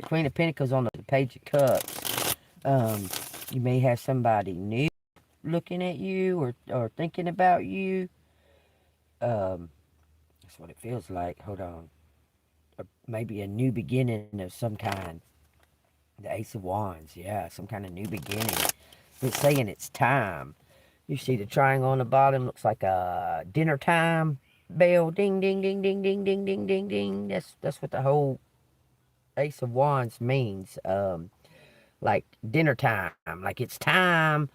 Queen of Pentacles on the Page of Cups. You may have somebody new looking at you or thinking about you. That's what it feels like. Hold on. Or maybe a new beginning of some kind. The Ace of Wands. Yeah, some kind of new beginning. It's saying it's time. You see the triangle on the bottom. Looks like a dinner time bell. Ding, ding, ding, ding, ding, ding, ding, ding, ding. That's what the whole Ace of Wands means. Like dinner time. Like it's time.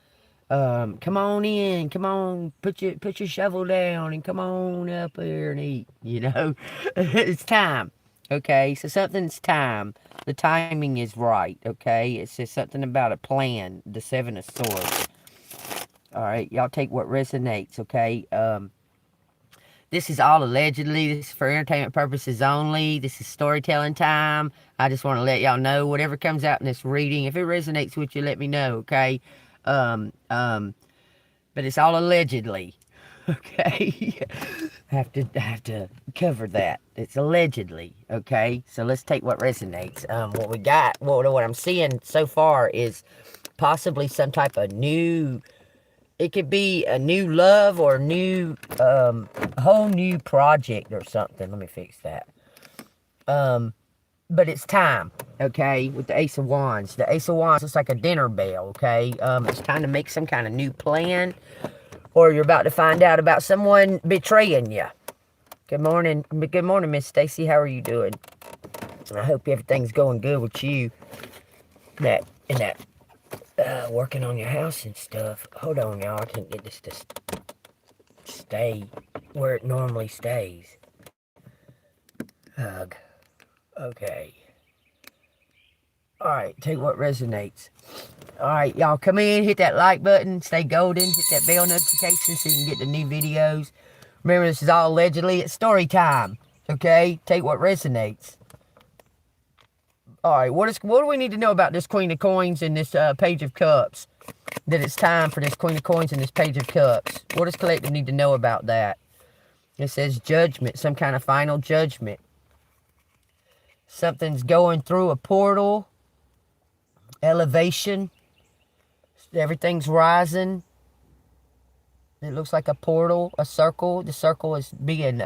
Come on in. Come on. Put your shovel down and come on up here and eat. You know, it's time. Okay, so something's time. The timing is right. Okay, it says something about a plan. The Seven of Swords. All right, y'all take what resonates. Okay. This is all allegedly. This is for entertainment purposes only. This is storytelling time. I just want to let y'all know whatever comes out in this reading. If it resonates with you, let me know, okay? But it's all allegedly, okay? I have to cover that. It's allegedly, okay? So let's take what resonates. What we got, what I'm seeing so far is possibly some type of new. It could be a new love or a whole new project or something. Let me fix that. But it's time, okay, with the Ace of Wands. The Ace of Wands looks like a dinner bell, okay? It's time to make some kind of new plan, or you're about to find out about someone betraying you. Good morning, Miss Stacy. How are you doing? I hope everything's going good with you. Working on your house and stuff. Hold on, y'all. I can't get this to stay where it normally stays. Ugh. Okay. Alright, take what resonates. Alright, y'all come in, hit that like button, stay golden, hit that bell notification so you can get the new videos. Remember, this is all allegedly. It's story time. Okay? Take what resonates. Alright, what do we need to know about this Queen of Coins and this Page of Cups? That it's time for this Queen of Coins and this Page of Cups. What does collective need to know about that? It says judgment, some kind of final judgment. Something's going through a portal. Elevation. Everything's rising. It looks like a portal, a circle. The circle is being...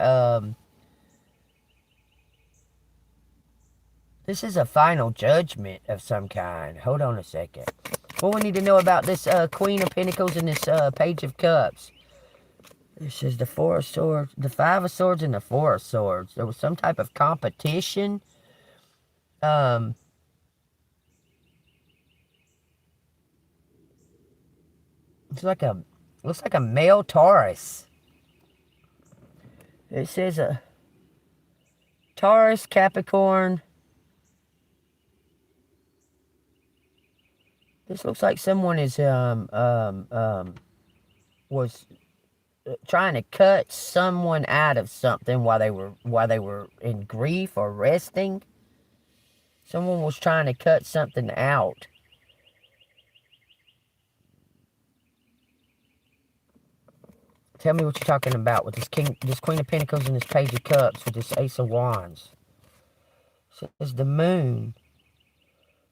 This is a final judgment of some kind. Hold on a second. What we need to know about this Queen of Pentacles and this Page of Cups? This is the Four of Swords, the Five of Swords, and the Four of Swords. There was some type of competition. It's looks like a male Taurus. It says a Taurus, Capricorn. This looks like someone is was trying to cut someone out of something while they were in grief or resting. Someone was trying to cut something out. Tell me what you're talking about with this Queen of Pentacles and this Page of Cups with this Ace of Wands. So it's the Moon.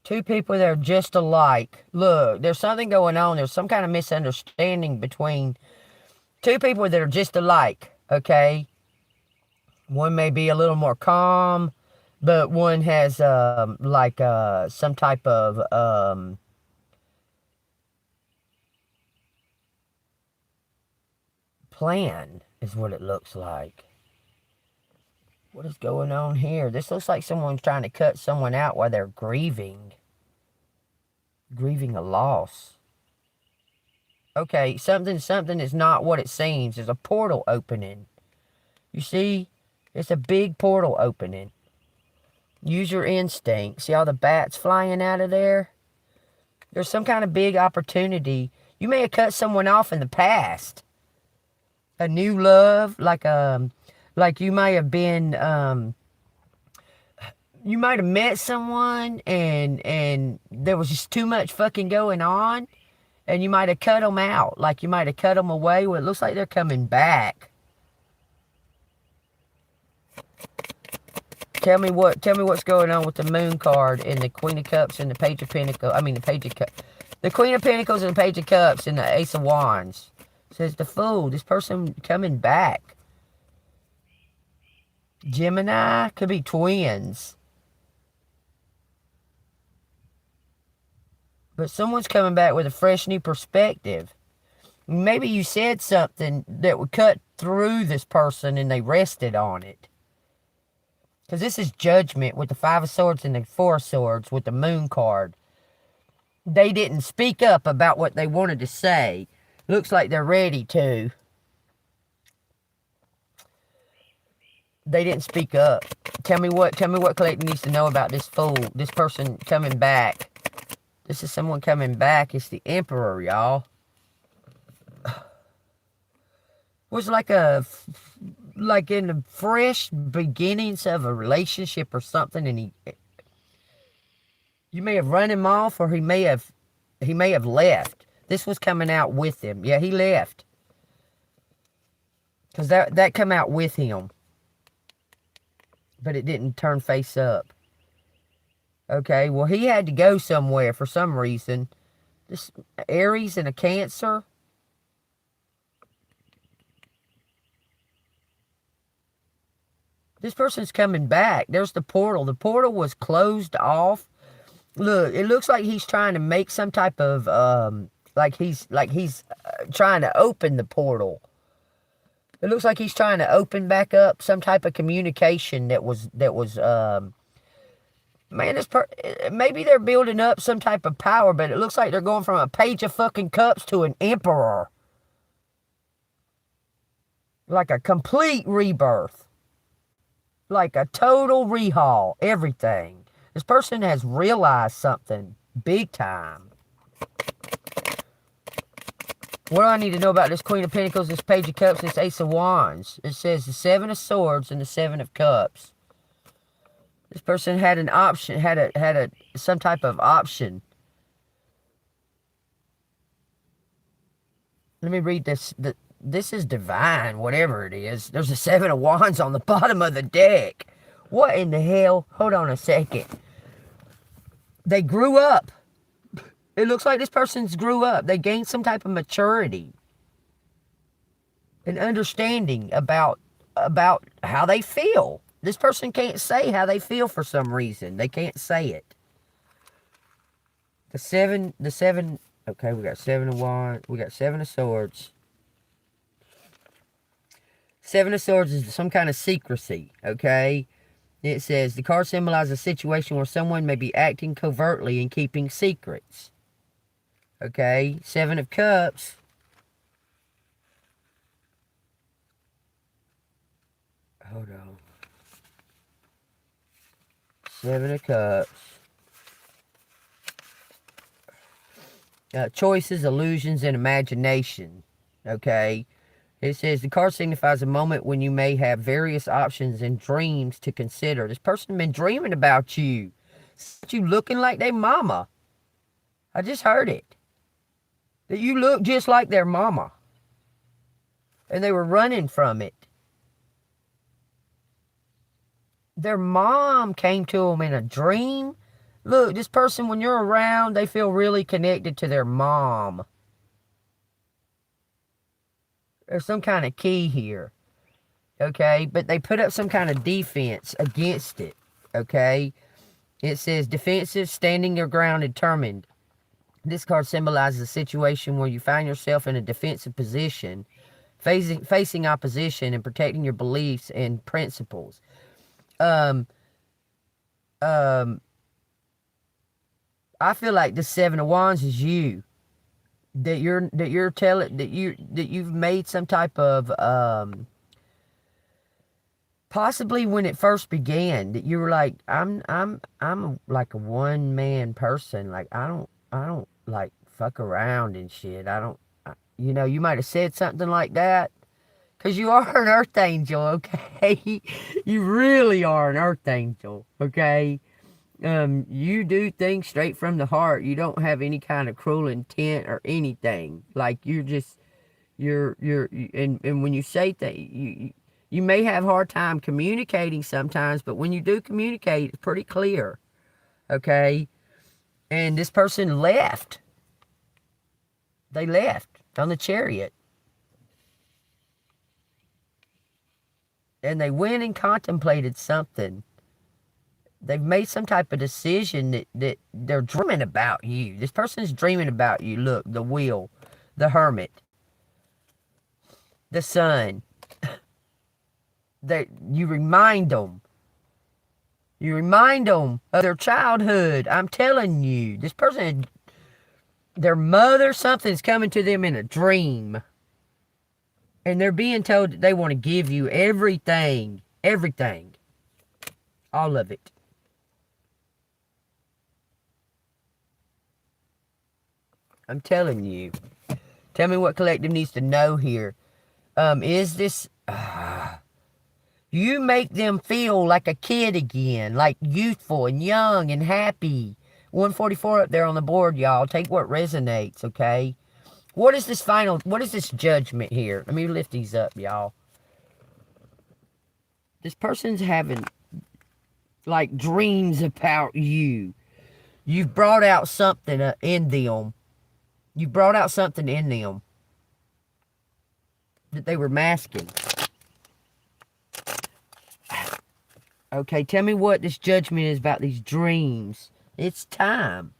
Two people that are just alike. Look, there's something going on. There's some kind of misunderstanding between two people that are just alike, okay? One may be a little more calm, but one has, some type of, plan is what it looks like. What is going on here? This looks like someone's trying to cut someone out while they're grieving. Grieving a loss. Okay, something is not what it seems. There's a portal opening. You see? It's a big portal opening. Use your instinct. See all the bats flying out of there? There's some kind of big opportunity. You may have cut someone off in the past. A new love, like you might have been, you might have met someone and there was just too much fucking going on, and you might have cut them out. Like you might have cut them away. Well, it looks like they're coming back. Tell me what's going on with the Moon card and the Queen of Cups and the Page of Pentacles. I mean, the Page of Cups. The Queen of Pentacles and the Page of Cups and the Ace of Wands. Says the Fool. This person coming back. Gemini. Could be twins. But someone's coming back with a fresh new perspective. Maybe you said something that would cut through this person and they rested on it. Because this is Judgment with the Five of Swords and the Four of Swords with the Moon card. They didn't speak up about what they wanted to say. Looks like they're ready to. They didn't speak up. Tell me what collective needs to know about this Fool. This person coming back. This is someone coming back. It's the Emperor, y'all. Was like in the fresh beginnings of a relationship or something, and you may have run him off, or he may have left. This was coming out with him. Yeah, he left. Because that come out with him. But it didn't turn face up. Okay, well, he had to go somewhere for some reason. This Aries and a Cancer. This person's coming back. There's the portal. The portal was closed off. Look, it looks like he's trying to make some type of, like he's trying to open the portal. It looks like he's trying to open back up some type of communication that was, man, maybe they're building up some type of power, but it looks like they're going from a Page of fucking Cups to an Emperor. Like a complete rebirth. Like a total rehaul. Everything. This person has realized something big time. What do I need to know about this Queen of Pentacles, this Page of Cups, this Ace of Wands? It says the Seven of Swords and the Seven of Cups. This person had an option, had some type of option. Let me read this. This is divine, whatever it is. There's a Seven of Wands on the bottom of the deck. What in the hell? Hold on a second. They grew up. It looks like this person's grew up. They gained some type of maturity. And understanding about how they feel. This person can't say how they feel for some reason. They can't say it. The seven, okay, we got Seven of Wands. We got Seven of Swords. Seven of Swords is some kind of secrecy, okay? It says, the card symbolizes a situation where someone may be acting covertly and keeping secrets. Okay? Seven of Cups. Hold on. Seven of Cups. Choices, illusions, and imagination. Okay? It says, the card signifies a moment when you may have various options and dreams to consider. This person been dreaming about you. You looking like their mama. I just heard it. That you look just like their mama. And they were running from it. Their mom came to them in a dream. Look, this person, when you're around, they feel really connected to their mom. There's some kind of key here. Okay? But they put up some kind of defense against it. Okay? It says, defensive, standing your ground, determined. This card symbolizes a situation where you find yourself in a defensive position, facing opposition and protecting your beliefs and principles. I feel like the Seven of Wands is you. That you're telling that you've made some type of possibly when it first began, that you were like, I'm like a one man person. Like I don't like fuck around and shit. You know, you might have said something like that. Because you are an earth angel, okay? You really are an earth angel, okay? You do things straight from the heart. You don't have any kind of cruel intent or anything. Like, and when you say things, You may have a hard time communicating sometimes, but when you do communicate, it's pretty clear. Okay? And this person left. They left on the Chariot. And they went and contemplated something. They've made some type of decision that they're dreaming about you. This person is dreaming about you. Look, the Wheel, the Hermit, the Sun. That you remind them. You remind them of their childhood. I'm telling you, this person, their mother, something's coming to them in a dream. And they're being told that they want to give you everything. Everything. All of it. I'm telling you. Tell me what collective needs to know here. Is this... you make them feel like a kid again. Like youthful and young and happy. 144 up there on the board, y'all. Take what resonates, okay? What is this judgment here? Let me lift these up, y'all. This person's having, like, dreams about you. You've brought out something in them. You brought out something in them that they were masking. Okay, tell me what this judgment is about these dreams. It's time.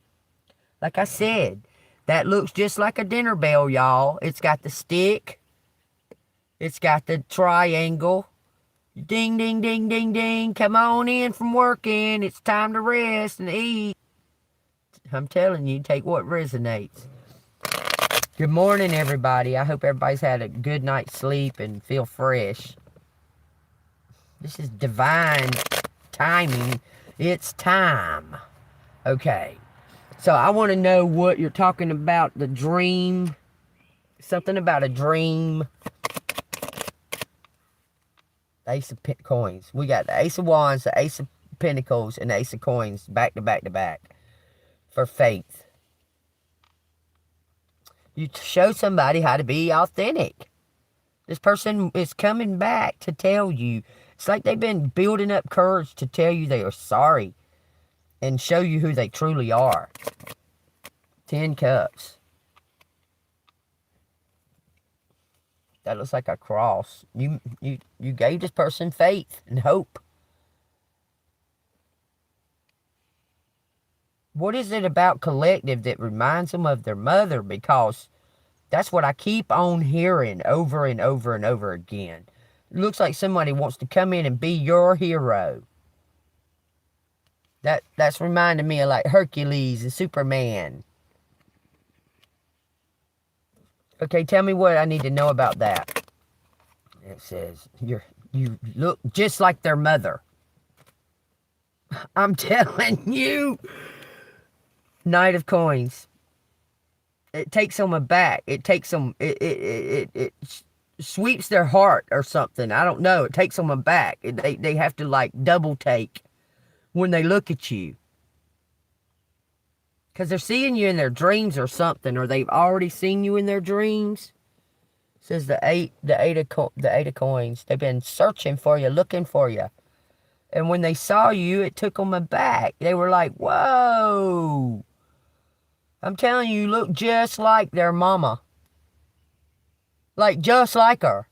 Like I said, that looks just like a dinner bell, y'all. It's got the stick. It's got the triangle. Ding, ding, ding, ding, ding. Come on in from working. It's time to rest and eat. I'm telling you, take what resonates. Good morning, everybody. I hope everybody's had a good night's sleep and feel fresh. This is divine timing. It's time. Okay. So I want to know what you're talking about. The dream. Something about a dream. Ace of Coins. We got the Ace of Wands, the Ace of Pentacles, and the Ace of Coins back to back to back. For faith. You show somebody how to be authentic. This person is coming back to tell you. It's like they've been building up courage to tell you they are sorry. And show you who they truly are. 10 Cups. That looks like a cross. You gave this person faith and hope. What is it about collective that reminds them of their mother? Because that's what I keep on hearing over and over and over again. It looks like somebody wants to come in and be your hero. That's reminding me of like Hercules and Superman. Okay, tell me what I need to know about that. It says, you look just like their mother. I'm telling you. Knight of Coins. It takes them aback. It takes them, it sweeps their heart or something. I don't know. It takes them aback. They have to like double take when they look at you. Because they're seeing you in their dreams or something, or they've already seen you in their dreams. It says the eight of Coins. They've been searching for you, looking for you. And when they saw you, it took them aback. They were like, whoa. I'm telling you, you look just like their mama. Like, just like her.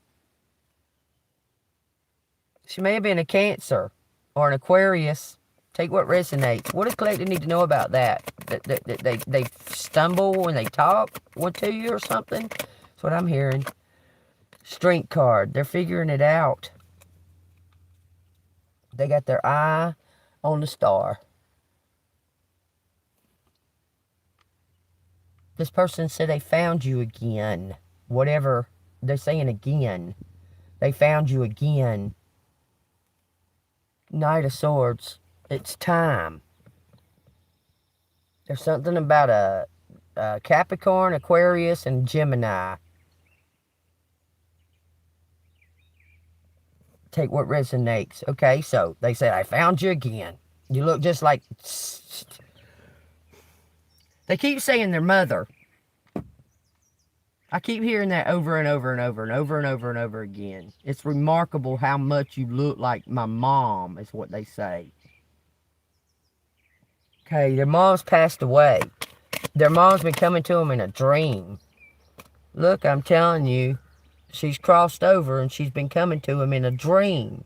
She may have been a Cancer or an Aquarius. Take what resonates. What does collective need to know about that? That they stumble when they talk to you or something? That's what I'm hearing. Strength card. They're figuring it out. They got their eye on the star. This person said they found you again. Whatever they're saying again. They found you again. Knight of Swords. It's time. There's something about a Capricorn, Aquarius, and Gemini. Take what resonates. Okay, so they said, I found you again. You look just like... They keep saying their mother. I keep hearing that over and over and over and over and over and over again. It's remarkable how much you look like my mom, is what they say. Okay, their mom's passed away. Their mom's been coming to them in a dream. Look, I'm telling you, she's crossed over and she's been coming to him in a dream.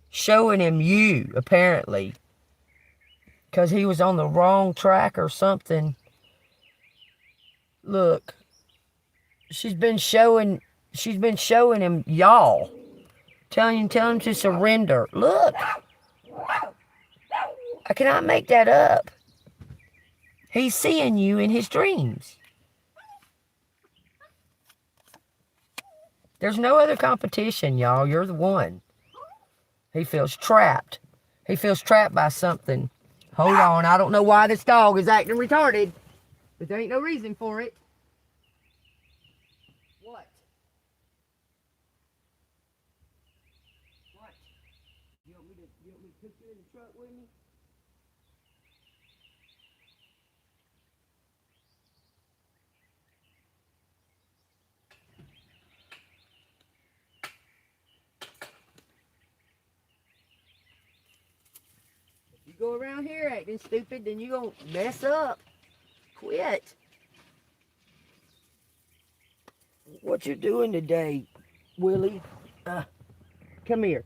Showing him you, apparently. Because he was on the wrong track or something. Look. She's been showing him y'all. Telling him to surrender. Look. I cannot make that up. He's seeing you in his dreams. There's no other competition, y'all. You're the one. He feels trapped. He feels trapped by something. Hold on. I don't know why this dog is acting retarded. But there ain't no reason for it. What? What? You want me to put you in the truck with me? If you go around here acting stupid, then you gonna mess up. Quit. What you doing today, Willie? Come here.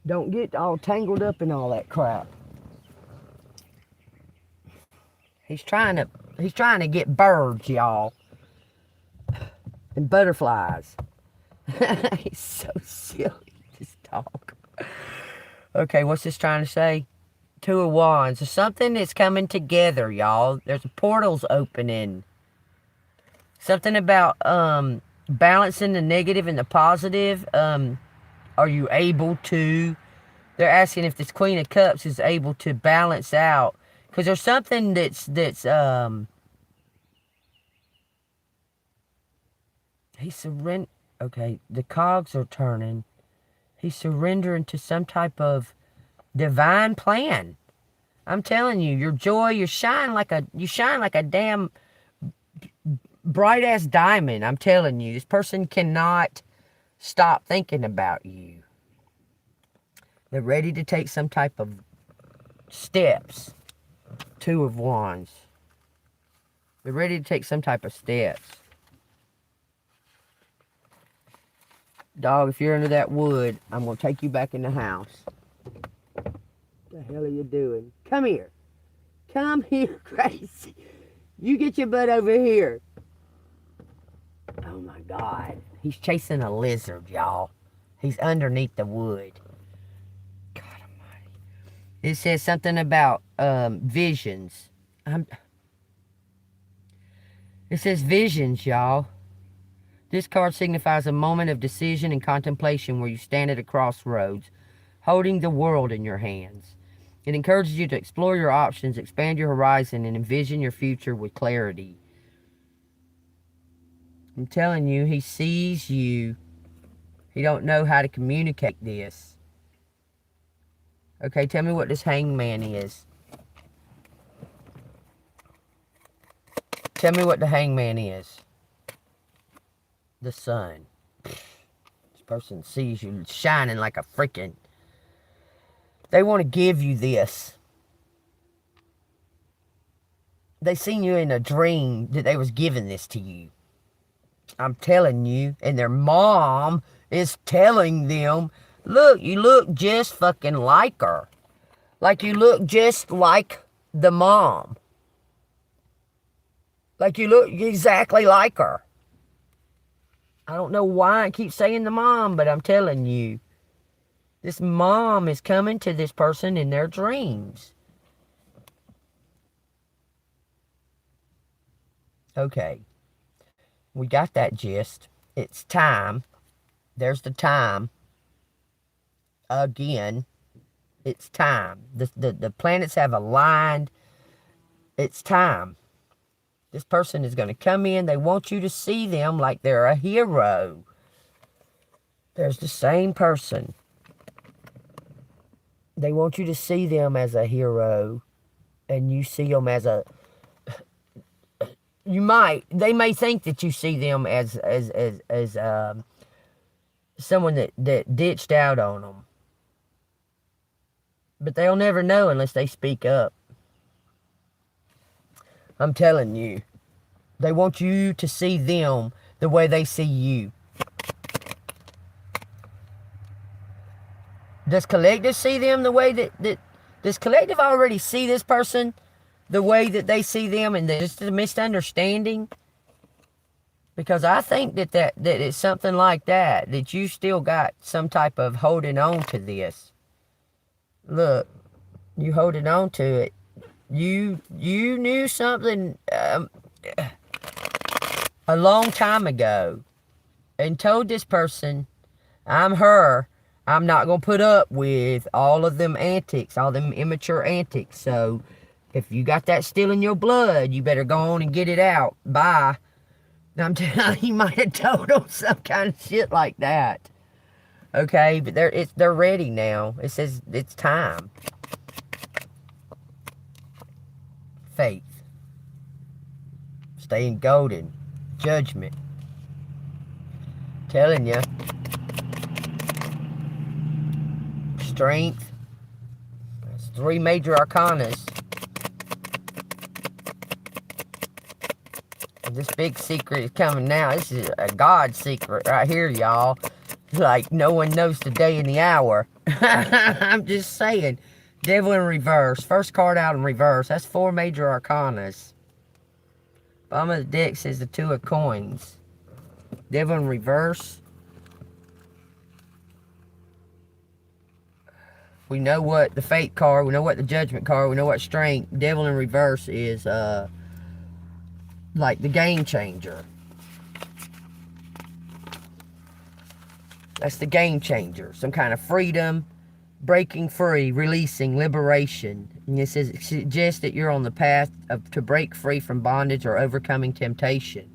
Don't get all tangled up in all that crap. He's trying to get birds, y'all. And butterflies. He's so silly, this dog. Okay, what's this trying to say? Two of Wands. There's something that's coming together, y'all. There's portals opening. Something about balancing the negative and the positive. Are you able to? They're asking if this Queen of Cups is able to balance out. Because there's something that's he surrender. Okay, the cogs are turning. He's surrendering to some type of divine plan. I'm telling you, your joy, you shine like a damn bright ass diamond. I'm telling you, this person cannot stop thinking about you. They're ready to take some type of steps. Two of Wands. They're ready to take some type of steps. Dog, if you're under that wood, I'm going to take you back in the house. What the hell are you doing? Come here. Come here, Gracie. You get your butt over here. Oh, my God. He's chasing a lizard, y'all. He's underneath the wood. God almighty. It says something about visions. It says visions, y'all. This card signifies a moment of decision and contemplation where you stand at a crossroads, holding the world in your hands. It encourages you to explore your options, expand your horizon, and envision your future with clarity. I'm telling you, he sees you. He don't know how to communicate this. Okay, tell me what this Hangman is. Tell me what the Hangman is. The sun. This person sees you shining like a freaking... They want to give you this. They seen you in a dream that they was giving this to you. I'm telling you. And their mom is telling them, look, you look just fucking like her. Like you look just like the mom. Like you look exactly like her. I don't know why I keep saying the mom, but I'm telling you. This mom is coming to this person in their dreams. Okay. We got that gist. It's time. There's the time. Again. It's time. The planets have aligned. It's time. This person is going to come in. They want you to see them like they're a hero. There's the same person. They want you to see them as a hero. And you see them as a they may think that you see them as someone that ditched out on them. But they'll never know unless they speak up. I'm telling you. They want you to see them the way they see you. Does collective see them the way that does collective already see this person the way that they see them, and there's just a misunderstanding? Because I think that it's something like that you still got some type of holding on to this. Look, you holding on to it. You knew something a long time ago and told this person, I'm her. I'm not going to put up with all of them antics, all them immature antics. So if you got that still in your blood, you better go on and get it out. Bye. I'm telling you, he might have told them some kind of shit like that. Okay, but they're ready now. It says it's time. Faith. Staying golden. Judgment. Telling you. Strength. That's 3 major arcanas. This big secret is coming now. This is a God secret right here, y'all. Like no one knows the day and the hour. I'm just saying. Devil in reverse. First card out in reverse. That's 4 major arcanas. Bottom of the deck says the 2 of coins. Devil in reverse. We know what the fate card, we know what the judgment card, we know what strength. Devil in reverse is like the game changer. That's the game changer. Some kind of freedom, breaking free, releasing, liberation. And it says it suggests that you're on the path to break free from bondage or overcoming temptation.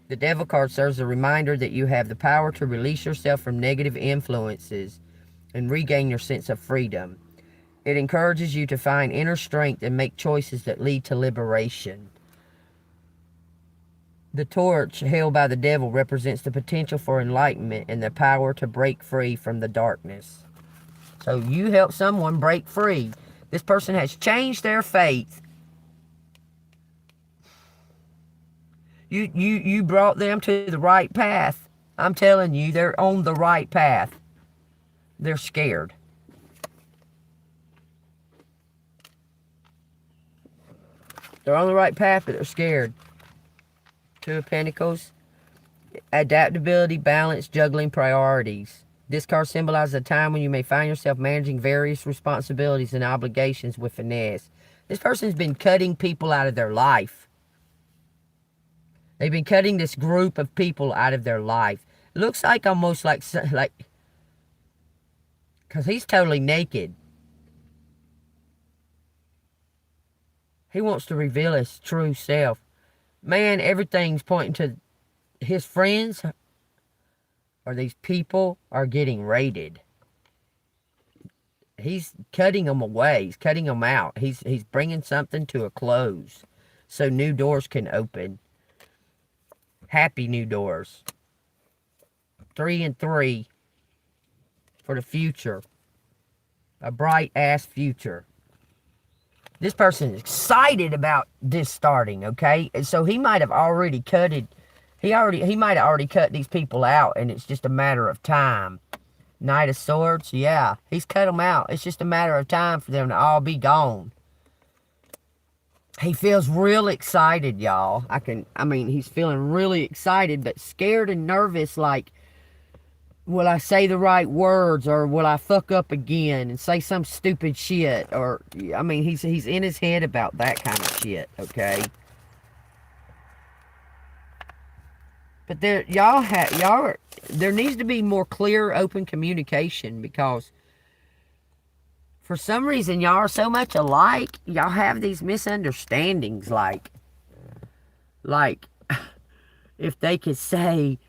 The Devil card serves as a reminder that you have the power to release yourself from negative influences and regain your sense of freedom. It encourages you to find inner strength and make choices that lead to liberation. The torch held by the devil represents the potential for enlightenment and the power to break free from the darkness. So you help someone break free. This person has changed their faith. You brought them to the right path. I'm telling you, they're on the right path. They're scared. They're on the right path, but they're scared. 2 of Pentacles. Adaptability, balance, juggling priorities. This card symbolizes a time when you may find yourself managing various responsibilities and obligations with finesse. This person's been cutting people out of their life. They've been cutting this group of people out of their life. It looks like almost like because he's totally naked. He wants to reveal his true self. Man, everything's pointing to his friends or these people are getting raided. He's cutting them away. He's cutting them out. He's bringing something to a close so new doors can open. Happy new doors. 3 and 3 for the future. A bright ass future. This person is excited about this starting, okay? And so he might have already cutted. He might have already cut these people out, and it's just a matter of time. Knight of Swords, yeah. He's cut them out. It's just a matter of time for them to all be gone. He feels real excited, y'all. He's feeling really excited, but scared and nervous, like, will I say the right words, or will I fuck up again and say some stupid shit? Or, he's in his head about that kind of shit, okay? But there needs to be more clear, open communication, because for some reason y'all are so much alike. Y'all have these misunderstandings, like if they could say,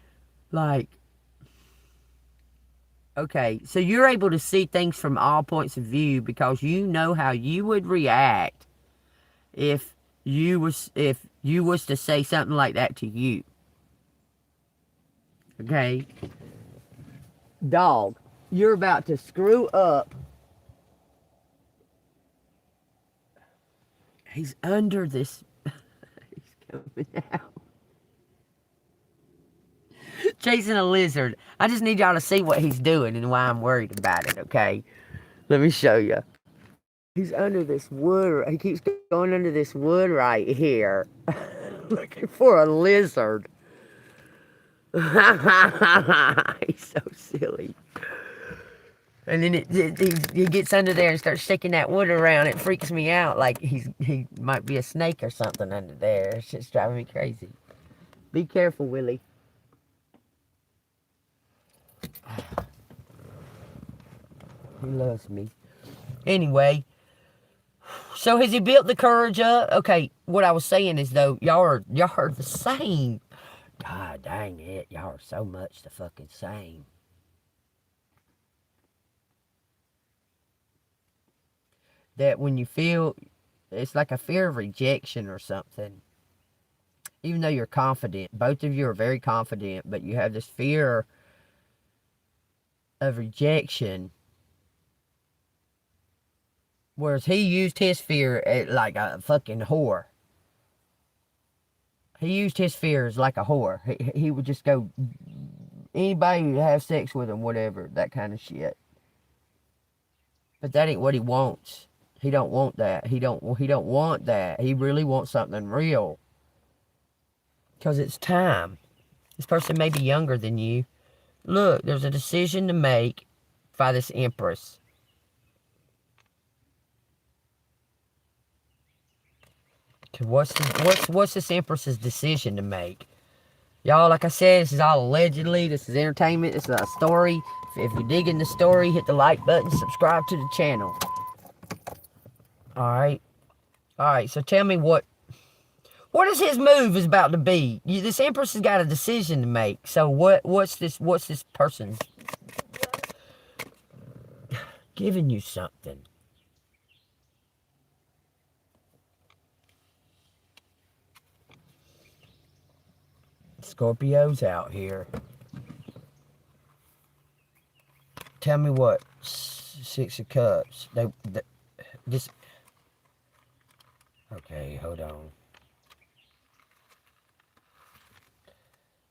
like, okay, so you're able to see things from all points of view because you know how you would react if if you was to say something like that to you. Okay? Dog, you're about to screw up. He's under this. He's coming out. Chasing a lizard. I just need y'all to see what he's doing and why I'm worried about it, okay? Let me show you. He's under this wood. He keeps going under this wood right here. Looking for a lizard. He's so silly. And then he gets under there and starts shaking that wood around. It freaks me out like he might be a snake or something under there. It's just driving me crazy. Be careful, Willie. He loves me. Anyway, so has he built the courage up? Okay, what I was saying is, though, y'all are the same. God dang it, y'all are so much the fucking same. That when you feel, it's like a fear of rejection or something. Even though you're confident, both of you are very confident, but you have this fear of rejection. Whereas he used his fear like a fucking whore. He used his fears like a whore. He would just go, anybody who have sex with him, whatever, that kind of shit. But that ain't what he wants. He don't want that. He don't want that. He really wants something real. Because it's time. This person may be younger than you. Look, there's a decision to make by this Empress. What's this Empress's decision to make? Y'all, like I said, this is all allegedly. This is entertainment. This is a story. If you're digging the story, hit the like button. Subscribe to the channel. Alright. Alright, so tell me what is his move is about to be? This Empress has got a decision to make. So what's this person giving you something? Scorpios out here. Tell me what. Six of Cups. This. Okay, hold on.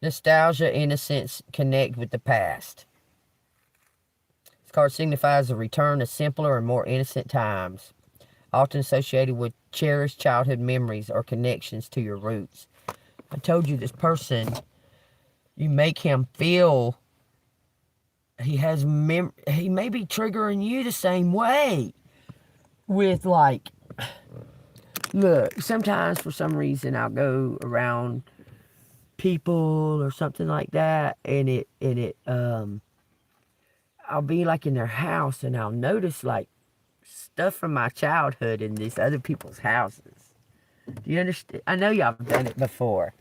Nostalgia, innocence, connect with the past. This card signifies a return to simpler and more innocent times, often associated with cherished childhood memories or connections to your roots. I told you this person, you make him feel he may be triggering you the same way. With like, look, sometimes for some reason I'll go around people or something like that, and I'll be like in their house and I'll notice like stuff from my childhood in these other people's houses. Do you understand? I know y'all have done it before.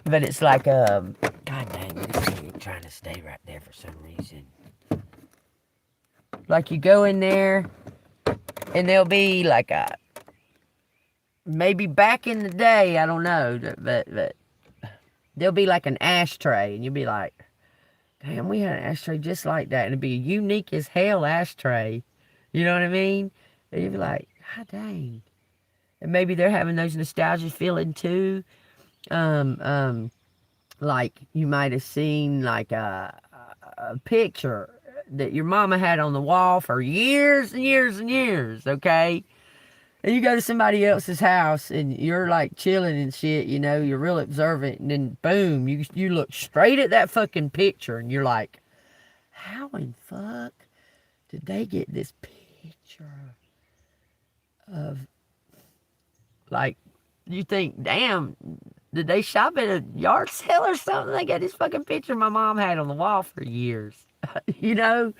But it's like, God dang it, this thing trying to stay right there for some reason. Like you go in there, and there'll be like maybe back in the day, I don't know, but there'll be like an ashtray, and you'll be like, damn, we had an ashtray just like that. And it'd be a unique as hell ashtray. You know what I mean? And you'd be like, God dang. And maybe they're having those nostalgia feeling too. Like you might have seen like a picture that your mama had on the wall for years and years and years, okay? And you go to somebody else's house and you're like chilling and shit, you know, you're real observant, and then boom, you look straight at that fucking picture and you're like, how in fuck did they get this picture of, like, you think, damn, did they shop at a yard sale or something? They got this fucking picture my mom had on the wall for years. You know,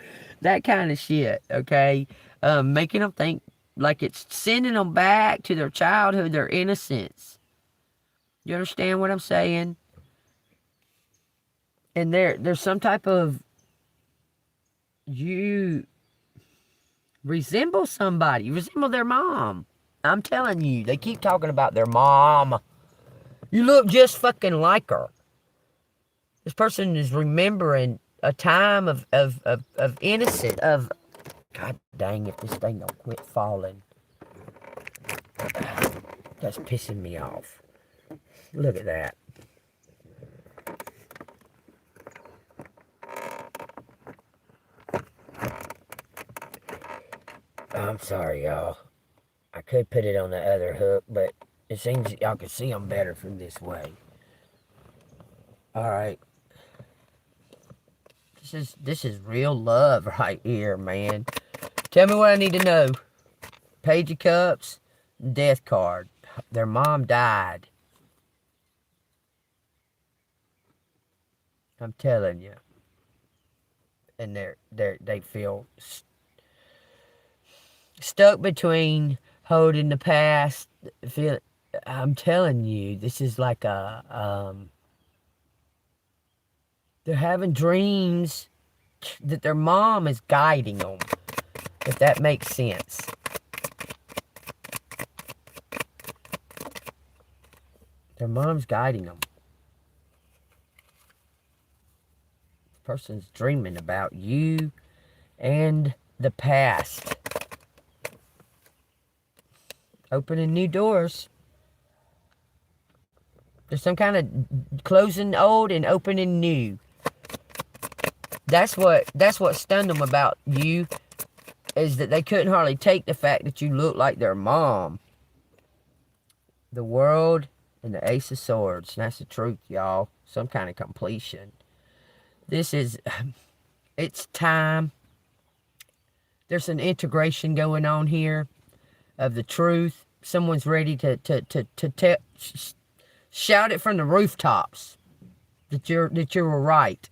that kind of shit, okay? Making them think like it's sending them back to their childhood, their innocence. You understand what I'm saying? And there's some type of, you resemble somebody. You resemble their mom. I'm telling you, they keep talking about their mom. You look just fucking like her. This person is remembering a time of innocence, of... God dang, if this thing don't quit falling. That's pissing me off. Look at that. I'm sorry, y'all. I could put it on the other hook, but it seems y'all can see them better from this way. Alright. This is real love right here, man. Tell me what I need to know. Page of Cups, death card. Their mom died. I'm telling you. And they feel stuck between holding the past. I'm telling you, this is like a they're having dreams that their mom is guiding them, if that makes sense. Their mom's guiding them. This person's dreaming about you and the past. Opening new doors. There's some kind of closing old and opening new. That's what stunned them about you, is that they couldn't hardly take the fact that you look like their mom. The World and the Ace of Swords. And that's the truth, y'all. Some kind of completion. This is... It's time. There's an integration going on here of the truth. Someone's ready to shout it from the rooftops that you were right.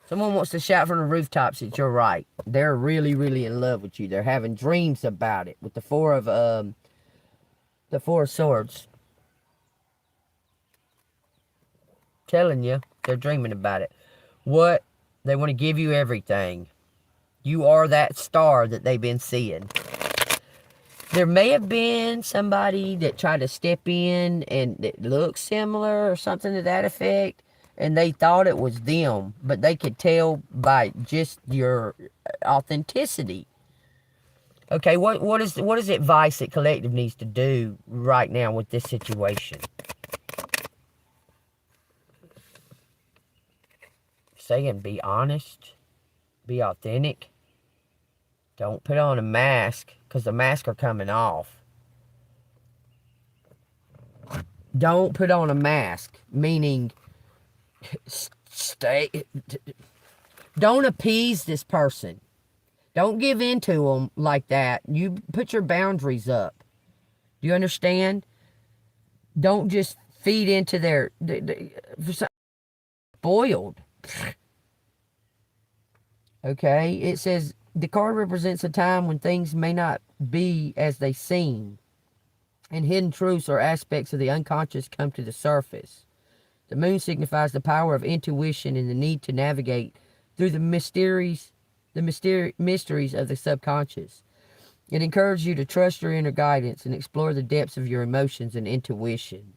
Someone wants to shout from the rooftops that you're right. They're really, really in love with you. They're having dreams about it with the Four of Swords. Telling you, they're dreaming about it. What? They want to give you everything. You are that star that they've been seeing. There may have been somebody that tried to step in and that looks similar or something to that effect, and they thought it was them, but they could tell by just your authenticity. Okay, what is advice that collective needs to do right now with this situation? Saying be honest, be authentic. Don't put on a mask, because the masks are coming off. Don't put on a mask, meaning don't appease this person. Don't give in to them like that. You put your boundaries up. Do you understand? Don't just feed into their spoiled. Okay, it says the card represents a time when things may not be as they seem, and hidden truths or aspects of the unconscious come to the surface. The moon signifies the power of intuition and the need to navigate through the mysteries of the subconscious. It encourages you to trust your inner guidance and explore the depths of your emotions and intuition.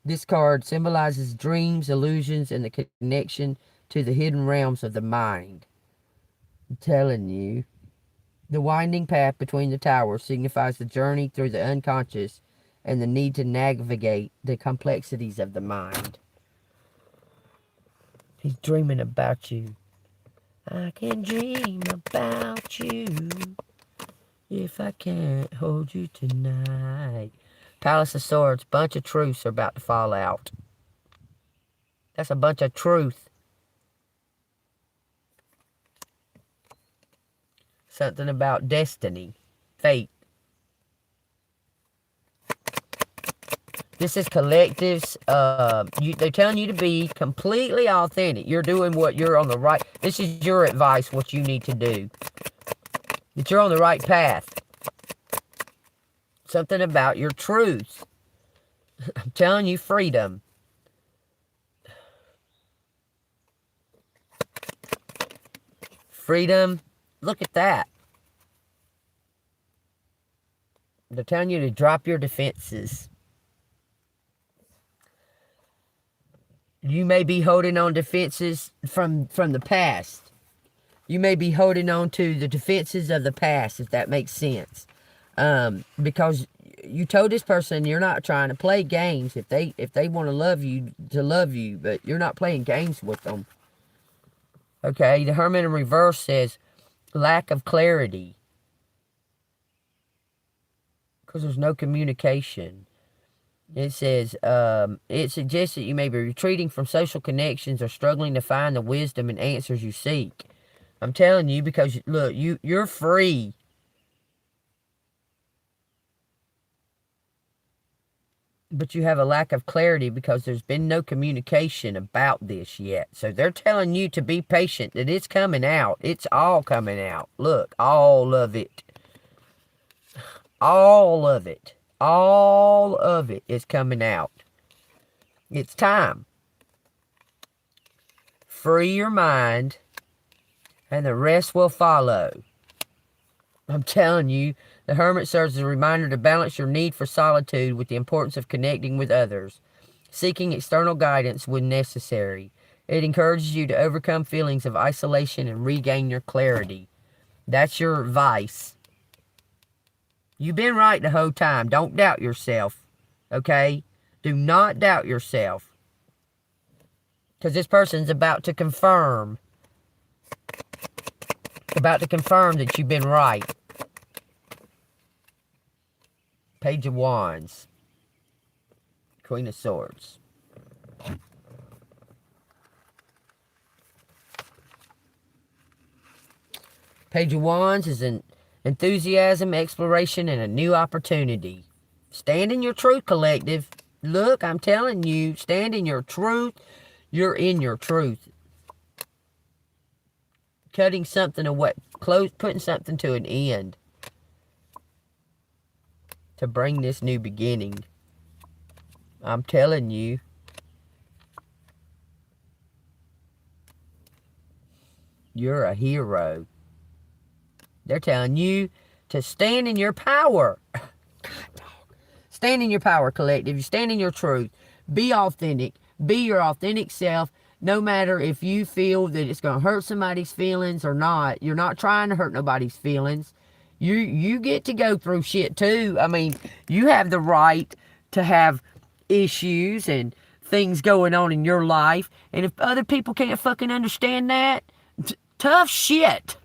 This card symbolizes dreams, illusions, and the connection to the hidden realms of the mind. I'm telling you. The winding path between the towers signifies the journey through the unconscious and the need to navigate the complexities of the mind. He's dreaming about you. I can dream about you if I can't hold you tonight. Palace of Swords, bunch of truths are about to fall out. That's a bunch of truth. Something about destiny, fate. This is collectives. They're telling you to be completely authentic. You're doing what you're on the right. This is your advice, what you need to do. That you're on the right path. Something about your truth. I'm telling you, freedom. Freedom. Look at that. They're telling you to drop your defenses. You may be holding on defenses from the past. You may be holding on to the defenses of the past, if that makes sense. Because you told this person you're not trying to play games. If they want to love you, but you're not playing games with them. Okay, the Hermit in reverse says lack of clarity. Because there's no communication. It says, it suggests that you may be retreating from social connections or struggling to find the wisdom and answers you seek. I'm telling you, because, look, you're free. But you have a lack of clarity because there's been no communication about this yet. So they're telling you to be patient, that it's coming out. It's all coming out. Look, all of it. All of it. All of it is coming out. It's time. Free your mind, and the rest will follow. I'm telling you, the Hermit serves as a reminder to balance your need for solitude with the importance of connecting with others, seeking external guidance when necessary. It encourages you to overcome feelings of isolation and regain your clarity. That's your advice. You've been right the whole time. Don't doubt yourself, okay? Do not doubt yourself. Because this person's about to confirm. About to confirm that you've been right. Page of Wands. Queen of Swords. Page of Wands is an enthusiasm, exploration, and a new opportunity. Stand in your truth, collective. Look, I'm telling you, stand in your truth. You're in your truth. Cutting something away, putting something to an end. To bring this new beginning. I'm telling you. You're a hero. They're telling you to stand in your power. God, dog. Stand in your power, collective. You stand in your truth. Be authentic. Be your authentic self. No matter if you feel that it's going to hurt somebody's feelings or not. You're not trying to hurt nobody's feelings. You get to go through shit too. I mean, you have the right to have issues and things going on in your life. And if other people can't fucking understand that, tough shit.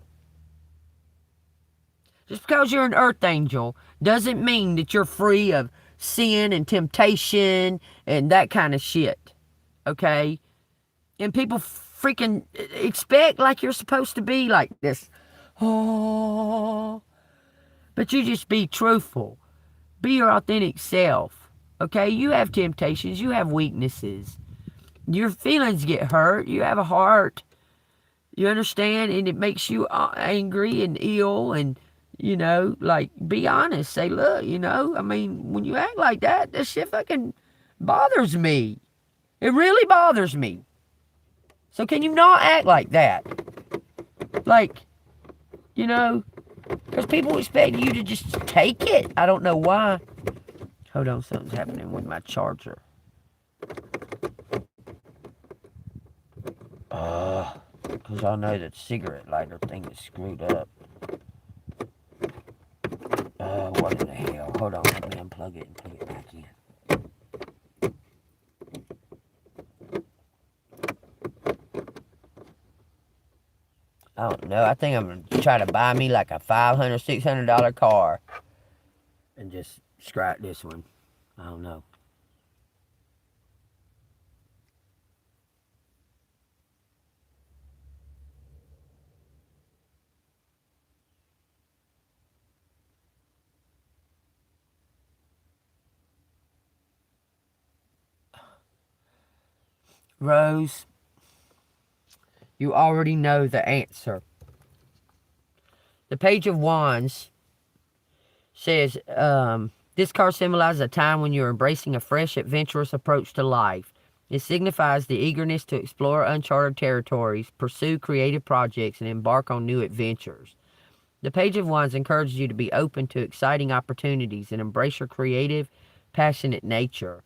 Just because you're an earth angel doesn't mean that you're free of sin and temptation and that kind of shit. Okay? And people freaking expect like you're supposed to be like this. Oh. But you just be truthful. Be your authentic self. Okay? You have temptations. You have weaknesses. Your feelings get hurt. You have a heart. You understand? And it makes you angry and ill and, you know, like, be honest. Say, look, you know, I mean, when you act like that, this shit fucking bothers me. It really bothers me. So can you not act like that? Like, you know, because people expect you to just take it. I don't know why. Hold on, something's happening with my charger. Because I know that cigarette lighter thing is screwed up. What in the hell? Hold on, let me unplug it and plug it back in. I don't know. I think I'm going to try to buy me like a $500, $600 car. And just scrap this one. I don't know. Rose, you already know the answer. The Page of Wands says, this card symbolizes a time when you're embracing a fresh, adventurous approach to life. It signifies the eagerness to explore uncharted territories, pursue creative projects, and embark on new adventures. The Page of Wands encourages you to be open to exciting opportunities and embrace your creative, passionate nature.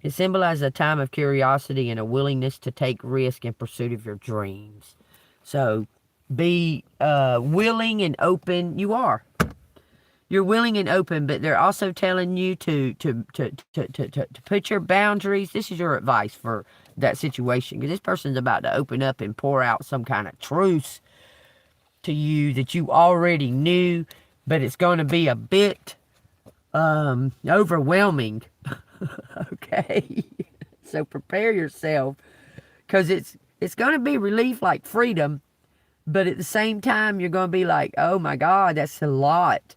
It symbolizes a time of curiosity and a willingness to take risk in pursuit of your dreams. So be willing and open. You are. You're willing and open, but they're also telling you to put your boundaries. This is your advice for that situation, because this person's about to open up and pour out some kind of truth to you that you already knew, but it's going to be a bit overwhelming. Okay? So prepare yourself, because it's going to be relief like freedom, but at the same time you're going to be like, oh my God, that's a lot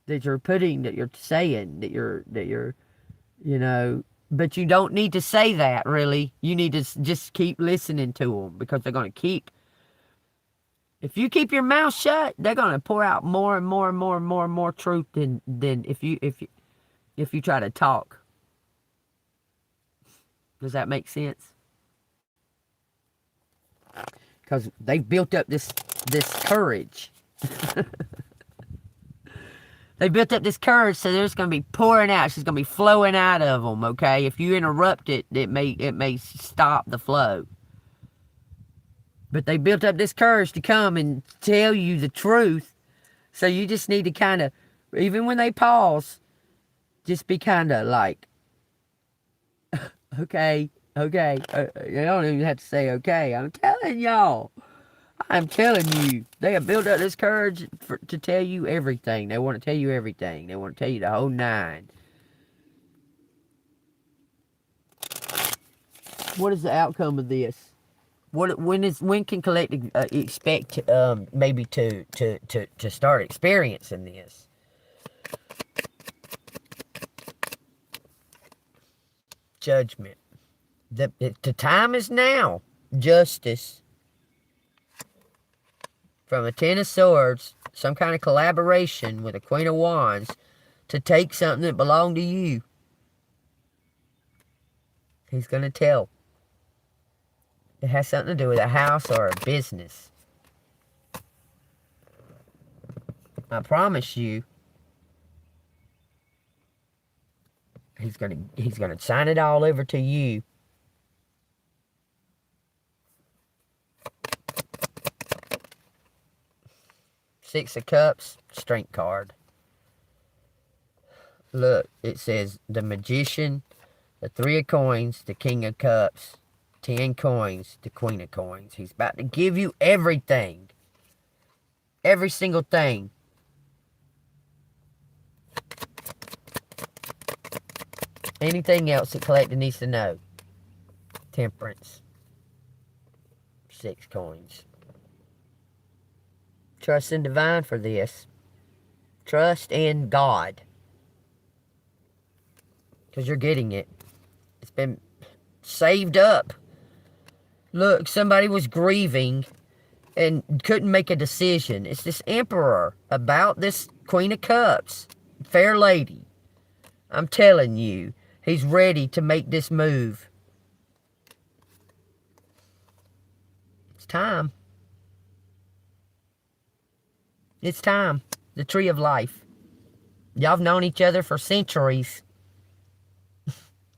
that you're putting, that you're saying, that you're, you know, but you don't need to say that, really. You need to just keep listening to them, because they're going to keep, if you keep your mouth shut, they're going to pour out more and more and more and more and more truth than if you try to talk. Does that make sense? Because they've built up this courage. They built up this courage, so they're just going to be pouring out. She's going to be flowing out of them, okay? If you interrupt it, it may stop the flow. But they built up this courage to come and tell you the truth. So you just need to kind of, even when they pause, just be kind of like, okay. You don't even have to say okay. I'm telling y'all. I'm telling you, they have built up this courage to tell you everything. They want to tell you everything. They want to tell you the whole nine. What is the outcome of this? When can collective expect maybe to start experiencing this? Judgment. The time is now. Justice. From a Ten of Swords, some kind of collaboration with a Queen of Wands to take something that belonged to you. He's going to tell. It has something to do with a house or a business. I promise you, he's gonna sign it all over to you. Six of Cups, Strength card. Look, it says the Magician, the Three of Coins, the King of Cups, 10 coins, the Queen of Coins. He's about to give you everything. Every single thing. Anything else the collector needs to know? Temperance. 6 coins. Trust in divine for this. Trust in God. Because you're getting it. It's been saved up. Look, somebody was grieving and couldn't make a decision. It's this Emperor about this Queen of Cups. Fair lady. I'm telling you, he's ready to make this move. It's time. It's time. The Tree of Life. Y'all have known each other for centuries.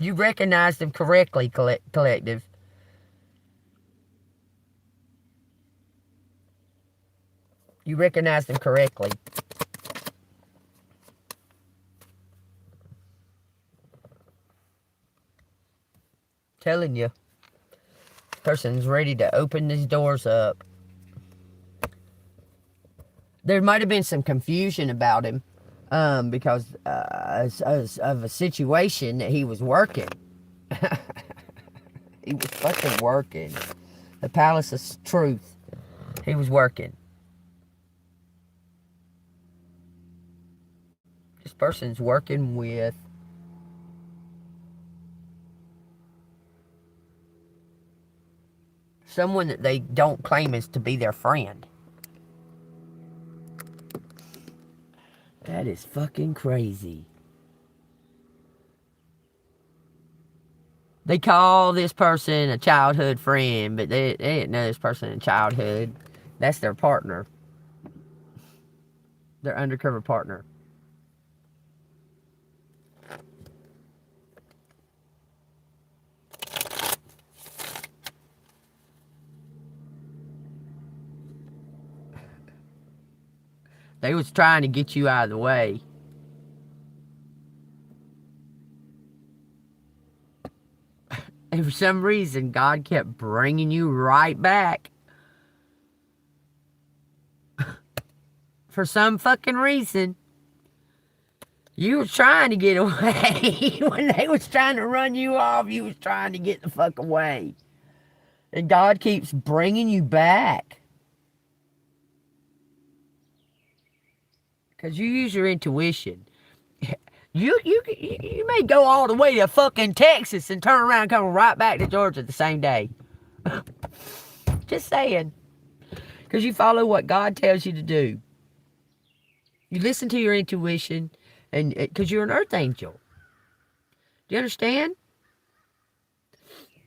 You recognize them correctly, collective. You recognize them correctly. Telling you. Person's ready to open these doors up. There might have been some confusion about him. Because of a situation that he was working. He was fucking working. The Palace of Truth. He was working. This person's working with someone that they don't claim as to be their friend. That is fucking crazy. They call this person a childhood friend, but they didn't know this person in childhood. That's their partner. Their undercover partner. They was trying to get you out of the way. And for some reason, God kept bringing you right back. For some fucking reason. You was trying to get away. When they was trying to run you off, you was trying to get the fuck away. And God keeps bringing you back. Because you use your intuition. You may go all the way to fucking Texas and turn around and come right back to Georgia the same day. Just saying. Because you follow what God tells you to do. You listen to your intuition, and because you're an earth angel. Do you understand?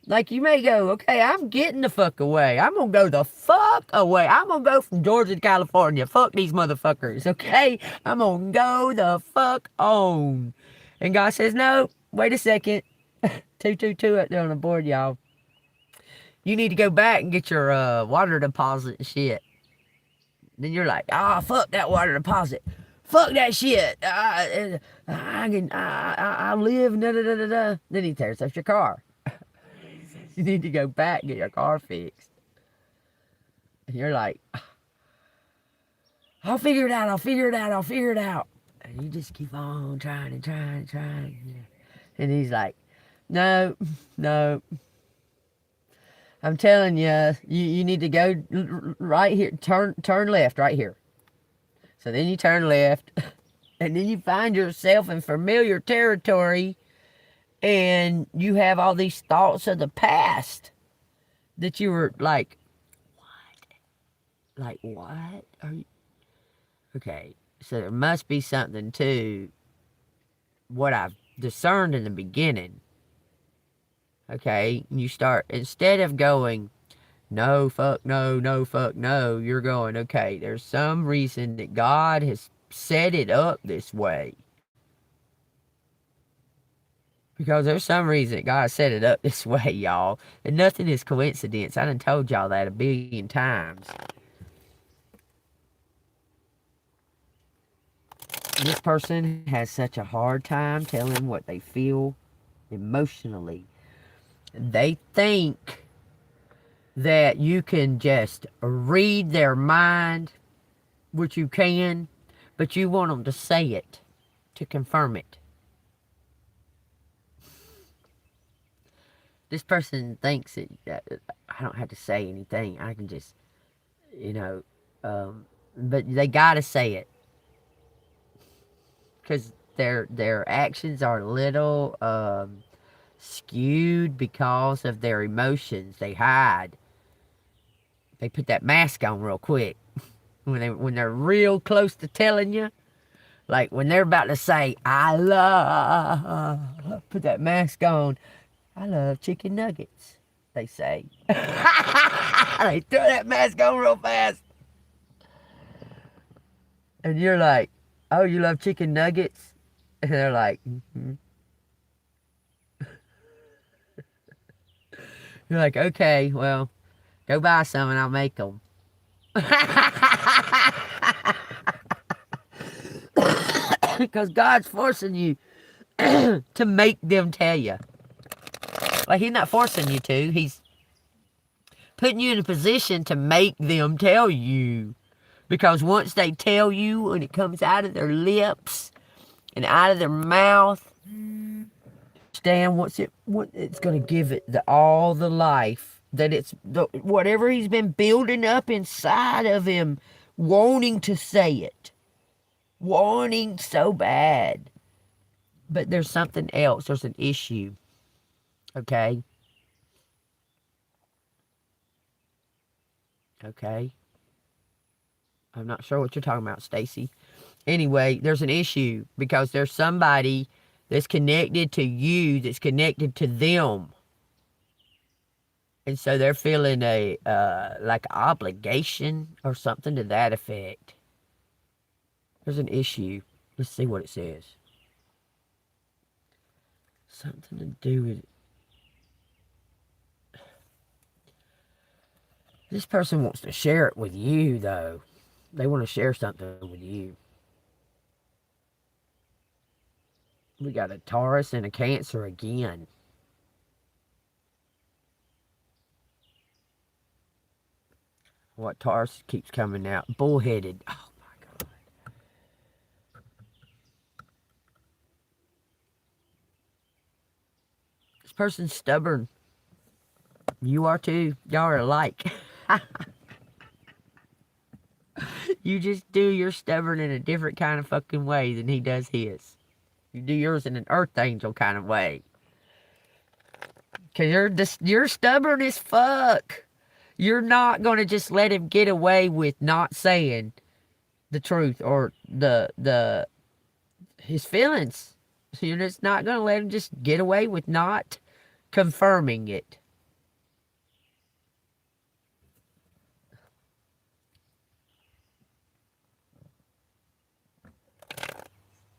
Like, you may go, okay, I'm getting the fuck away. I'm going to go the fuck away. I'm going to go from Georgia to California. Fuck these motherfuckers, okay? I'm going to go the fuck on. And God says, no, wait a second. 222 up there on the board, y'all. You need to go back and get your water deposit and shit. Then you're like, fuck that water deposit. Fuck that shit. I'll live, da-da-da-da-da. Then he tears up your car. You need to go back and get your car fixed. And you're like, I'll figure it out, I'll figure it out, I'll figure it out. And you just keep on trying and trying and trying. And he's like, no. I'm telling you, you need to go right here. Turn left right here. So then you turn left. And then you find yourself in familiar territory. And you have all these thoughts of the past. That you were like, what? Like, what? Are you? Okay. So there must be something to what I've discerned in the beginning. Okay, you start, instead of going, no, fuck, no, fuck, no, you're going, okay, there's some reason that God has set it up this way. Because there's some reason that God set it up this way, y'all. And nothing is coincidence. I done told y'all that 1 billion times. This person has such a hard time telling what they feel emotionally. They think that you can just read their mind, which you can, but you want them to say it to confirm it. This person thinks that I don't have to say anything. I can just, but they gotta say it. Because their actions are a little skewed because of their emotions. They hide. They put that mask on real quick. When they're real close to telling you. Like when they're about to say, I love, put that mask on. I love chicken nuggets, they say. They throw that mask on real fast. And you're like, oh, you love chicken nuggets? And they're like, mm-hmm. You're like, okay, well, go buy some and I'll make them. Because God's forcing you to make them tell you. Like, he's not forcing you to. He's putting you in a position to make them tell you. Because once they tell you and it comes out of their lips and out of their mouth, understand what it's going to give it all the life that whatever he's been building up inside of him, wanting to say it, wanting so bad, but there's something else. There's an issue. Okay. I'm not sure what you're talking about, Stacy. Anyway, there's an issue because there's somebody that's connected to you, that's connected to them. And so they're feeling like an obligation or something to that effect. There's an issue. Let's see what it says. Something to do with... This person wants to share it with you, though. They want to share something with you. We got a Taurus and a Cancer again. What Taurus keeps coming out? Bullheaded. Oh my God. This person's stubborn. You are too. Y'all are alike. You just do your stubborn in a different kind of fucking way than he does his. You do yours in an earth angel kind of way. Because you're stubborn as fuck. You're not going to just let him get away with not saying the truth or his feelings. So you're just not going to let him just get away with not confirming it.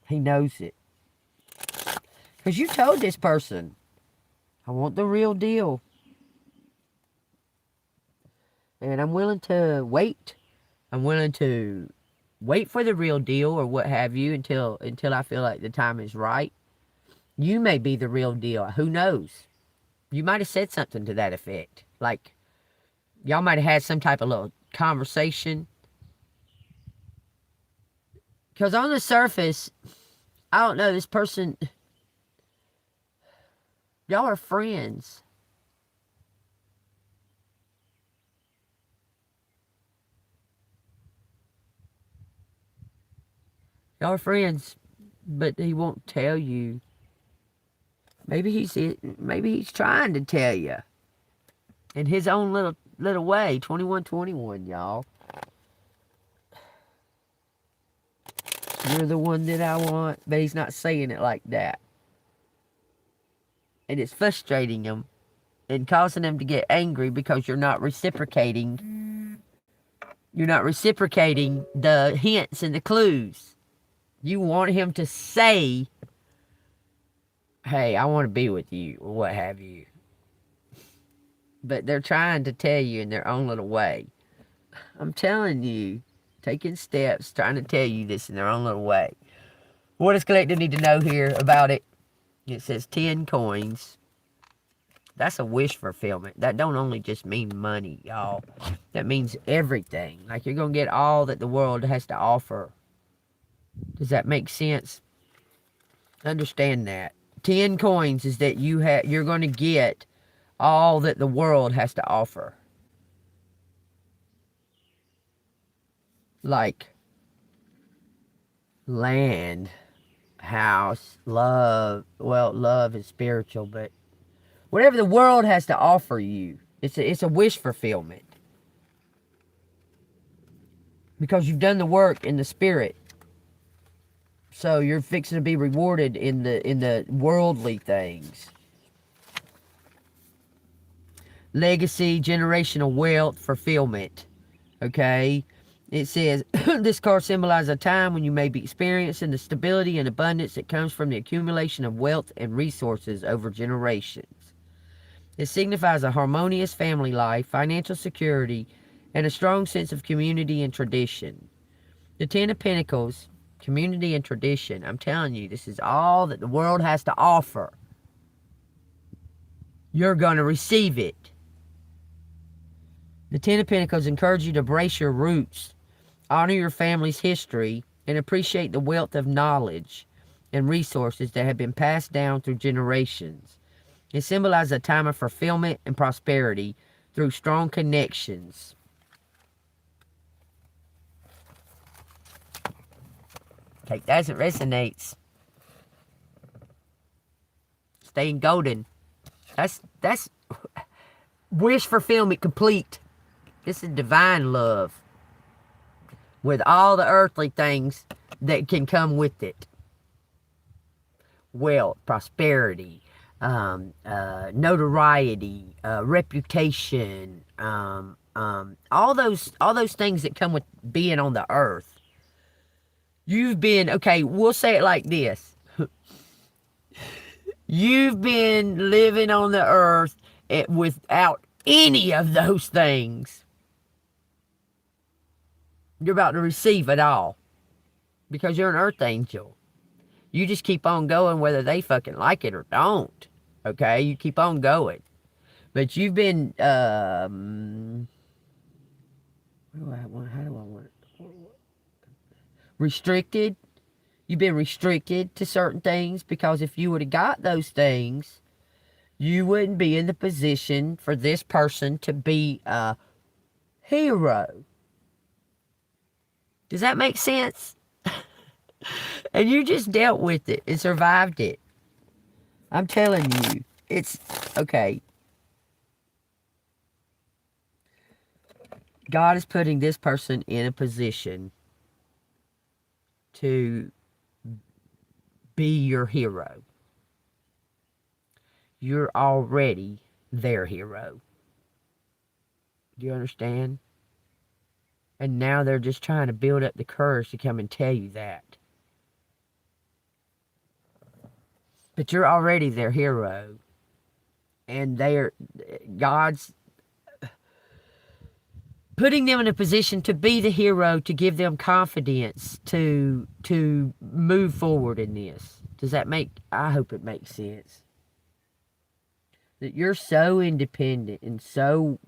He knows it. Because you told this person, I want the real deal. And I'm willing to wait. I'm willing to wait for the real deal or what have you until I feel like the time is right. You may be the real deal. Who knows? You might have said something to that effect. Like, y'all might have had some type of little conversation. Because on the surface, I don't know, this person, y'all are friends. Y'all are friends, but he won't tell you. Maybe he's trying to tell you. In his own little way. 2121, y'all. You're the one that I want, but he's not saying it like that. And it's frustrating him and causing him to get angry because you're not reciprocating. You're not reciprocating the hints and the clues. You want him to say, hey, I want to be with you, or what have you. But they're trying to tell you in their own little way. I'm telling you, taking steps, trying to tell you this in their own little way. What does collective need to know here about it? It says 10 coins. That's a wish fulfillment. That don't only just mean money, y'all. That means everything. Like, you're going to get all that the world has to offer. Does that make sense? Understand that. 10 coins is that you're going to get all that the world has to offer. Like land, house, love. Well, love is spiritual, but whatever the world has to offer you, it's a wish fulfillment. Because you've done the work in the spirit. So you're fixing to be rewarded in the worldly things. Legacy, generational wealth, fulfillment. Okay? It says, this card symbolizes a time when you may be experiencing the stability and abundance that comes from the accumulation of wealth and resources over generations. It signifies a harmonious family life, financial security, and a strong sense of community and tradition. The 10 of Pentacles, community and tradition. I'm telling you, this is all that the world has to offer. You're going to receive it. The 10 of Pentacles encourage you to embrace your roots, honor your family's history, and appreciate the wealth of knowledge and resources that have been passed down through generations. It symbolizes a time of fulfillment and prosperity through strong connections. Take that as it resonates. Staying golden. That's wish fulfillment complete. This is divine love. With all the earthly things that can come with it. Wealth, prosperity, notoriety, reputation, all those things that come with being on the earth. You've been, okay, we'll say it like this. You've been living on the earth without any of those things. You're about to receive it all because you're an earth angel. You just keep on going whether they fucking like it or don't. Okay? You keep on going. But you've been, how do I want it? Restricted. You've been restricted to certain things because if you would have got those things, you wouldn't be in the position for this person to be a hero. Does that make sense? And you just dealt with it and survived it. I'm telling you, it's okay. God is putting this person in a position to be your hero. You're already their hero. Do you understand? And now they're just trying to build up the courage to come and tell you that. But you're already their hero. And God's putting them in a position to be the hero, to give them confidence to move forward in this. Does that I hope it makes sense. That you're so independent and so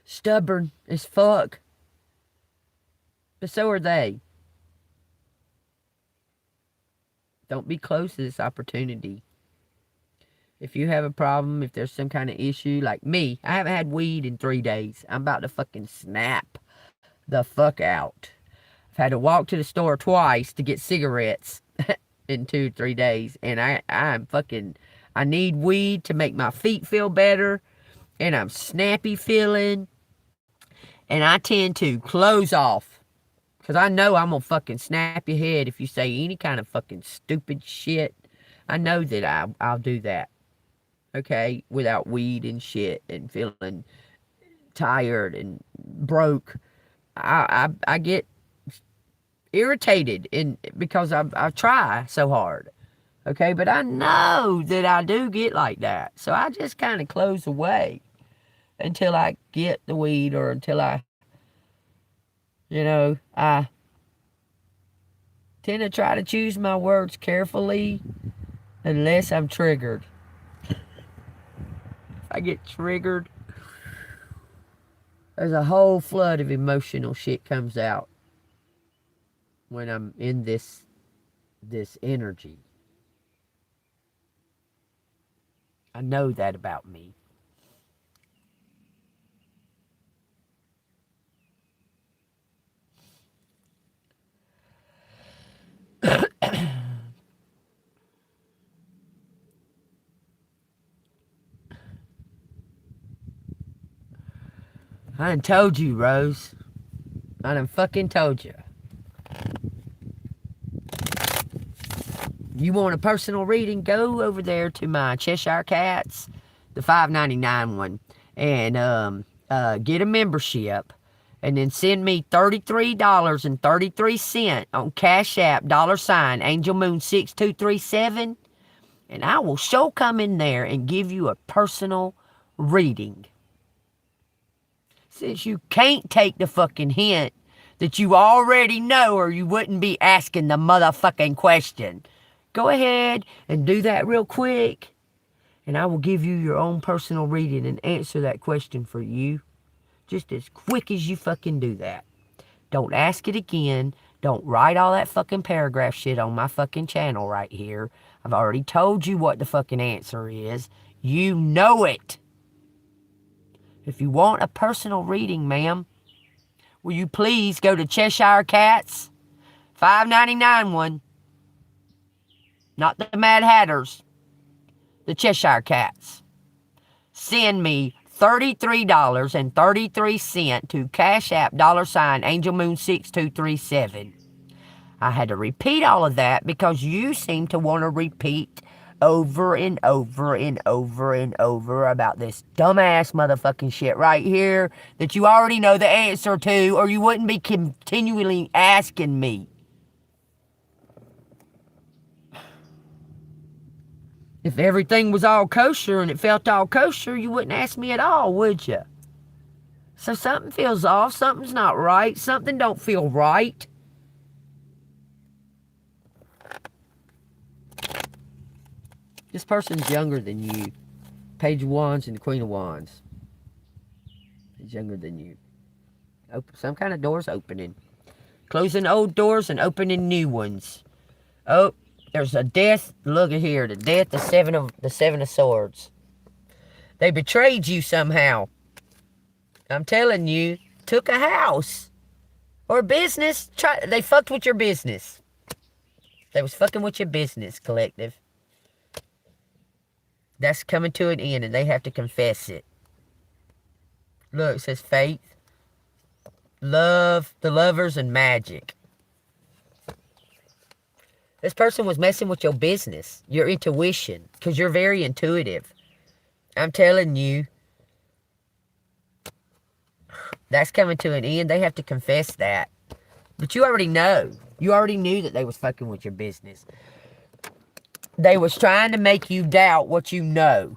stubborn as fuck. But so are they. Don't be close to this opportunity. If you have a problem, if there's some kind of issue, like me, I haven't had weed in 3 days. I'm about to fucking snap the fuck out. I've had to walk to the store twice to get cigarettes in 2-3 days. And I need weed to make my feet feel better. And I'm snappy feeling. And I tend to close off. Because I know I'm going to fucking snap your head if you say any kind of fucking stupid shit. I know that I'll do that. Okay? Without weed and shit and feeling tired and broke. I get irritated because I try so hard. Okay? But I know that I do get like that. So I just kind of close away until I get the weed or until I tend to try to choose my words carefully unless I'm triggered. If I get triggered, there's a whole flood of emotional shit comes out when I'm in this energy. I know that about me. I done told you, Rose. I done fucking told you. You want a personal reading? Go over there to my Cheshire Cats, the $5.99 one, and get a membership, and then send me $33.33 on Cash App, $AngelMoon6237, and I will sure come in there and give you a personal reading. Since you can't take the fucking hint that you already know or you wouldn't be asking the motherfucking question. Go ahead and do that real quick. And I will give you your own personal reading and answer that question for you. Just as quick as you fucking do that. Don't ask it again. Don't write all that fucking paragraph shit on my fucking channel right here. I've already told you what the fucking answer is. You know it. If you want a personal reading, ma'am, will you please go to Cheshire Cats, $5.99 one, not the Mad Hatters, the Cheshire Cats. Send me $33.33 to Cash App, $AngelMoon6237. I had to repeat all of that because you seem to want to repeat over and over and over and over about this dumbass motherfucking shit right here that you already know the answer to, or you wouldn't be continually asking me. If everything was all kosher and it felt all kosher, you wouldn't ask me at all, would you? So something feels off, something's not right, something don't feel right. This person's younger than you. Page of Wands and the Queen of Wands. He's younger than you. Some kind of door's opening. Closing old doors and opening new ones. Oh, there's a death. Look at here. The death, the seven of swords. They betrayed you somehow. I'm telling you. Took a house. Or a business. They fucked with your business. They was fucking with your business, collective. That's coming to an end, and they have to confess it. Look, it says faith, love, the lovers, and magic. This person was messing with your business, your intuition, because you're very intuitive. I'm telling you, that's coming to an end. They have to confess that. But you already know. You already knew that they was fucking with your business. They was trying to make you doubt what you know.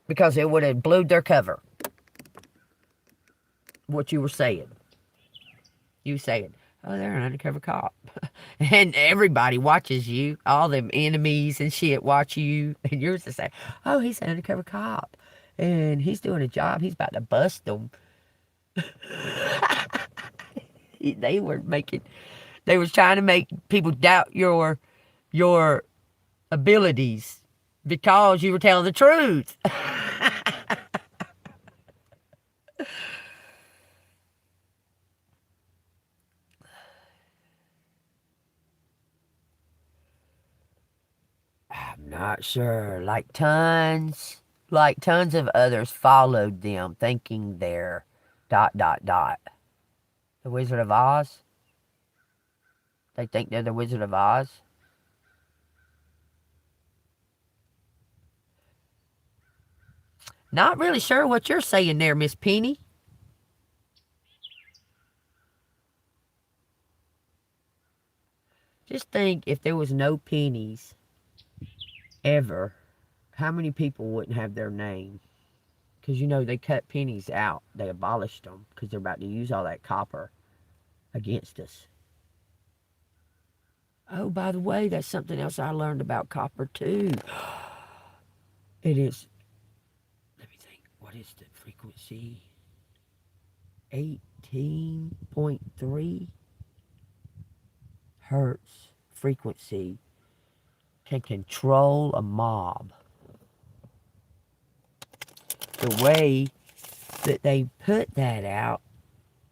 Because it would have blew their cover. What you were saying. You were saying, oh, they're an undercover cop. And everybody watches you. All them enemies and shit watch you. And you're just saying, oh, he's an undercover cop. And he's doing a job. He's about to bust them. They was trying to make people doubt your abilities because you were telling the truth. I'm not sure. Like tons of others followed them thinking they're ... The Wizard of Oz? They think they're the Wizard of Oz? Not really sure what you're saying there, Miss Penny. Just think if there was no pennies ever, how many people wouldn't have their name? Because, you know, they cut pennies out. They abolished them because they're about to use all that copper against us. Oh, by the way, that's something else I learned about copper, too. It is, let me think, what is the frequency? 18.3 hertz frequency can control a mob. The way that they put that out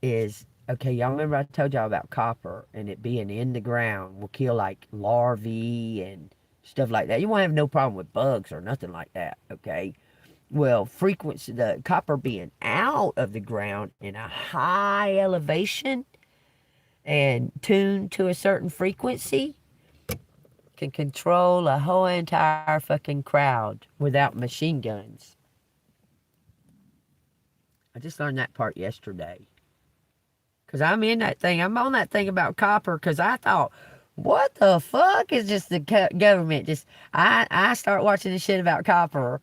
is, okay, y'all remember I told y'all about copper and it being in the ground will kill like larvae and stuff like that. You won't have no problem with bugs or nothing like that, okay? Well, frequency, the copper being out of the ground in a high elevation and tuned to a certain frequency can control a whole entire fucking crowd without machine guns. I just learned that part yesterday. Because I'm in that thing. I'm on that thing about copper because I thought, what the fuck is just the government? Just I start watching this shit about copper.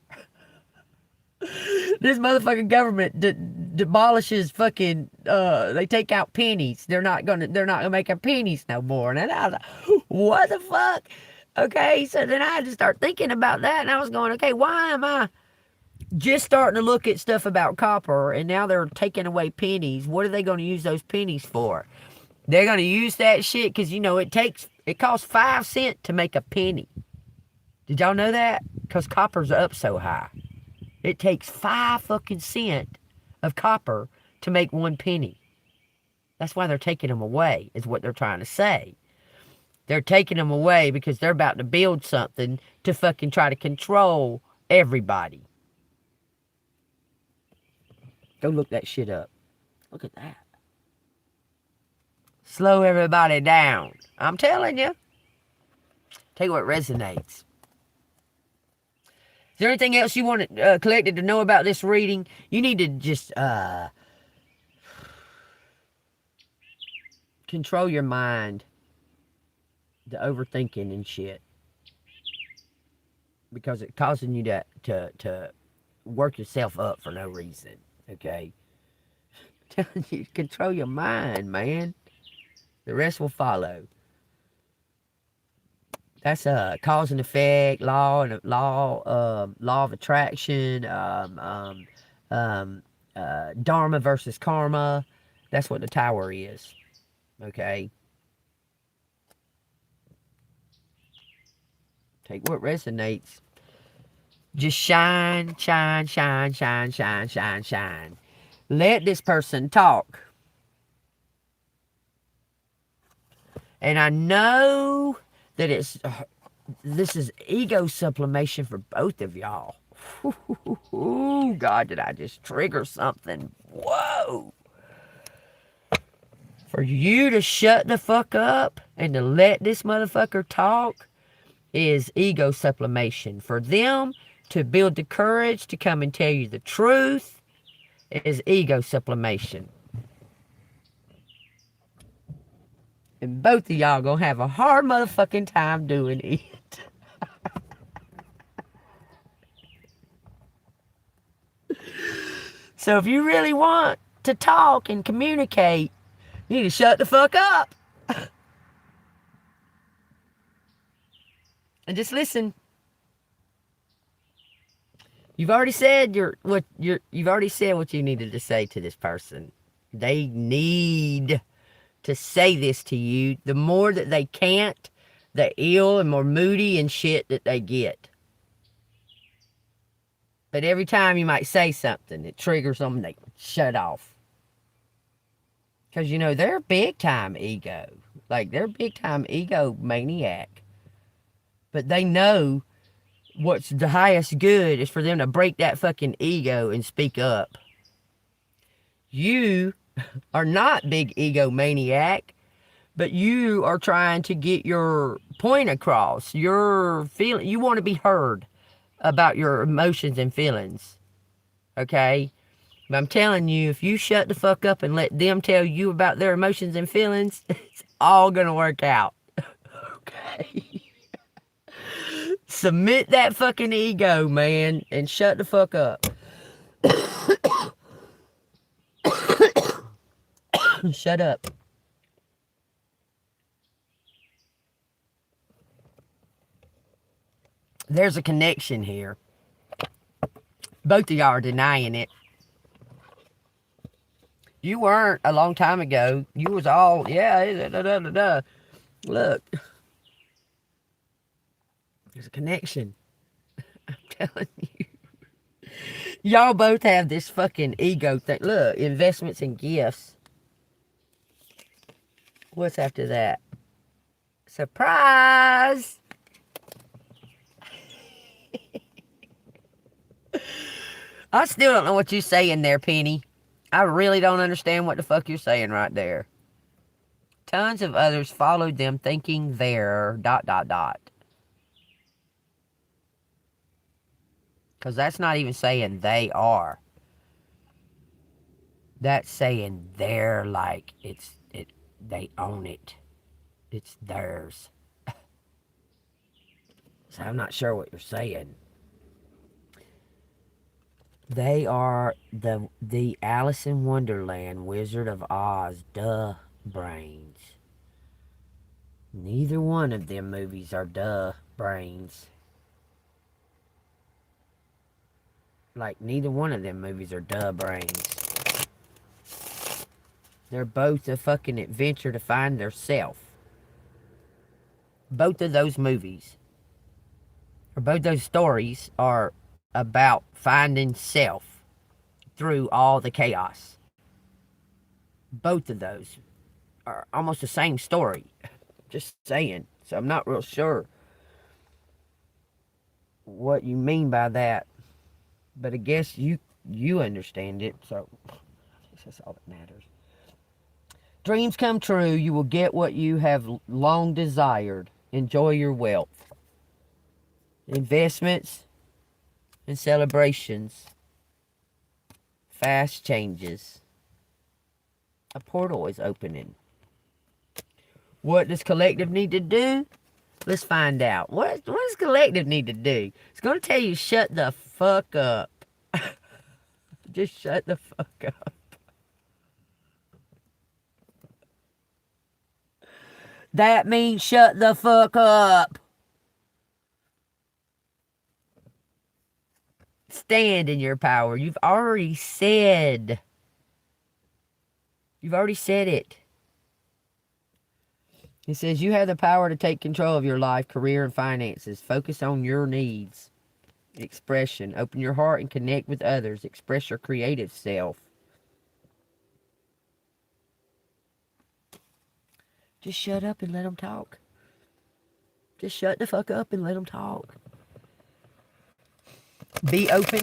This motherfucking government demolishes fucking, they take out pennies. They're not gonna make a pennies no more. And I was like, what the fuck? Okay, so then I had to start thinking about that. And I was going, okay, why am I just starting to look at stuff about copper, and now they're taking away pennies? What are they going to use those pennies for? They're going to use that shit because, you know, it costs 5 cents to make a penny. Did y'all know that? Because copper's up so high. It takes 5 fucking cents of copper to make 1 penny. That's why they're taking them away, is what they're trying to say. They're taking them away because they're about to build something to fucking try to control everybody. Go look that shit up. Look at that. Slow everybody down. I'm telling you. Take what resonates. Is there anything else you want collected to know about this reading? You need to just control your mind, the overthinking and shit, because it's causing you to work yourself up for no reason. Okay, telling you, control your mind, man. The rest will follow. That's cause and effect, law of attraction, dharma versus karma. That's what the Tower is. Okay. Take what resonates. Just shine, shine, shine, shine, shine, shine, shine. Let this person talk. And I know that this is ego sublimation for both of y'all. Ooh, God, did I just trigger something? Whoa. For you to shut the fuck up and to let this motherfucker talk is ego sublimation. For them to build the courage to come and tell you the truth is ego sublimation. And both of y'all gonna have a hard motherfucking time doing it. So if you really want to talk and communicate, you need to shut the fuck up. And just listen. You've already said what you needed to say to this person. They need to say this to you. The more that they can't, the ill and more moody and shit that they get. But every time you might say something, it triggers them and they shut off. Because, you know, they're big time ego. Like, they're big time ego maniac. But they know what's the highest good is for them to break that fucking ego and speak up. You are not big ego maniac, but you are trying to get your point across. You want to be heard about your emotions and feelings. Okay? But I'm telling you, if you shut the fuck up and let them tell you about their emotions and feelings, it's all gonna work out. Okay? Submit that fucking ego, man, and shut the fuck up. Shut up. There's a connection here. Both of y'all are denying it. You weren't a long time ago. You was all, yeah, da, da, da, da. Look. There's a connection. I'm telling you. Y'all both have this fucking ego thing. Look, investments and gifts. What's after that? Surprise! I still don't know what you're saying there, Penny. I really don't understand what the fuck you're saying right there. Tons of others followed them thinking they're ... Because that's not even saying they are. That's saying they're like they own it. It's theirs. So I'm not sure what you're saying. They are the Alice in Wonderland, Wizard of Oz, duh brains. Neither one of them movies are duh brains. Like, neither one of them movies are duh brains. They're both a fucking adventure to find their self. Both of those movies, or both those stories, are about finding self through all the chaos. Both of those are almost the same story. Just saying. So I'm not real sure what you mean by that. But I guess you understand it. So I guess that's all that matters. Dreams come true. You will get what you have long desired. Enjoy your wealth. investments, and celebrations. Fast changes. A portal is opening. What does collective need to do? Let's find out. What does collective need to do? It's going to tell you shut the fuck up. Just shut the fuck up. That means shut the fuck up. Stand in your power. You've already said. You've already said it. It says you have the power to take control of your life, career, and finances. Focus on your needs. Expression. Open your heart and connect with others. Express your creative self. Just shut up and let them talk. Just shut the fuck up and let them talk. Be open,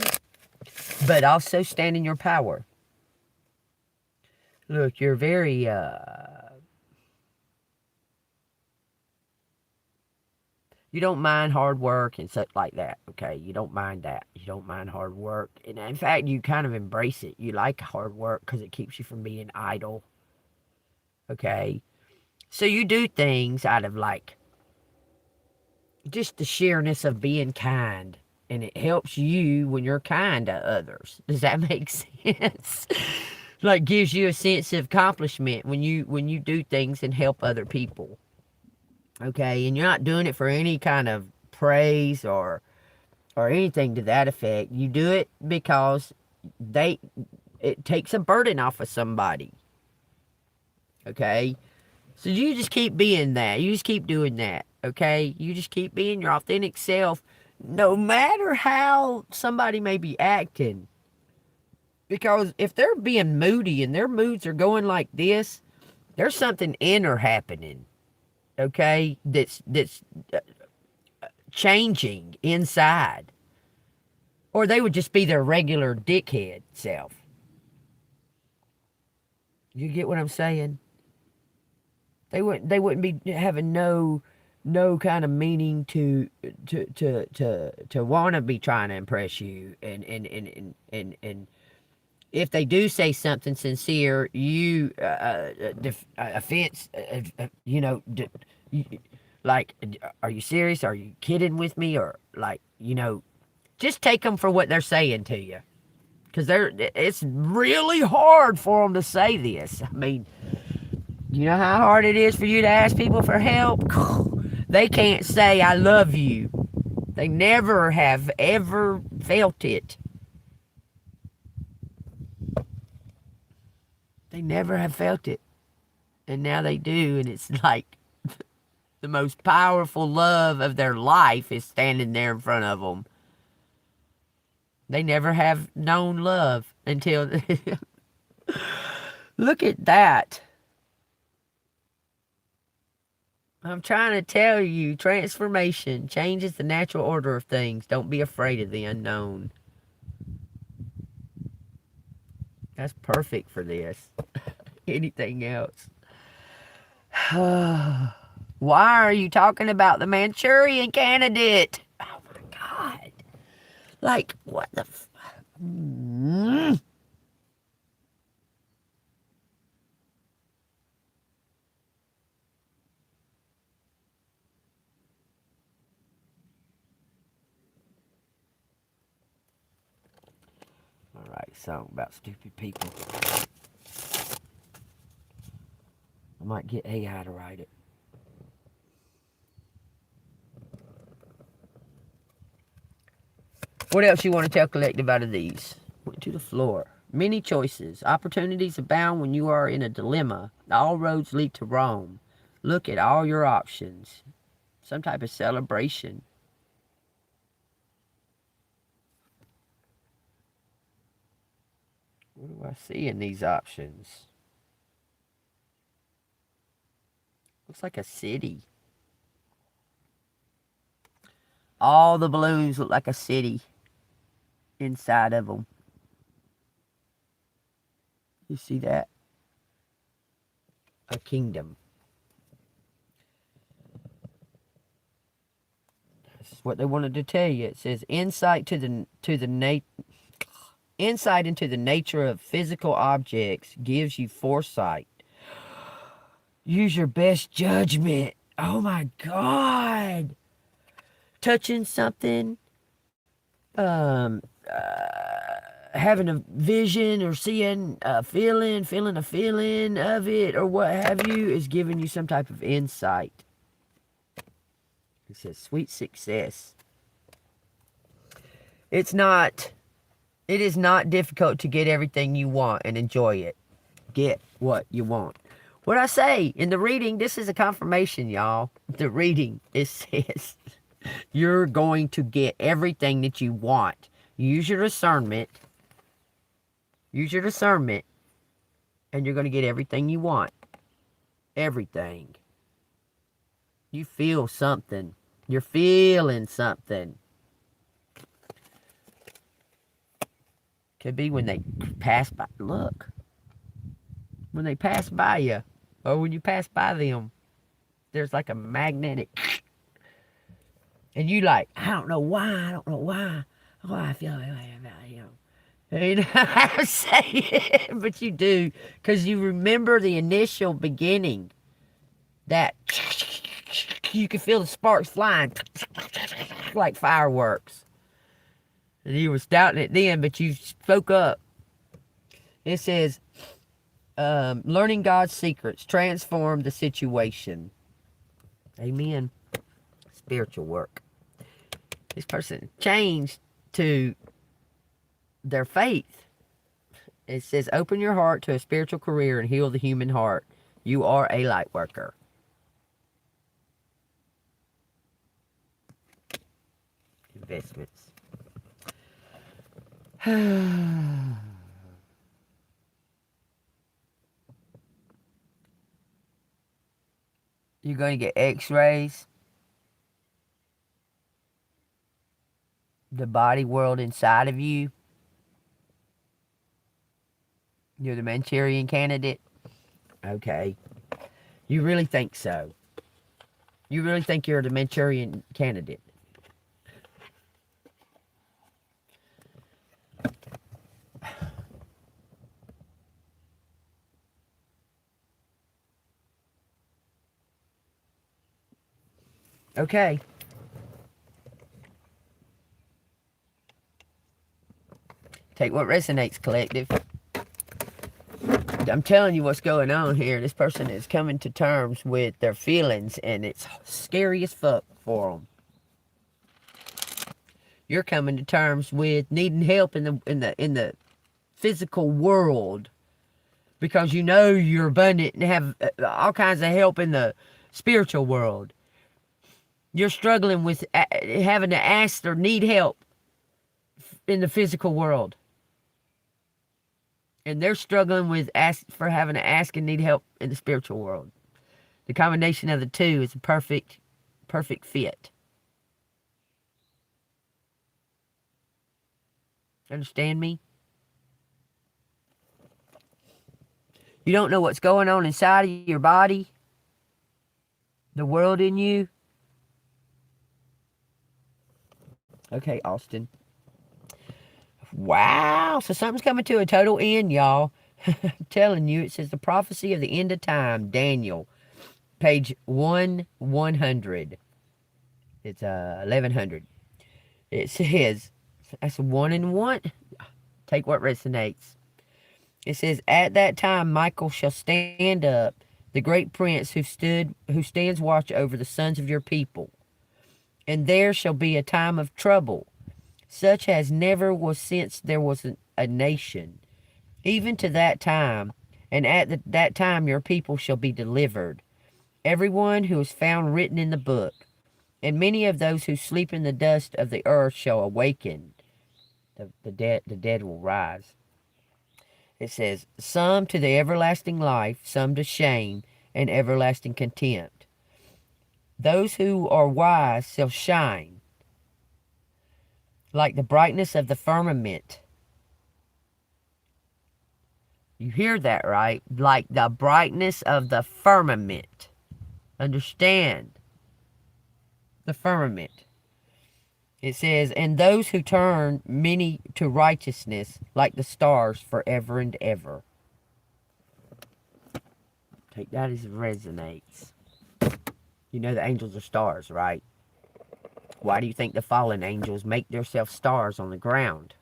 but also stand in your power. Look, you're very, you don't mind hard work and such like that, okay? You don't mind that. You don't mind hard work. And in fact, you kind of embrace it. You like hard work because it keeps you from being idle, okay? So you do things out of like, just the sheerness of being kind. And it helps you when you're kind to others. Does that make sense? Like gives you a sense of accomplishment when you do things and help other people. Okay, and you're not doing it for any kind of praise or anything to that effect. You do it because it takes a burden off of somebody. Okay? So you just keep being that. You just keep doing that. Okay? You just keep being your authentic self no matter how somebody may be acting. Because if they're being moody and their moods are going like this, there's something inner happening, okay, that's changing inside. Or they would just be their regular dickhead self. You get what I'm saying? They wouldn't be having no kind of meaning to want to be trying to impress you and if they do say something sincere, you offense, like, are you serious? Are you kidding with me? Or like, just take them for what they're saying to you, because it's really hard for them to say this. I mean, you know how hard it is for you to ask people for help? They can't say I love you. They never have ever felt it. They never have felt it. And now they do, and it's like the most powerful love of their life is standing there in front of them. They never have known love until... Look at that. I'm trying to tell you, transformation changes the natural order of things. Don't be afraid of the unknown. That's perfect for this. Anything else? Why are you talking about the Manchurian candidate? Oh my God. Like, what the Alright, song about stupid people. I might get AI to write it. What else you want to tell collective out of these? Went to the floor. Many choices. Opportunities abound when you are in a dilemma. All roads lead to Rome. Look at all your options. Some type of celebration. What do I see in these options? Looks like a city. All the balloons look like a city inside of them. You see that? A kingdom. what they wanted to tell you. It says insight insight into the nature of physical objects gives you foresight. Use your best judgment. Oh my God. Touching something, having a vision or seeing a feeling a feeling of it or what have you is giving you some type of insight. It says sweet success. It is not difficult to get everything you want and enjoy it. Get what you want. What I say in the reading, this is a confirmation, y'all. The reading, it says you're going to get everything that you want. Use your discernment. Use your discernment. And you're going to get everything you want. Everything. You feel something. You're feeling something. Could be when they pass by. Look. When they pass by you. Or when you pass by them. There's like a magnetic. And you like, I don't know why. Oh, I feel like about him. You know how to say it. But you do. Because you remember the initial beginning. That you can feel the sparks flying. Like fireworks. And you were doubting it then, but you spoke up. It says, learning God's secrets, transform the situation. Amen. Spiritual work. This person changed to their faith. It says, open your heart to a spiritual career and heal the human heart. You are a light worker. Investments. You're going to get x-rays. The body world inside of you. You're the Manchurian candidate. Okay. You really think so? You really think you're the Manchurian candidate? Okay. Take what resonates, collective. I'm telling you what's going on here. This person is coming to terms with their feelings, and it's scary as fuck for them. You're coming to terms with needing help in the physical world, because you know you're abundant and have all kinds of help in the spiritual world. You're struggling with having to ask or need help in the physical world. And they're struggling with having to ask and need help in the spiritual world. The combination of the two is a perfect fit. Understand me? You don't know what's going on inside of your body, the world in you. Okay, Austin. Wow. So something's coming to a total end, y'all. I'm telling you, it says the prophecy of the end of time, Daniel, page 100. It's 1100. It says, that's 1 and 1. Take what resonates. It says, at that time Michael shall stand up, the great prince who stands watch over the sons of your people. And there shall be a time of trouble, such as never was since there was a nation, even to that time. And at that time your people shall be delivered, everyone who is found written in the book. And many of those who sleep in the dust of the earth shall awaken. The dead will rise. It says, some to the everlasting life, some to shame and everlasting contempt. Those who are wise shall shine like the brightness of the firmament. You hear that, right? Like the brightness of the firmament. Understand? The firmament. It says, and those who turn many to righteousness like the stars forever and ever. Take that as it resonates. You know the angels are stars, right? Why do you think the fallen angels make themselves stars on the ground?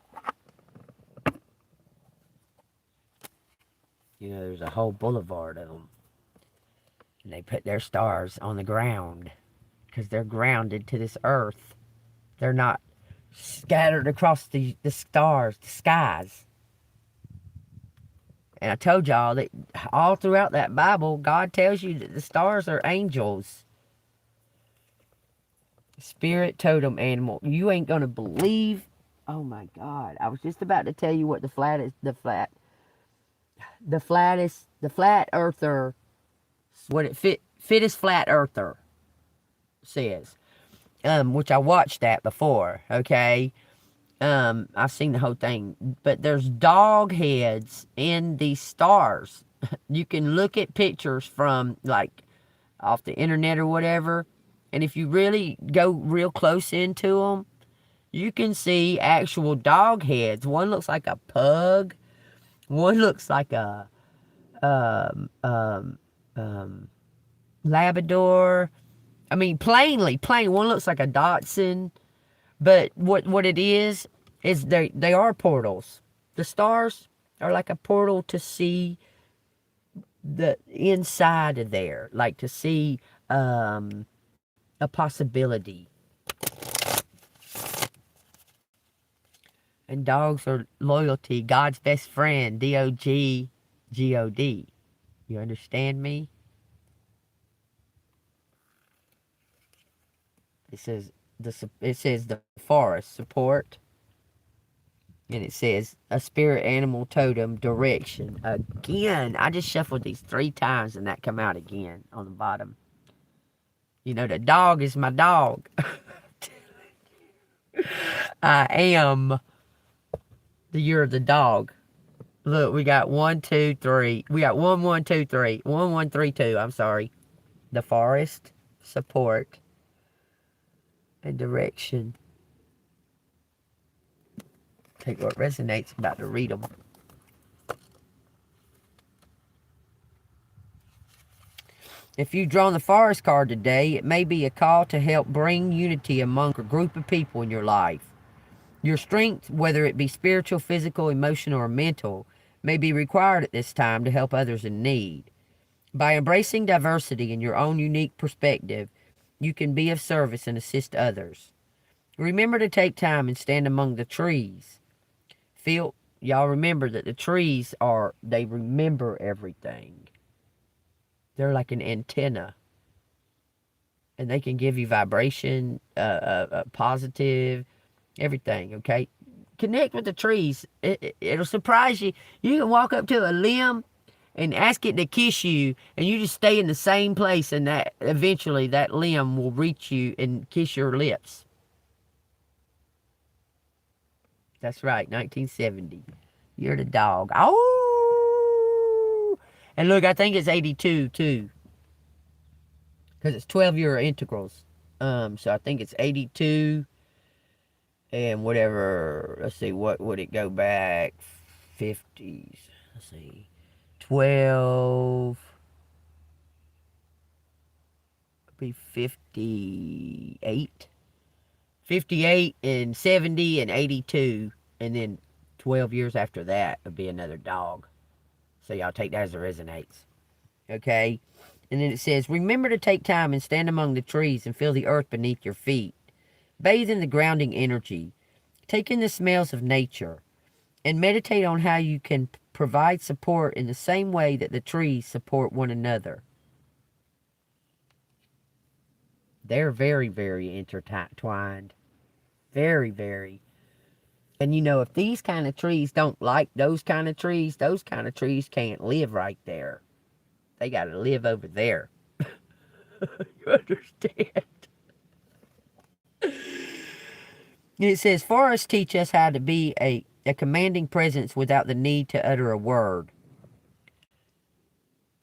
You know, there's a whole boulevard of them. And they put their stars on the ground because they're grounded to this earth. They're not scattered across the stars, the skies. And I told y'all that all throughout that Bible, God tells you that the stars are angels. Spirit totem animal. You ain't going to believe. Oh my God. I was just about to tell you what the flat earther, what it fittest flat earther says. Which I watched that before, okay? I've seen the whole thing. But there's dog heads in these stars. You can look at pictures from, like, off the internet or whatever. And if you really go real close into them, you can see actual dog heads. One looks like a pug. One looks like a Labrador. I mean, plain. One looks like a Dachshund. But what it is they are portals. The stars are like a portal to see the inside of there, like to see a possibility. And dogs are loyalty, God's best friend, DOG-GOD. You understand me? It says the forest support, and it says a spirit animal totem direction. Again, I just shuffled these 3 times and that come out again on the bottom. You know, the dog is my dog. I am the year of the dog. Look, we got 1, 2, 3. We got 1, 1, 2, 3. 1, 1, 3, 2. I'm sorry. The forest, support, and direction. Take what resonates. I'm about to read them. If you've drawn the forest card today, it may be a call to help bring unity among a group of people in your life. Your strength, whether it be spiritual, physical, emotional, or mental, may be required at this time to help others in need. By embracing diversity in your own unique perspective, you can be of service and assist others. Remember to take time and stand among the trees. Y'all remember that the trees they remember everything. They're like an antenna. And they can give you vibration, positive, everything, okay? Connect with the trees. It'll surprise you. You can walk up to a limb and ask it to kiss you, and you just stay in the same place, and that eventually that limb will reach you and kiss your lips. That's right, 1970. You're the dog. Oh! And look, I think it's 82, too. Because it's 12-year integrals. So I think it's 82. And whatever, let's see, what would it go back? 50s. Let's see. 12. Would be 58. 58 and 70 and 82. And then 12 years after that would be another dog. So y'all take that as it resonates. Okay? And then it says, remember to take time and stand among the trees and feel the earth beneath your feet. Bathe in the grounding energy. Take in the smells of nature. And meditate on how you can provide support in the same way that the trees support one another. They're very, very intertwined. Very, very. And you know, if these kind of trees don't like those kind of trees can't live right there. They got to live over there. You understand? And it says, forests teach us how to be a commanding presence without the need to utter a word.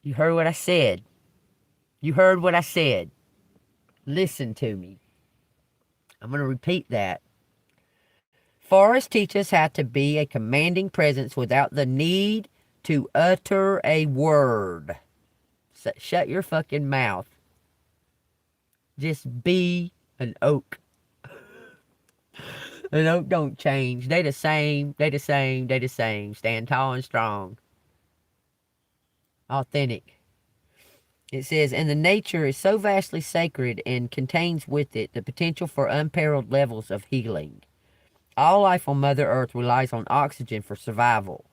You heard what I said. You heard what I said. Listen to me. I'm going to repeat that. Forests teach us how to be a commanding presence without the need to utter a word. So shut your fucking mouth. Just be an oak. An oak don't change. They the same. They the same. They the same. Stand tall and strong. Authentic. It says, and the nature is so vastly sacred and contains with it the potential for unparalleled levels of healing. All life on Mother Earth relies on oxygen for survival.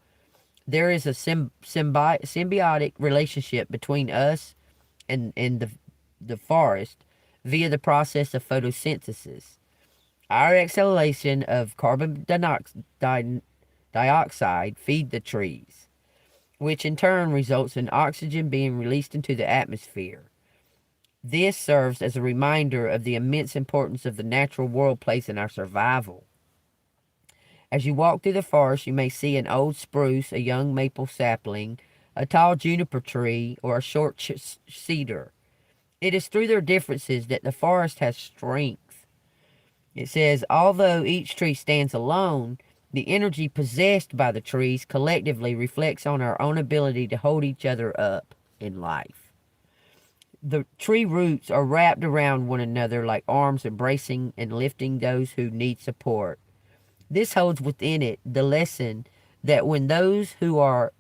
There is a symbiotic relationship between us and the forest via the process of photosynthesis. Our exhalation of carbon dioxide feed the trees, which in turn results in oxygen being released into the atmosphere. This serves as a reminder of the immense importance of the natural world plays in our survival. As you walk through the forest, you may see an old spruce, a young maple sapling, a tall juniper tree, or a short cedar. It is through their differences that the forest has strength. It says, although each tree stands alone, the energy possessed by the trees collectively reflects on our own ability to hold each other up in life. The tree roots are wrapped around one another like arms embracing and lifting those who need support. This holds within it the lesson that when those who are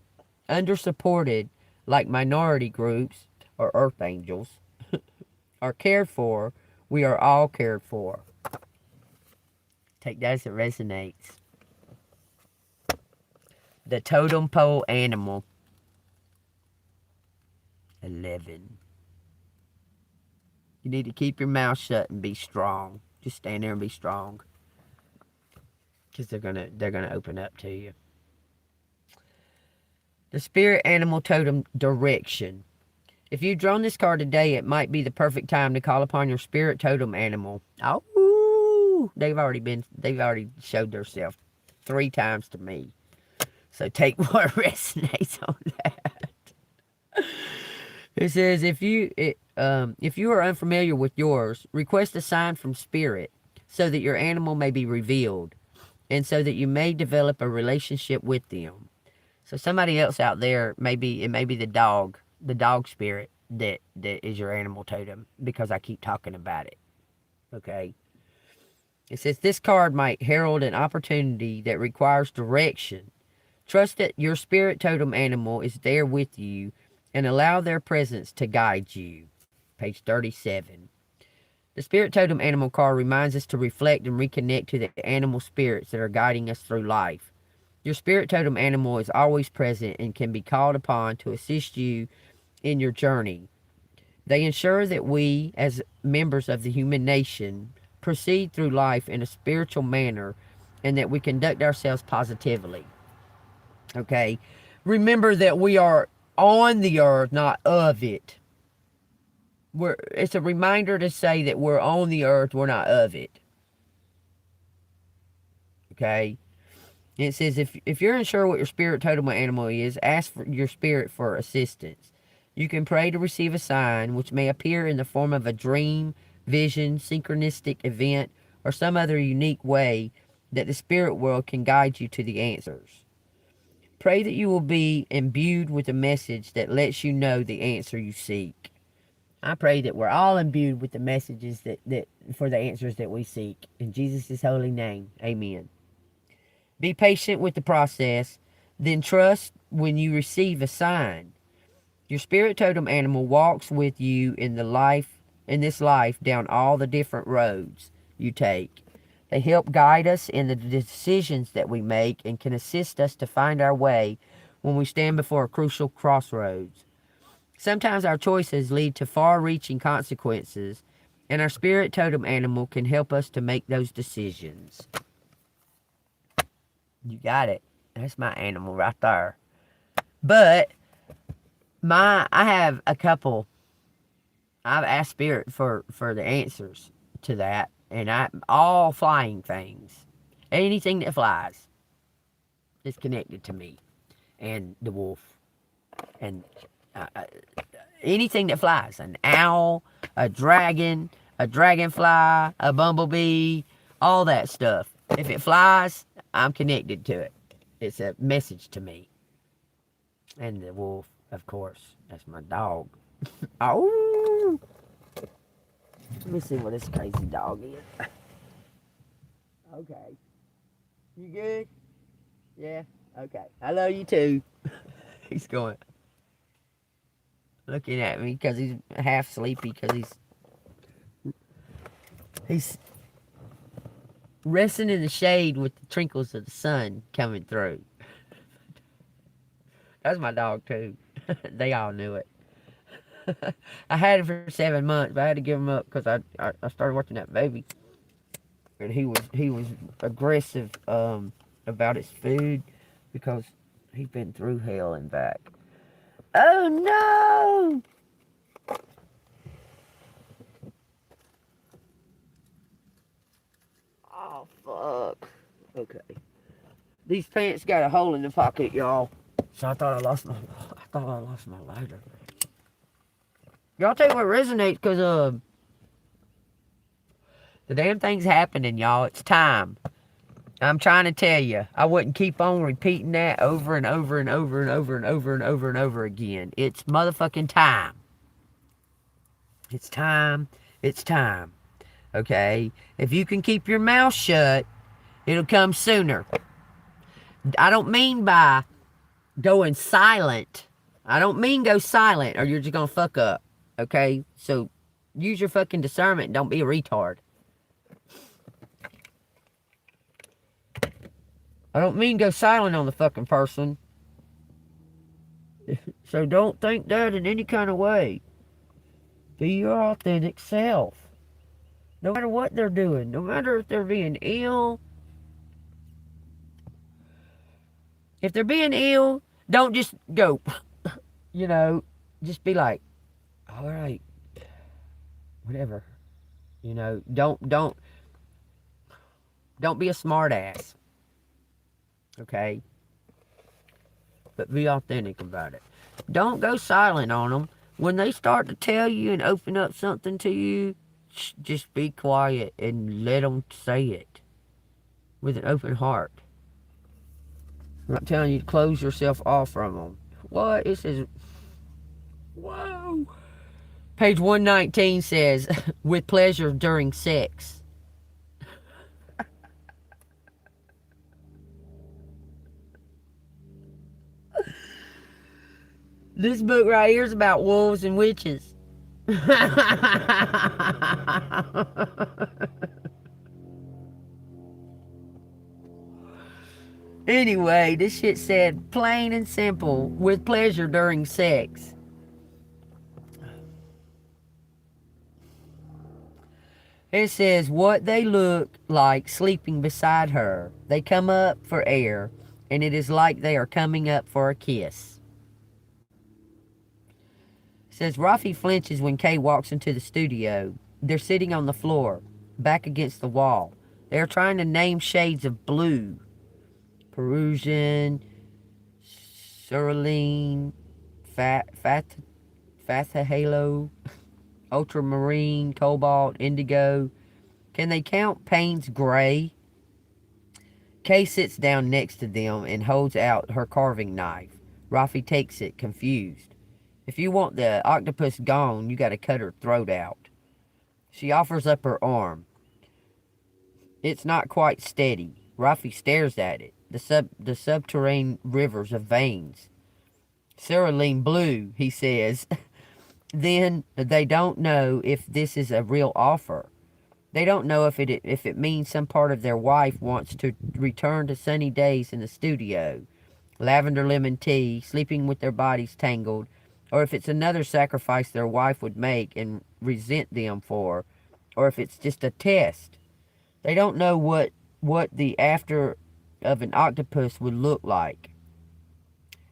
undersupported, like minority groups or earth angels, are cared for, we are all cared for. Take that as it resonates. The totem pole animal. 11. You need to keep your mouth shut and be strong. Just stand there and be strong. Because they're gonna open up to you. The spirit animal totem direction. If you've drawn this card today, it might be the perfect time to call upon your spirit totem animal. Oh, they've already showed themselves 3 times to me. So take what resonates on that. It says if you are unfamiliar with yours, request a sign from spirit so that your animal may be revealed, and so that you may develop a relationship with them. So somebody else out there, it may be the dog spirit that is your animal totem, because I keep talking about it. Okay. It says this card might herald an opportunity that requires direction. Trust that your spirit totem animal is there with you and allow their presence to guide you. Page 37. The spirit totem animal card reminds us to reflect and reconnect to the animal spirits that are guiding us through life. Your spirit totem animal is always present and can be called upon to assist you in your journey. They ensure that we, as members of the human nation, proceed through life in a spiritual manner and that we conduct ourselves positively. Okay? Remember that we are on the earth, not of it. It's a reminder to say that we're on the earth, we're not of it. Okay? And it says, if you're unsure what your spirit totem animal is, ask for your spirit for assistance. You can pray to receive a sign, which may appear in the form of a dream, vision, synchronistic event, or some other unique way that the spirit world can guide you to the answers. Pray that you will be imbued with a message that lets you know the answer you seek. I pray that we're all imbued with the messages that for the answers that we seek. In Jesus' holy name, amen. Be patient with the process, then trust when you receive a sign. Your spirit totem animal walks with you in this life down all the different roads you take. They help guide us in the decisions that we make and can assist us to find our way when we stand before a crucial crossroads. Sometimes our choices lead to far-reaching consequences, and our spirit totem animal can help us to make those decisions. You got it. That's my animal right there. But I have a couple. I've asked spirit for the answers to that, and all flying things, anything that flies, is connected to me and the wolf, and anything that flies, an owl, a dragon, a dragonfly, a bumblebee, all that stuff. If it flies, I'm connected to it. It's a message to me. And the wolf, of course, that's my dog. Oh! Let me see what this crazy dog is. Okay. You good? Yeah? Okay. I love you too. He's going. Looking at me because he's half sleepy because he's resting in the shade with the twinkles of the sun coming through. That's my dog too. They all knew it. I had him for 7 months, but I had to give him up because I started watching that baby, and he was aggressive about his food because he'd been through hell and back. Oh no! Oh fuck. Okay. These pants got a hole in the pocket, y'all. So I thought I lost my lighter. Y'all tell you what resonates, because the damn thing's happening, y'all. It's time. I'm trying to tell you. I wouldn't keep on repeating that over and over and over and over and over and over and over again. It's motherfucking time. It's time. It's time. Okay? If you can keep your mouth shut, it'll come sooner. I don't mean by going silent. I don't mean go silent or you're just gonna fuck up. Okay? So use your fucking discernment and don't be a retard. I don't mean go silent on the fucking person. So don't think that in any kind of way. Be your authentic self. No matter what they're doing. No matter if they're being ill. If they're being ill, don't just go, you know, just be like, all right, whatever. You know, don't be a smart ass. Okay? But be authentic about it. Don't go silent on them. When they start to tell you and open up something to you, just be quiet and let them say it with an open heart. I'm not telling you to close yourself off from them. What? It says, whoa. Page 119 says, with pleasure during sex. This book right here is about wolves and witches. Anyway, this shit said, plain and simple, with pleasure during sex. It says, what they look like sleeping beside her. They come up for air, and it is like they are coming up for a kiss. It says, Rafi flinches when Kay walks into the studio. They're sitting on the floor, back against the wall. They are trying to name shades of blue. Perusian, cerulean, halo, ultramarine, cobalt, indigo. Can they count Payne's gray? Kay sits down next to them and holds out her carving knife. Rafi takes it, confused. If you want the octopus gone, you gotta cut her throat out. She offers up her arm. It's not quite steady. Rafi stares at it. The subterranean rivers of veins. Cerulean blue, he says. Then they don't know if this is a real offer. They don't know if it means some part of their wife wants to return to sunny days in the studio, lavender lemon tea, sleeping with their bodies tangled, or if it's another sacrifice their wife would make and resent them for, or if it's just a test. They don't know what the after of an octopus would look like,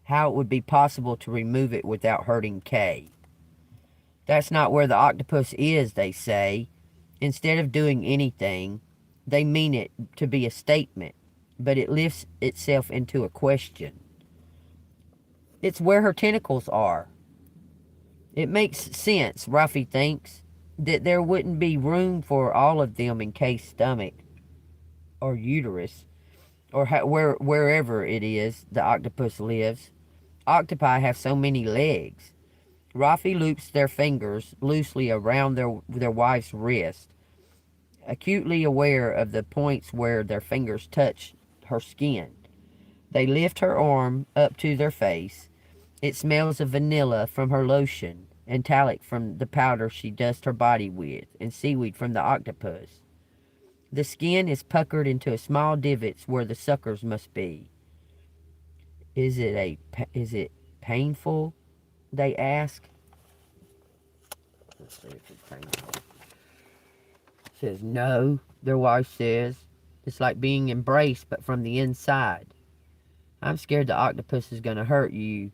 how it would be possible to remove it without hurting Kay. That's not where the octopus is, they say. Instead of doing anything, they mean it to be a statement, but it lifts itself into a question. It's where her tentacles are. It makes sense, Rafi thinks. that there wouldn't be room for all of them in Kay's stomach or uterus or wherever it is the octopus lives. Octopi have so many legs. Rafi loops their fingers loosely around their wife's wrist, acutely aware of the points where their fingers touch her skin. They lift her arm up to their face. It smells of vanilla from her lotion, and talc from the powder she dusts her body with, and seaweed from the octopus. The skin is puckered into small divots where the suckers must be. Is it painful? They ask. Let's see if it's painful. It says no, their wife says. It's like being embraced, but from the inside. I'm scared the octopus is going to hurt you.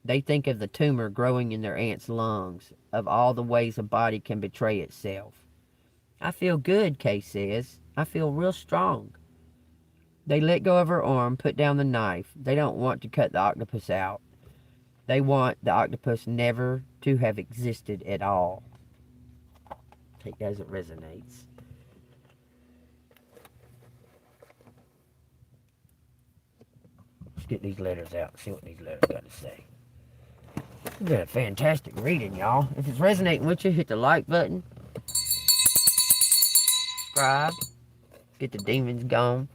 They think of the tumor growing in their aunt's lungs, of all the ways a body can betray itself. I feel good, Kay says. I feel real strong. They let go of her arm, put down the knife. They don't want to cut the octopus out. They want the octopus never to have existed at all. Take that as it resonates. Let's get these letters out and see what these letters got to say. It's been a fantastic reading, y'all. If it's resonating with you, hit the like button. Subscribe. Get the demons gone.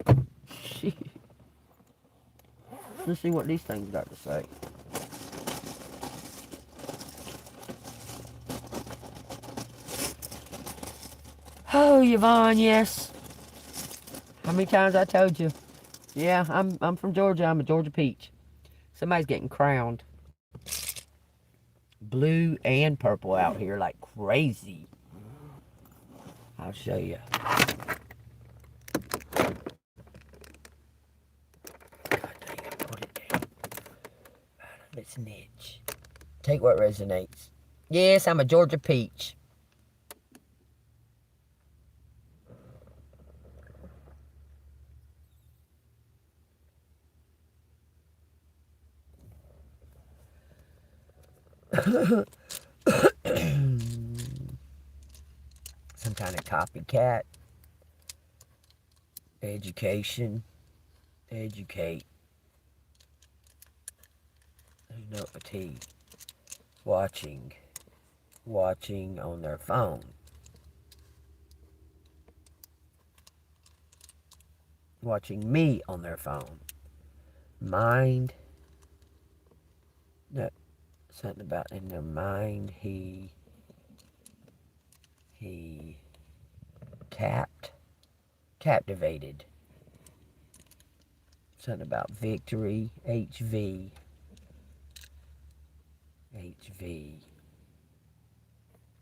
Let's see what these things got to say. Oh, Yvonne, yes. How many times I told you? Yeah, I'm from Georgia. I'm a Georgia peach. Somebody's getting crowned. Blue and purple out here like crazy. I'll show you. God dang it, put it down. Let's niche. Take what resonates. Yes, I'm a Georgia peach. Some kind of copycat. Education. Educate. There's no T. Watching. Watching on their phone. Watching me on their phone. Mind. No, something about in their mind. He captivated. Something about victory. HV.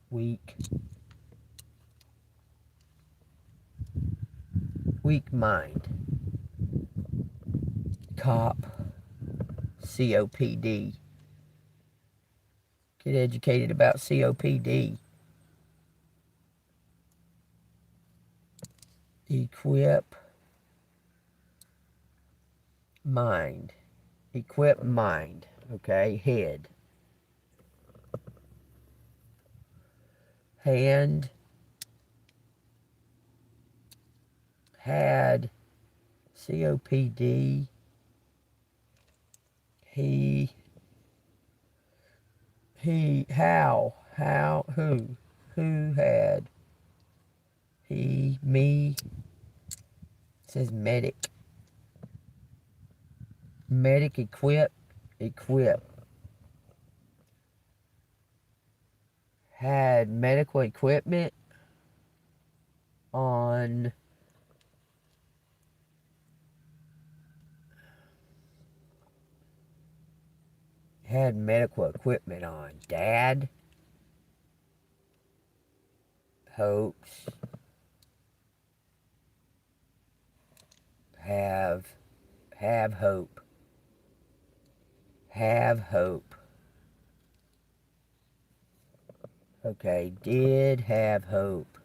Weak. Weak mind. Cop. COPD. Get educated about COPD. Equip. Mind. Equip mind. Okay, head. Hand. Had. COPD. Who had, me, it says medic, equip, had medical equipment on, dad, hopes, have hope, okay, did have hope,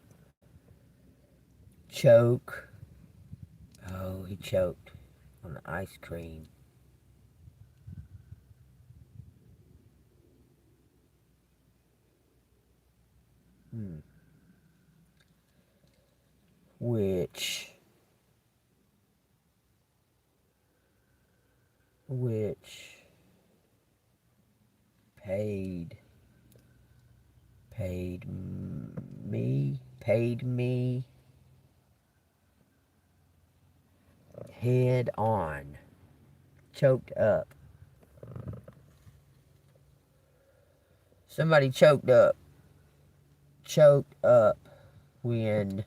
choke, oh, he choked on the ice cream, which paid me head on, choked up. Somebody choked up when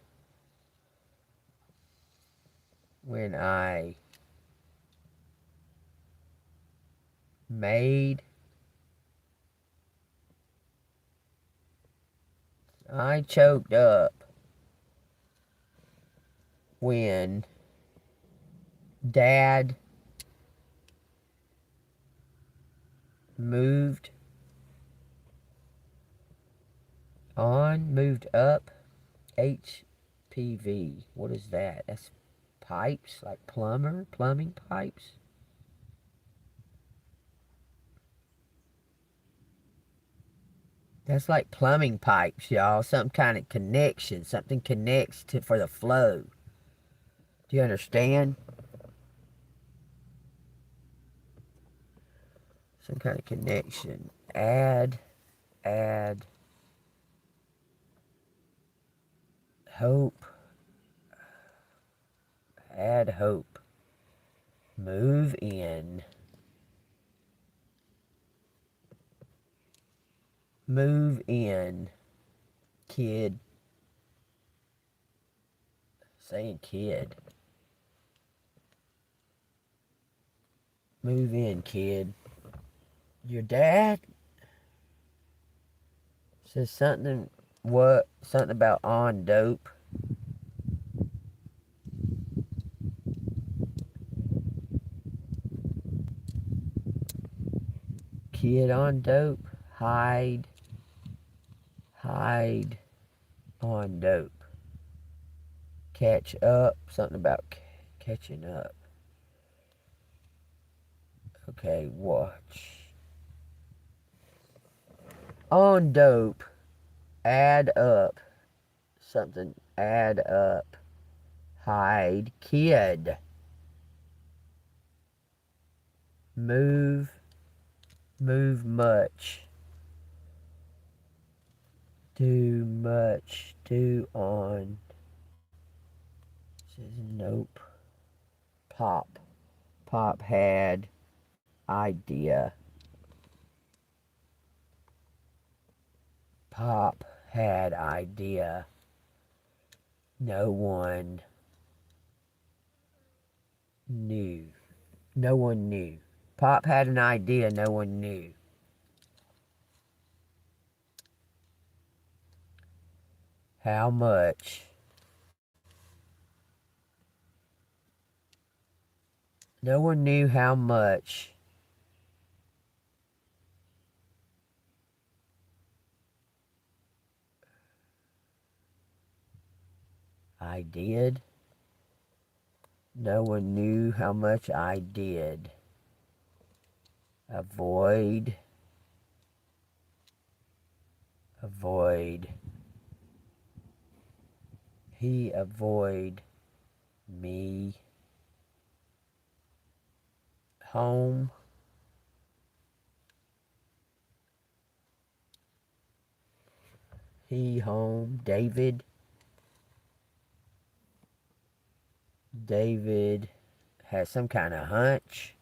I choked up when Dad moved up. HPV. What is that? That's pipes, like plumbing pipes. That's like plumbing pipes, y'all. Some kind of connection. Something connects for the flow. Do you understand? Some kind of connection. Add hope. Add hope. Move in. Kid. Saying kid. Move in, kid. Your dad says something about on dope. Kid on dope. Hide on dope. Catch up. Something about catching up. Okay, watch. On dope. Add up. Something. Add up. Hide. Kid. Move much. Do much. Do on. Says nope. Pop had idea. Pop had idea. No one knew. Pop had an idea no one knew. How much? No one knew how much I did. No one knew how much I did. Avoid. He avoid me. Home. He home. David has some kind of hunch.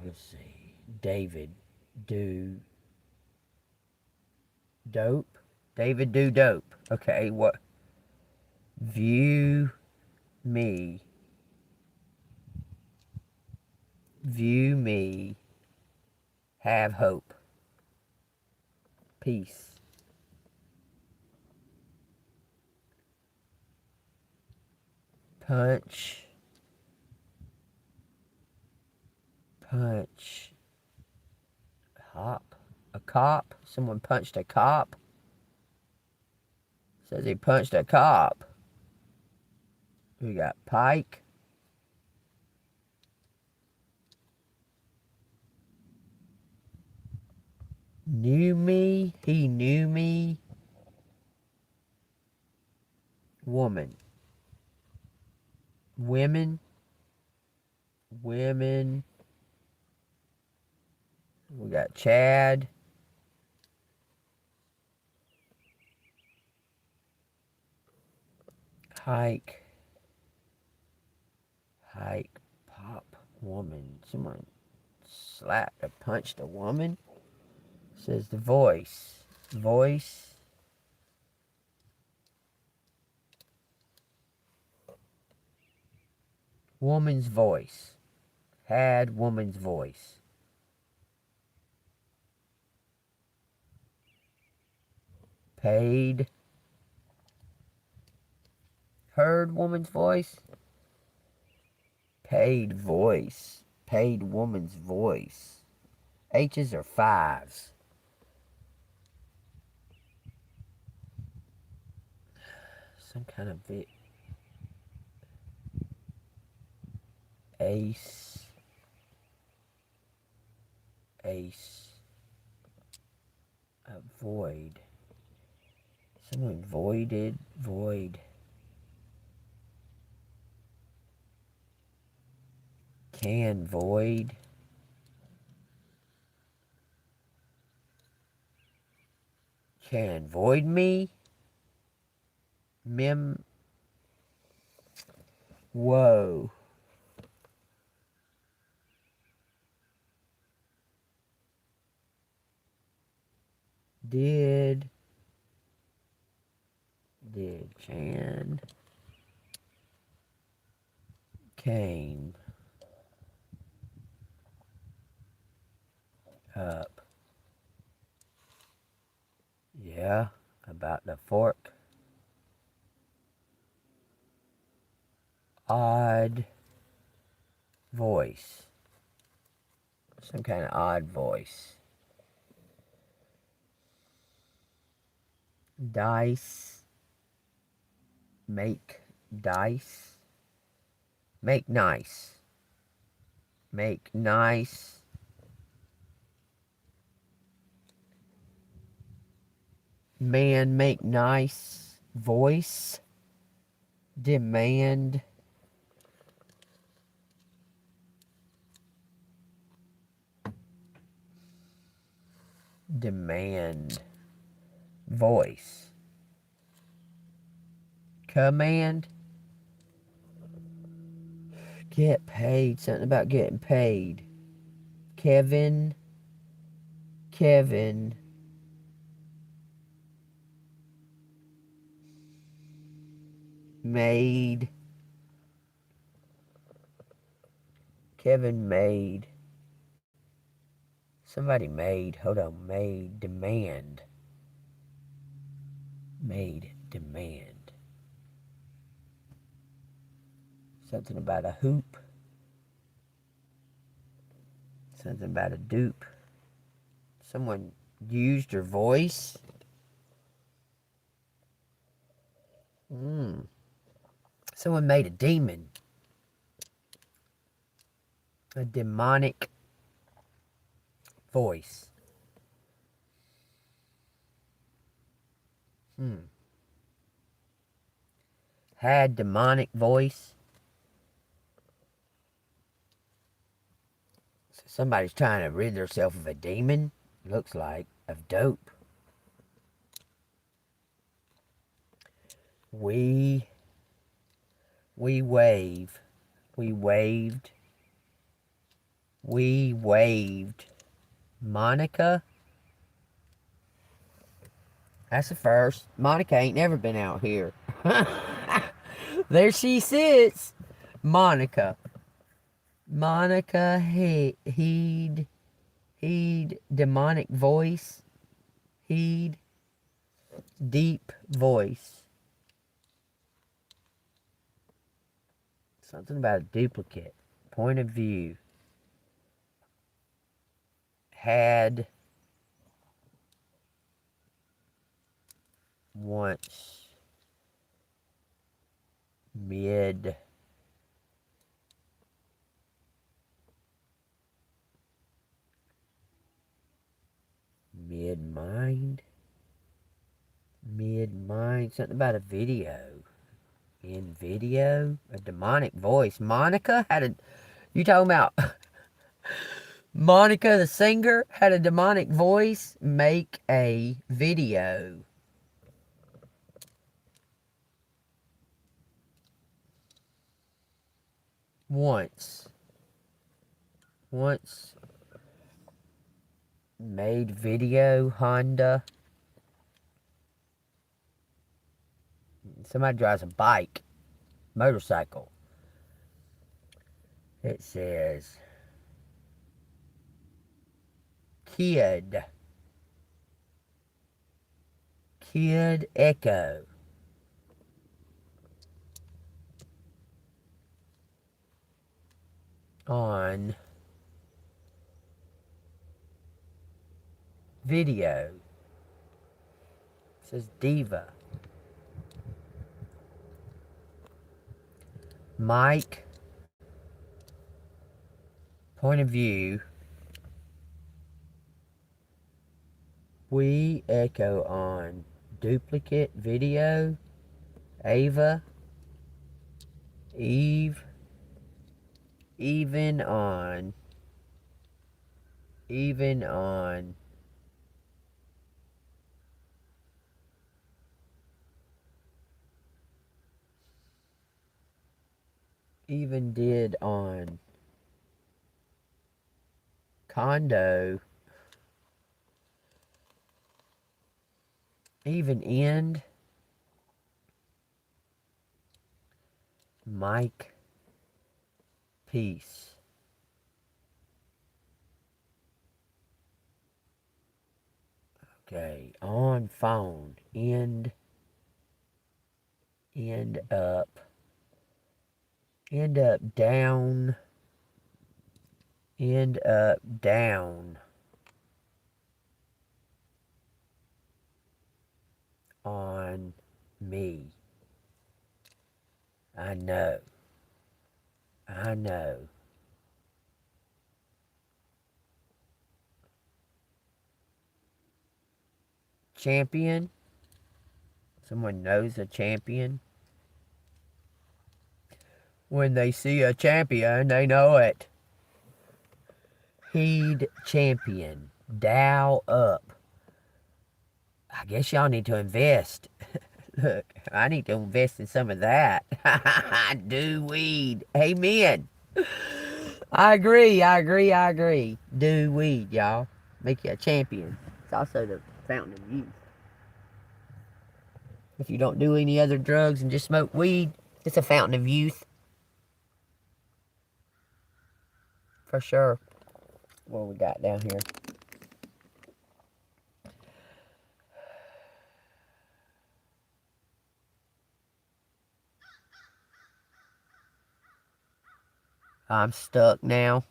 Let's see. David do dope. David do dope. Okay, what? View me. Have hope. Peace. Punch. Hop. A cop. Someone punched a cop. Says he punched a cop. We got Pike. Knew me. He knew me. Woman. Women. Women. We got Chad. Hike. Hike. Pop. Woman. Someone slapped or punched a woman. Says the voice. Voice. Woman's voice. Had woman's voice. Paid. Heard woman's voice. Paid voice. Paid woman's voice. H's are 5s. Some kind of ace. Ace. Void. Someone voided. Void. Can void. Can void me. Whoa. Did Chan came up. Yeah, about the fork. Odd voice. Some kind of odd voice. Dice. Make dice. Make nice. Make nice. Man, make nice. Voice. Demand. Demand. Voice. Command. Get paid. Something about getting paid. Kevin. Kevin. Made. Kevin made. Somebody made. Hold on. Made. Demand. Made. Demand. Something about a hoop. Something about a dupe. Someone used her voice. Someone made a demon. A demonic voice. Had demonic voice. So somebody's trying to rid themselves of a demon. Looks like. Of dope. We wave. We waved. We waved. Monica. That's the first. Monica ain't never been out here. There she sits. Monica. Monica heed demonic voice. Heed deep voice. Something about a duplicate. Point of view. Had once. Mid. Mid-mind. Mid-mind. Something about a video. In video. A demonic voice. Monica had a... You talking about... Monica the singer had a demonic voice. Make a video. Once made video. Honda. Somebody drives a bike. Motorcycle. It says Kid Echo. On video. It says Diva. Mike. Point of view. We echo on duplicate video. Ava. Eve. Even on. Even did on condo. Even end. Mike. Peace. Okay, on phone. End up down. End up down. On me. I know. Champion. Someone knows a champion. When they see a champion, they know it. Heed champion. Dial up. I guess y'all need to invest. Look, I need to invest in some of that. Do weed. Amen. I agree. Do weed, y'all. Make you a champion. It's also the fountain of youth. If you don't do any other drugs and just smoke weed, it's a fountain of youth. For sure. What we got down here? I'm stuck now.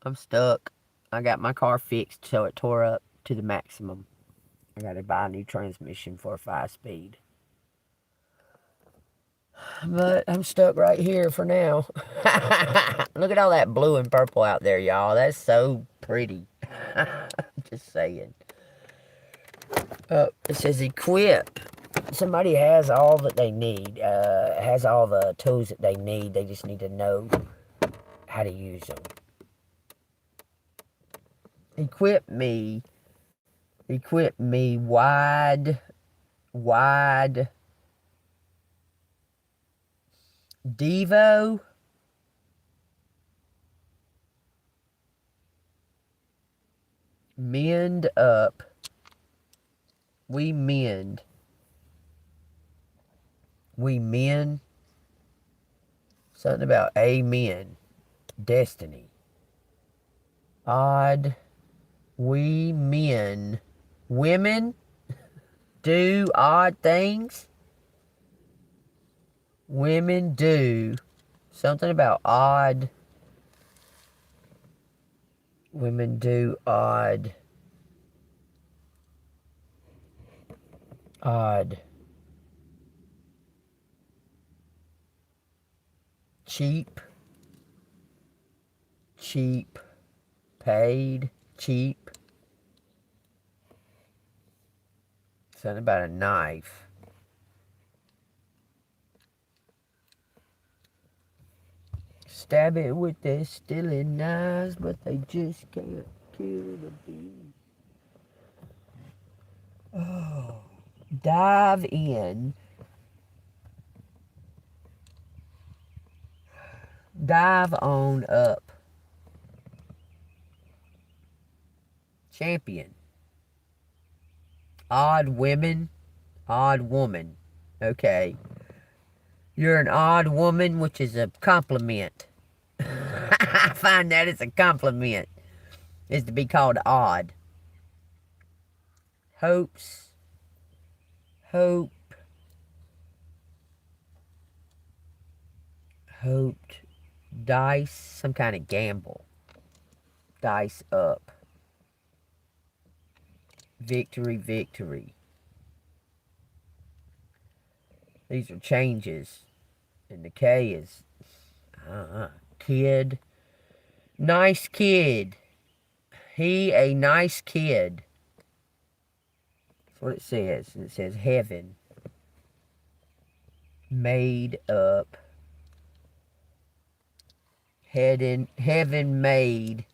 I got my car fixed so it tore up to the maximum. I gotta buy a new transmission for a 5-speed. But I'm stuck right here for now. Look at all that blue and purple out there, y'all. That's so pretty. Just saying. It says equip. Somebody has all that they need. Has all the tools that they need. They just need to know how to use them. Equip me wide Devo. Mend up. We mend. Something about amen. Destiny. Odd. We men. Women do odd things. Women do. Something about odd. Women do odd. Cheap. Paid. Cheap. Something about a knife. Stab it with their stealing knives, but they just can't kill the bee. Oh. Dive in. Dive on up. Champion. Odd women. Odd woman. Okay. You're an odd woman, which is a compliment. I find that it's a compliment. Is to be called odd. Hopes. Hope. Hoped. Dice. Some kind of gamble. Dice up. Victory, victory. These are changes. And the K is kid. Nice kid. He a nice kid. That's what it says. And it says heaven. Made up. Heaven made.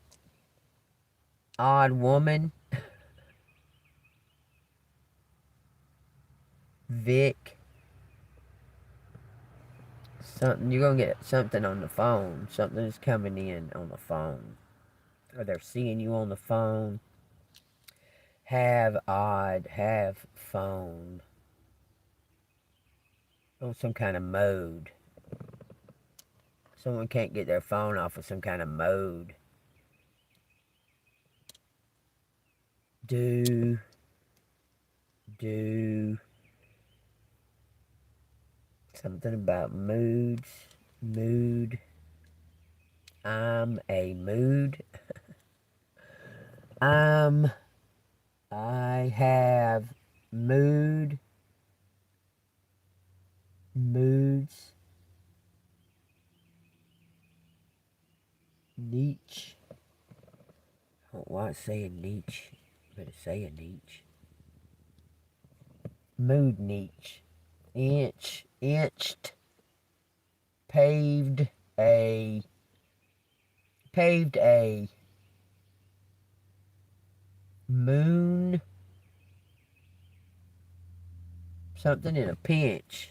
Odd woman. Vic. Something. You're going to get something on the phone. Something is coming in on the phone. Or they're seeing you on the phone. Have odd. Have phone. On some kind of mode. Someone can't get their phone off of some kind of mode. Do. Something about moods. Mood. I'm a mood. I have mood. Moods. Niche. I don't want to say a niche. Better say a niche. Mood niche. Inched. Paved a. Moon. Something in a pinch.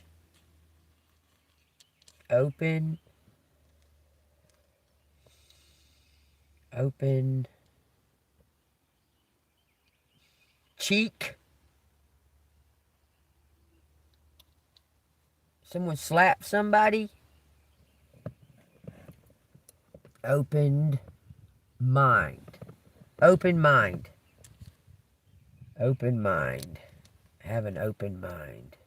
Open. Cheek. Someone slapped somebody. Opened mind. Open mind. Open mind. Have an open mind.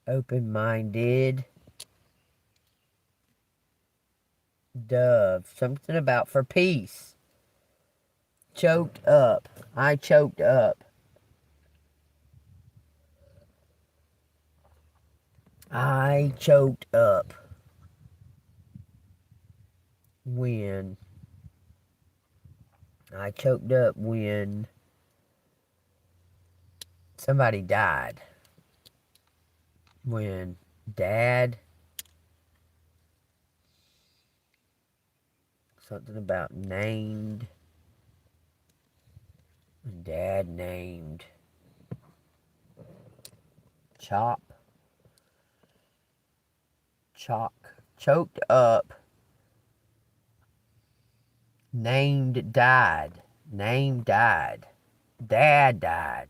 Open-minded. Dove. Something about for peace. Choked up. I choked up. I choked up. When. I choked up when somebody died. When dad. Something about named. When dad named. Chop. Chalk. Choked up. Named died. Name died. Dad died.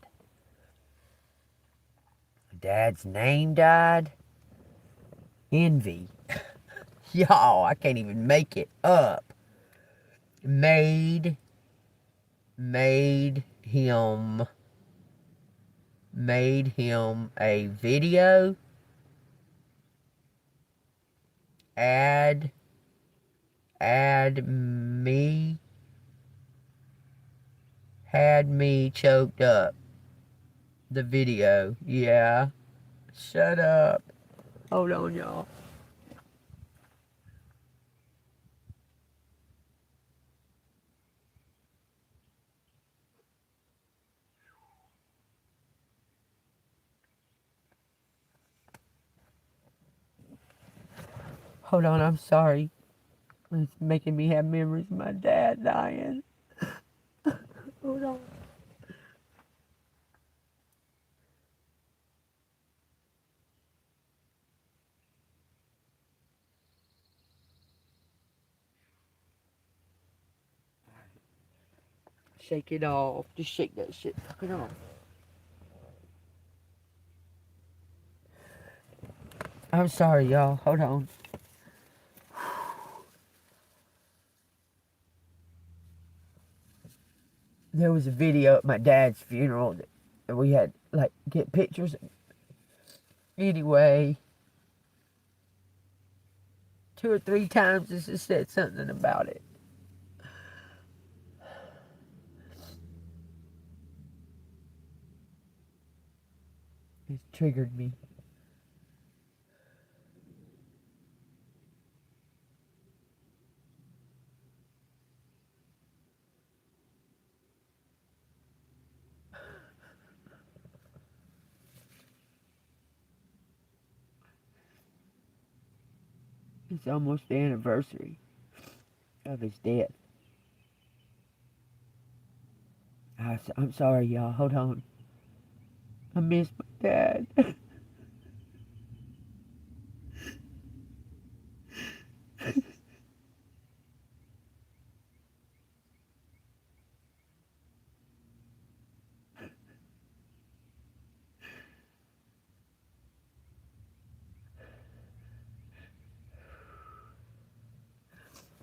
Dad's name died. Envy. Y'all, I can't even make it up. Made him a video. Add me. Had me choked up. The video. Yeah. Shut up. Hold on, y'all. Hold on, I'm sorry. It's making me have memories of my dad dying. Hold on. Shake it off. Just shake that shit fucking off. I'm sorry, y'all. Hold on. There was a video at my dad's funeral that we had, like, get pictures. Anyway, 2 or 3 times this has said something about it. It's triggered me. It's almost the anniversary of his death. I'm sorry, y'all. Hold on. I miss my dad.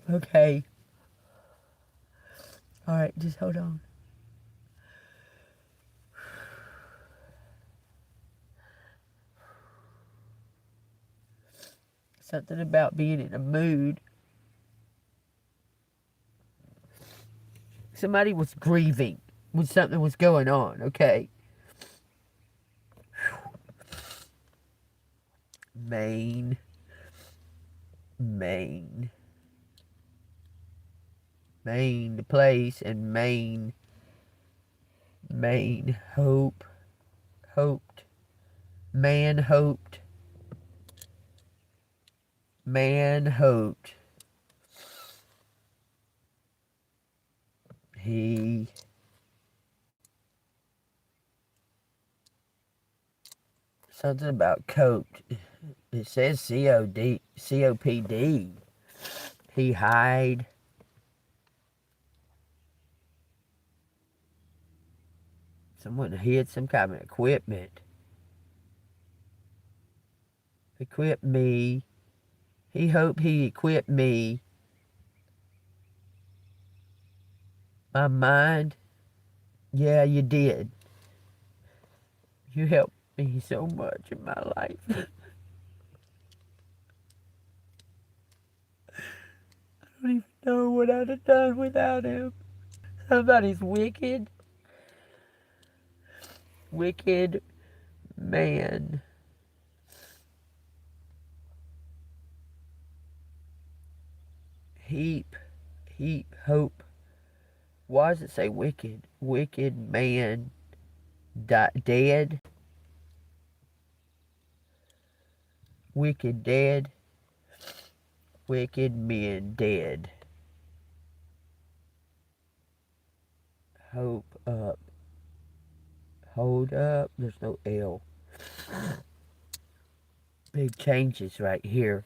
Okay. Alright, just hold on. Something about being in a mood. Somebody was grieving when something was going on, okay? Maine. Maine, the place, and Maine. Hoped. Man hoped. He something about coped. It says COPD. He hide. Someone hid some kind of equipment. Equip me. He hoped he equipped me. My mind. Yeah, you did. You helped me so much in my life. I don't even know what I'd have done without him. Somebody's wicked. Wicked man. Heap hope. Why does it say wicked? Wicked man dead. Wicked dead. Wicked men dead. Hope up. Hold up. There's no L. Big changes right here.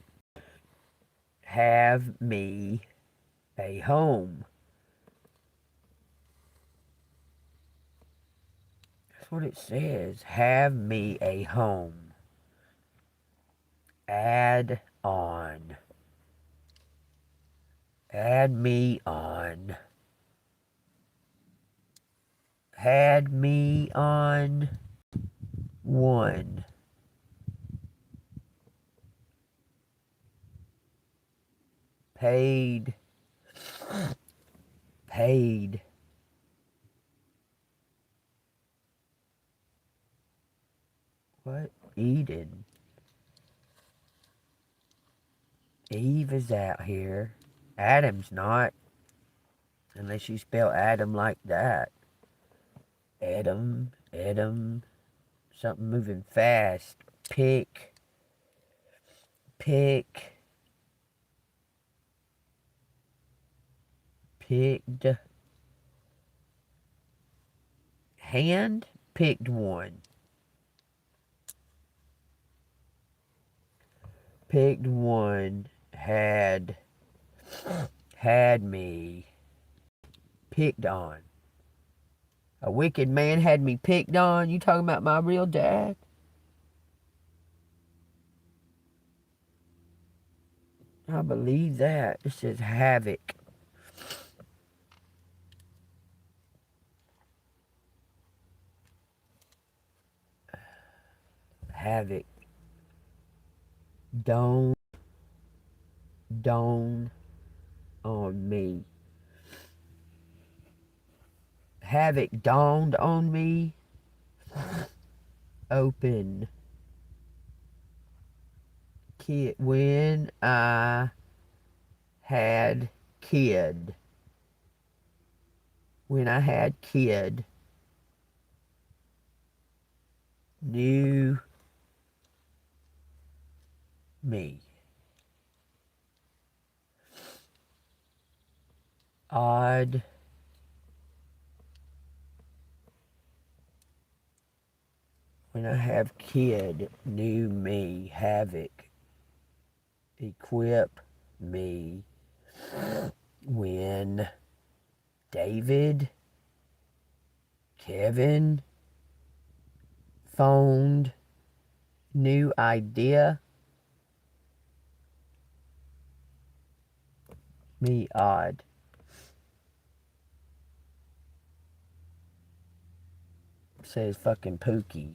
Have me a home. That's what it says. Have me a home. Add on. Add me on. Had me on 1. Paid. What? Eden. Eve is out here. Adam's not. Unless you spell Adam like that. Adam. Something moving fast. Pick. picked hand, picked one. Picked one, had me picked on. A wicked man had me picked on. You talking about my real dad? I believe that. It says havoc. Havoc. Dawn on me. Havoc dawned on me. Open. Kid. When I had kid. When I had kid. Knew me. Odd. When I have kid, knew me. Havoc. Equip me. When David, Kevin, phoned, new idea, me odd. Says fucking Pookie.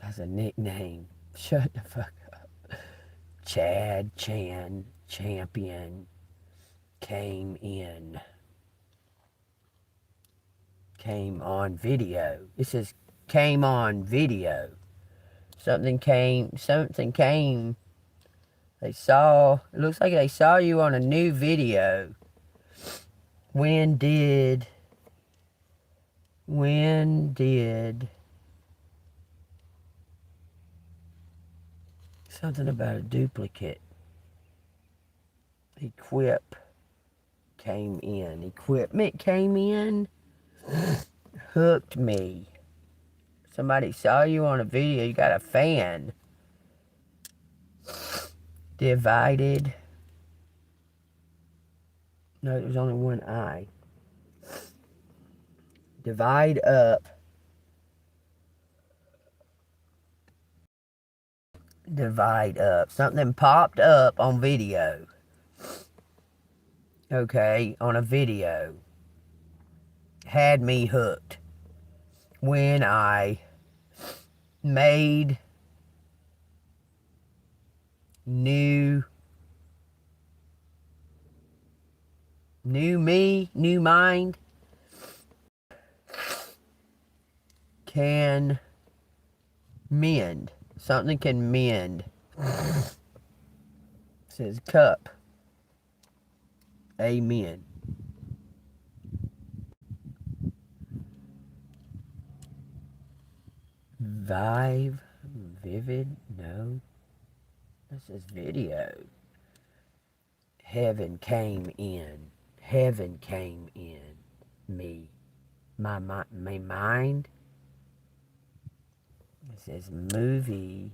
That's a nickname. Shut the fuck up. Chad, Chan, champion, came in. Came on video. It says came on video. Something came. They saw, it looks like they saw you on a new video. When did something about a duplicate. Equip came in. Equipment came in. Hooked me. Somebody saw you on a video. You got a fan. Divided. No, there's only one eye. Divide up. Divide up. Something popped up on video. Okay, on a video. Had me hooked. When I made new me, new mind, can mend. Something can mend. It says cup. Amen. Vivid, no. This is video. Heaven came in. Heaven came in. Me. My mind. It says movie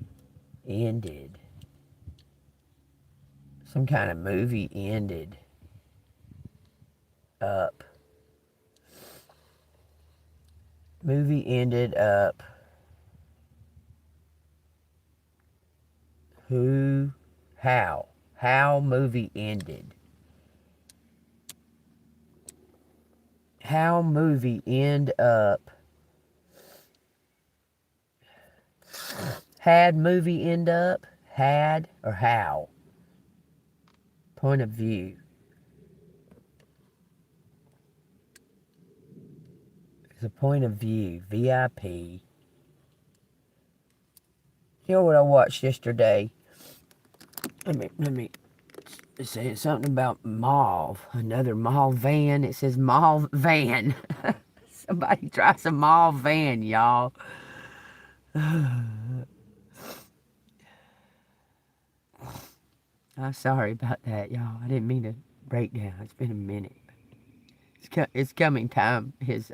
ended. Some kind of movie ended. Up. Movie ended up. Who? How? How movie ended. How movie end up. Had movie end up. Had or how? Point of view. It's a point of view. VIP. You know what I watched yesterday? Let me say something about mauve. Another mauve van. It says mauve van. Somebody try some mauve van, y'all. I'm sorry about that, y'all. I didn't mean to break down. It's been a minute. It's coming time. His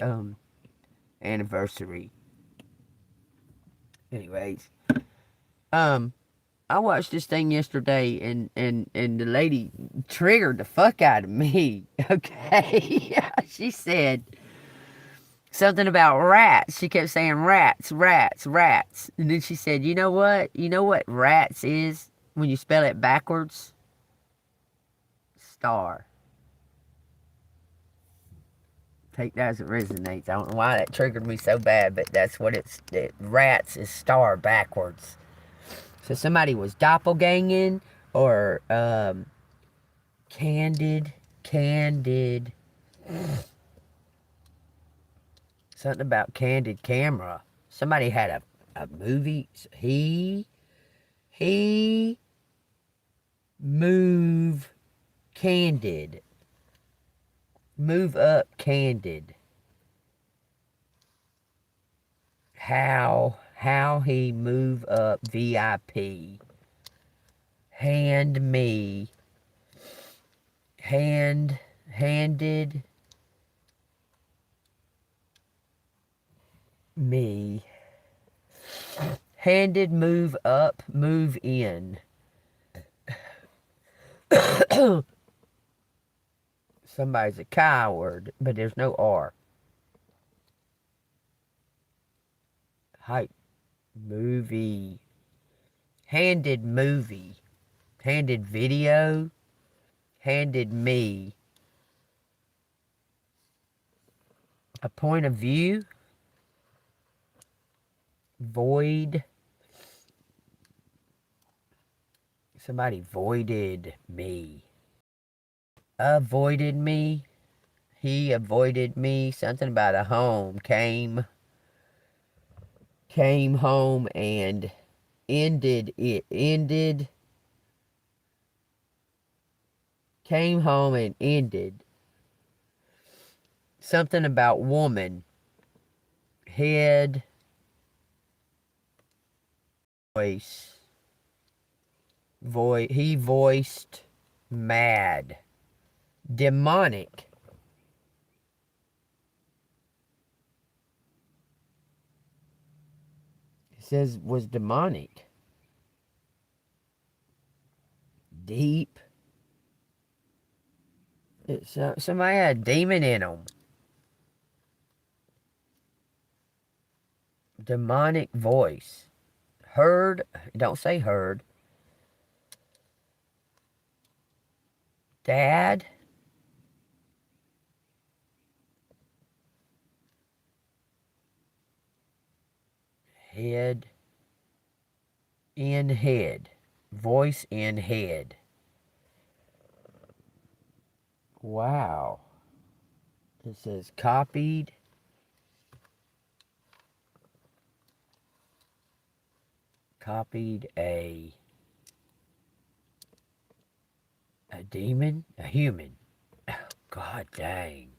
anniversary. Anyways, I watched this thing yesterday, and the lady triggered the fuck out of me. Okay, she said something about rats. She kept saying rats, rats, rats, and then she said, "You know what? You know what rats is when you spell it backwards? Star." Take that as it resonates. I don't know why that triggered me so bad, but that's what it's. Rats is star backwards. So somebody was doppelganging or candid. Something about candid camera. Somebody had a movie. He move candid. Move up candid. How he move up VIP. Handed me handed move up, move in. Somebody's a coward, but there's no R. Hype movie. Handed movie. Handed video. Handed me. A point of view. Void. Somebody voided me. Avoided me. He avoided me. Something about a home. Came home and ended it. Came home and ended. Something about woman. Head. Voice. He voiced mad. Demonic. It says was demonic. Deep. Somebody had a demon in them. Demonic voice. Heard. Don't say heard. Dad. Head. In head. Voice in head. Wow. It says copied. Copied a demon? A human. Oh, God dang.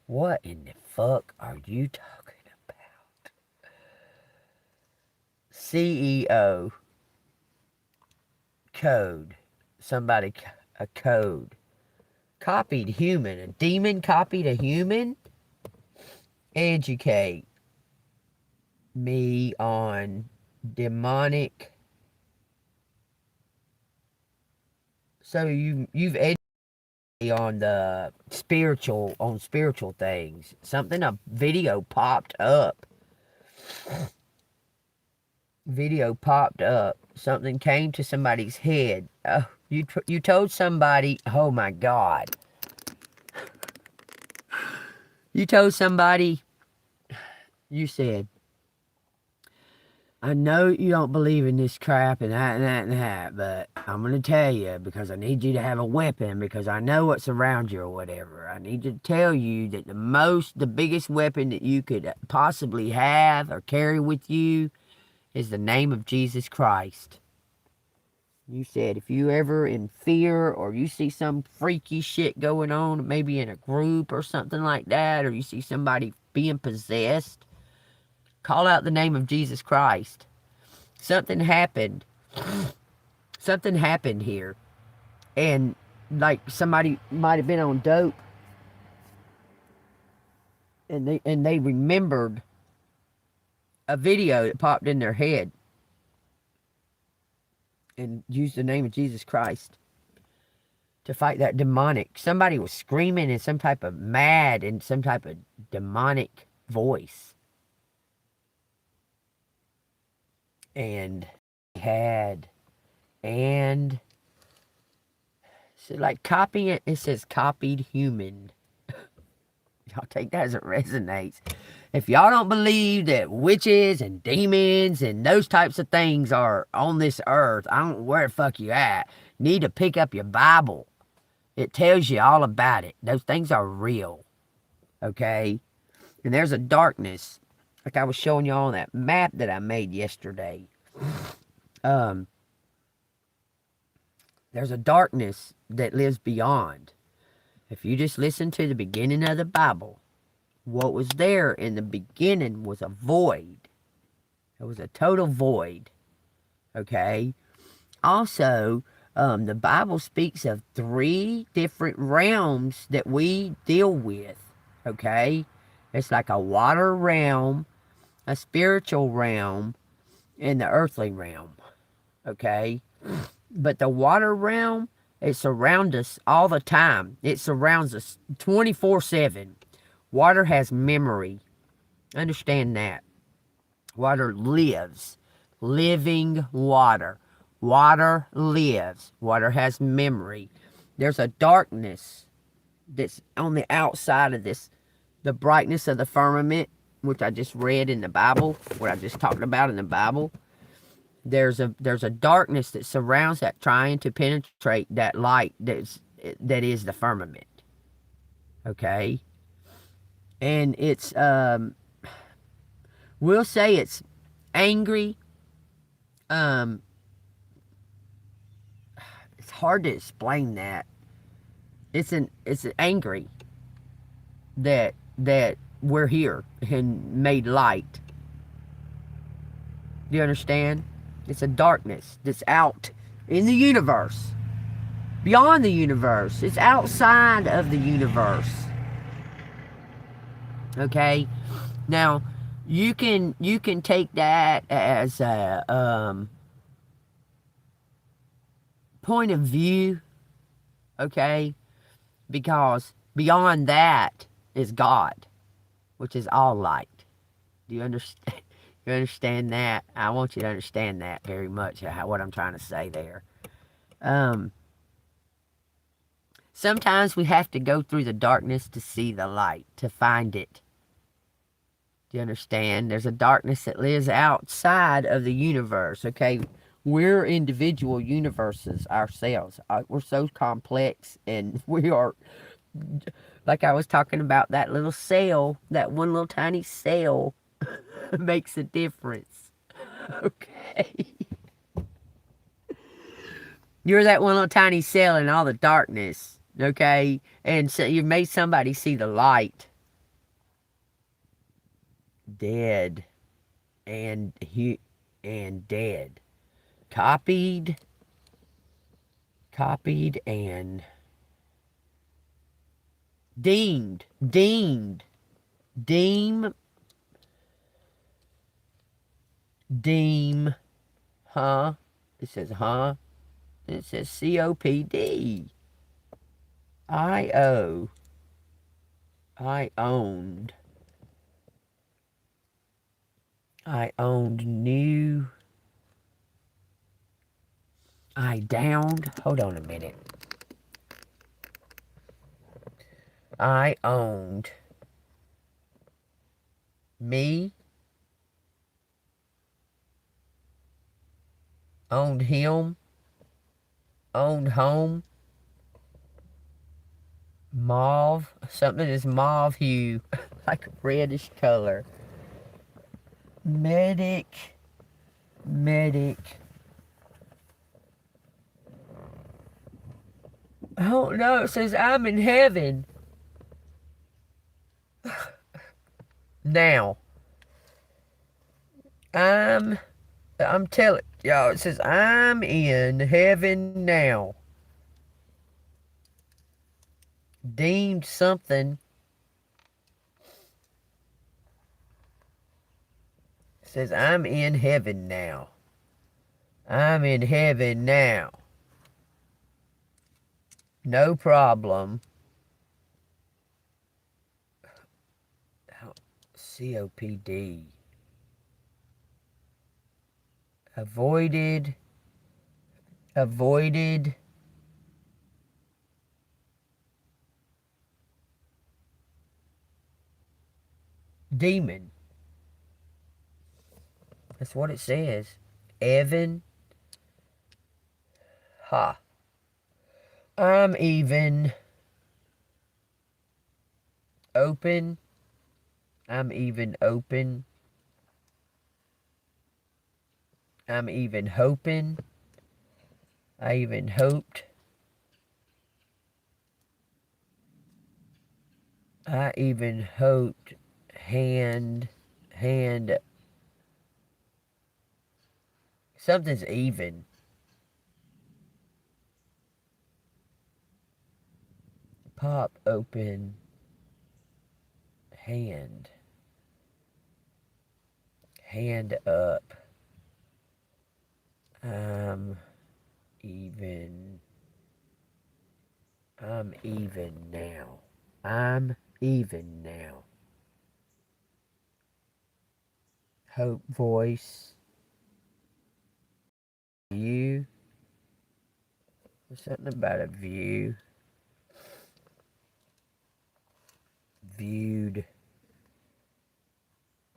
What in the fuck are you talking about? CEO. Code. Somebody, a code. Copied human. A demon copied a human? Educate me on demonic. So you've educated me on the spiritual things. A video popped up. Something came to somebody's head. Oh, you told somebody. Oh my God. You told somebody. You said, I know you don't believe in this crap and that and that and that, but I'm going to tell you because I need you to have a weapon because I know what's around you or whatever. I need to tell you that the biggest weapon that you could possibly have or carry with you is the name of Jesus Christ. You said if you ever in fear or you see some freaky shit going on, maybe in a group or something like that, or you see somebody being possessed, call out the name of Jesus Christ. Something happened. Something happened here. And like somebody might have been on dope, and they remembered a video that popped in their head and used the name of Jesus Christ to fight that demonic. Somebody was screaming in some type of mad and some type of demonic voice. And so like copying it, it says copied human. Y'all take that as it resonates. If y'all don't believe that witches and demons and those types of things are on this earth, I don't know where the fuck you at. Need to pick up your Bible. It tells you all about it. Those things are real. Okay? And there's a darkness, like I was showing you on that map that I made yesterday. There's a darkness that lives beyond. If you just listen to the beginning of the Bible, what was there in the beginning was a void. It was a total void. Okay? Also, the Bible speaks of 3 different realms that we deal with. Okay? It's like a water realm, a spiritual realm, and the earthly realm. Okay? But the water realm, it surrounds us all the time. It surrounds us 24/7. Water has memory. Understand that. Water lives. Living water. Water lives. Water has memory. There's a darkness that's on the outside of this. The brightness of the firmament, which I just read in the Bible, what I just talked about in the Bible. There's a darkness that surrounds that, trying to penetrate that light that is the firmament. Okay? And it's, we'll say it's angry. It's hard to explain that. It's angry that we're here and made light. Do you understand? It's a darkness that's out in the universe. Beyond the universe. It's outside of the universe. Okay? Now, you can take that as a point of view. Okay? Because beyond that is God, which is all light. Do you understand? You understand that? I want you to understand that very much, what I'm trying to say there. Sometimes we have to go through the darkness to see the light, to find it. Do you understand? There's a darkness that lives outside of the universe, okay? We're individual universes ourselves. We're so complex, and we are, like I was talking about, that little cell, that one little tiny cell makes a difference. Okay. You're that one little tiny cell in all the darkness. Okay. And so you made somebody see the light. Dead. And dead. Copied and deemed. Deem, huh? It says, huh? It says COPD. I owned new. I downed. Hold on a minute. I owned me. Owned him. Owned home. Mauve. Something is mauve hue. Like a reddish color. Medic. Oh no, it says I'm in heaven. Now. I'm telling y'all, it says I'm in heaven now. deemed something. It says, I'm in heaven now. I'm in heaven now. No problem. COPD. Avoided demon. That's what it says. Evan. Ha. I'm even open. I'm even open. I'm even hoping. I even hoped. I even hoped. Hand. Something's even. Pop open. Hand. Hand up. I'm even now. I'm even now. Hope voice. View. There's something about a view. Viewed.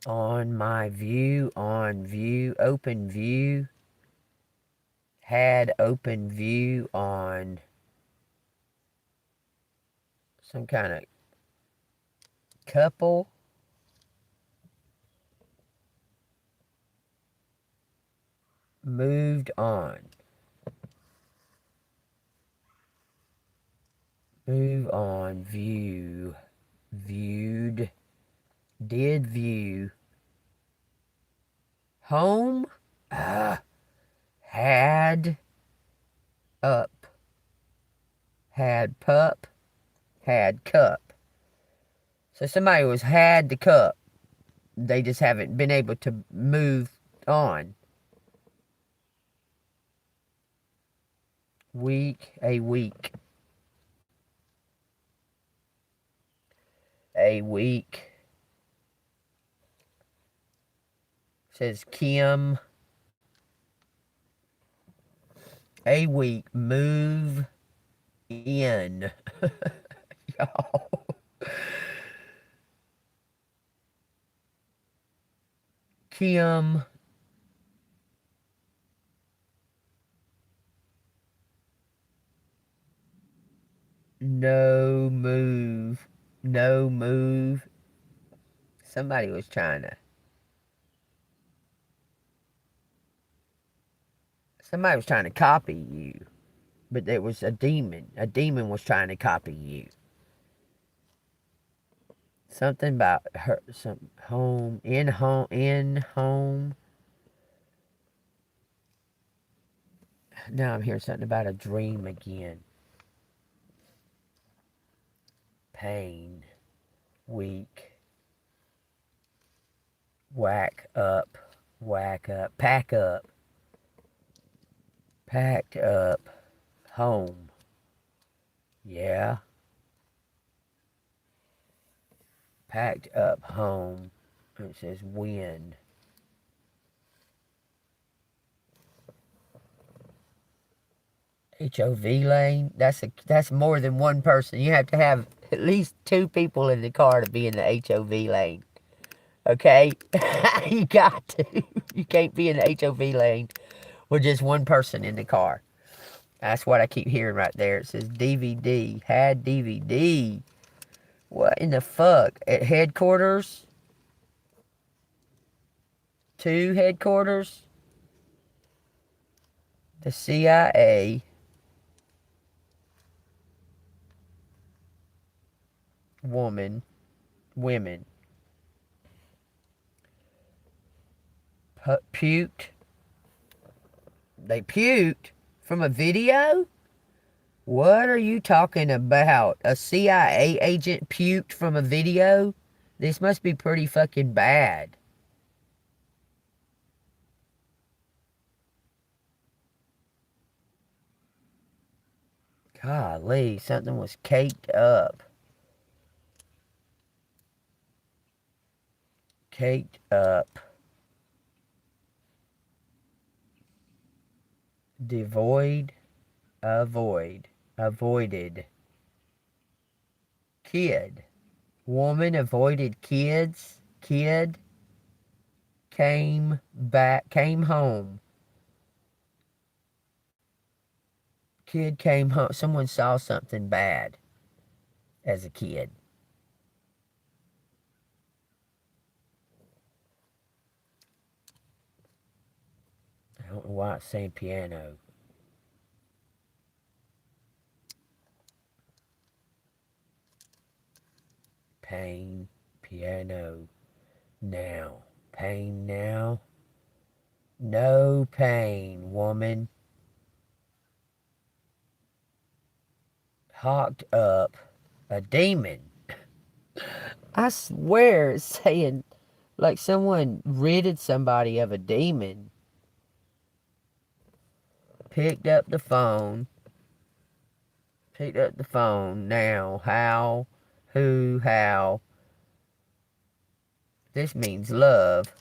On my view. On view. Open view. Had open view on some kind of couple. Moved on. Move on. View. Viewed. Did view. Home. Had. Up. Had pup. Had cup. So somebody was had the cup. They just haven't been able to move on. Week. A week. A week. Says Kim. A week. Move in. Y'all. Kim. No move. No move. Somebody was trying to. Somebody was trying to copy you. But there was a demon. A demon was trying to copy you. Something about her. Some home. In home. In home. Now I'm hearing something about a dream again. Pain. Weak. Whack up. Whack up. Pack up. Packed up. Home. Yeah. Packed up home. It says when. HOV lane. That's more than one person. You have to have at least 2 people in the car to be in the HOV lane. Okay? You got to. You can't be in the HOV lane with just one person in the car. That's what I keep hearing right there. It says DVD. Had DVD. What in the fuck? At headquarters? 2 headquarters? The CIA. Women. Puked. They puked from a video? What are you talking about? A CIA agent puked from a video? This must be pretty fucking bad. Golly, something was caked up. Caked up. Devoid. Avoid. Avoided. Kid. Woman avoided kids. Kid came back. Came home. Kid came home. Someone saw something bad as a kid. I don't know why it's saying piano. Pain, piano, now. Pain now. No pain, woman. Hawked up. A demon. I swear it's saying like someone ridded somebody of a demon. Picked up the phone. Picked up the phone. Now, how? Who? How? This means love.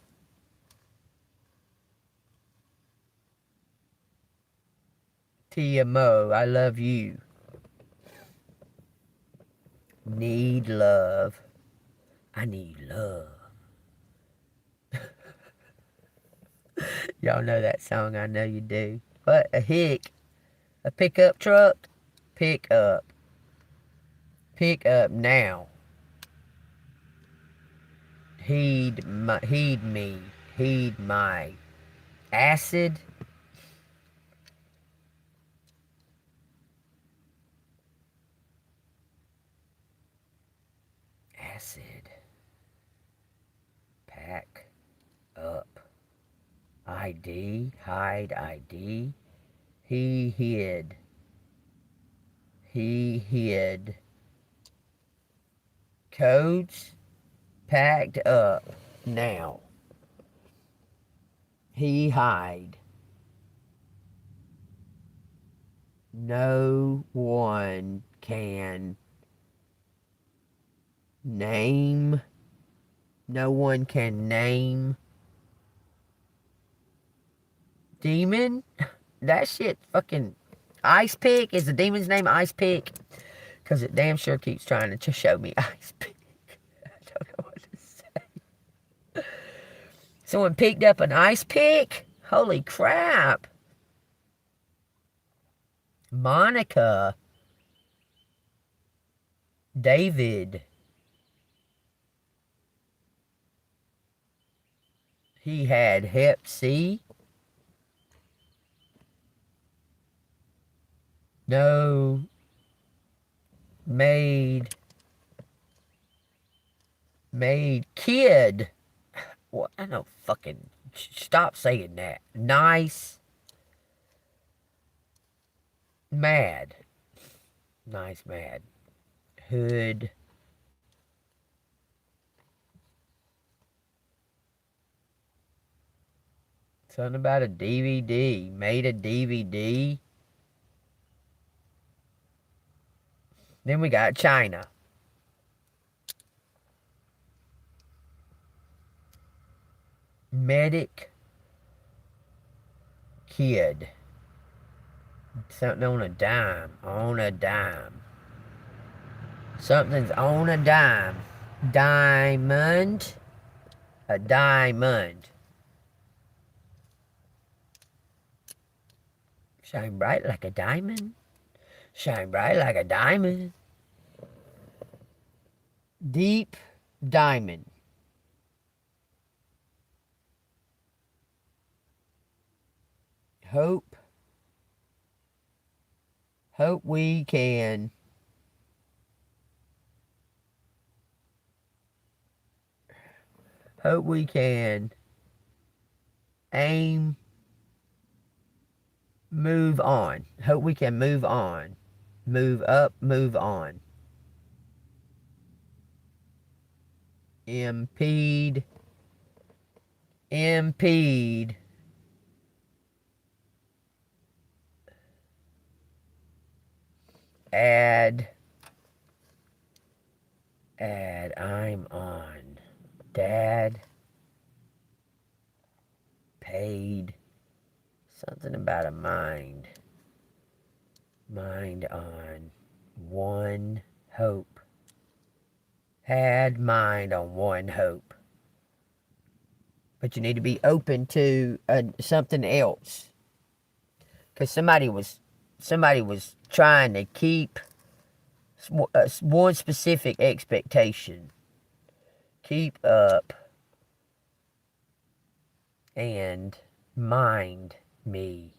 TMO, I love you. Need love. I need love. Y'all know that song, I know you do. What? A hick. A pickup truck? Pick up. Pick up now. Heed me. Heed my. Acid. Acid. Pack up. ID. Hide ID. He hid. He hid. Codes. Packed up. Now. He hide. No one can name. No one can name. Demon? That shit fucking... Ice Pick? Is the demon's name Ice Pick? Because it damn sure keeps trying to show me Ice Pick. I don't know what to say. Someone picked up an ice pick? Holy crap. Monica. David. He had Hep C. No. Made kid. What? I know fucking. Stop saying that. Nice. Mad. Nice mad. Hood. Something about a DVD. Made a DVD. Then we got China. Medic. Kid. Something on a dime. On a dime. Something's on a dime. Diamond. A diamond. Shine bright like a diamond. Shine bright like a diamond. Deep diamond. Hope. Hope we can. Hope we can. Aim. Move on. Hope we can move on. Move up, move on. Impede. Impede. Add. Add. I'm on. Dad. Paid. Something about a mind. Mind on. One hope. Had mind on one hope. But you need to be open to something else. Because somebody was trying to keep one specific expectation. Keep up and mind me.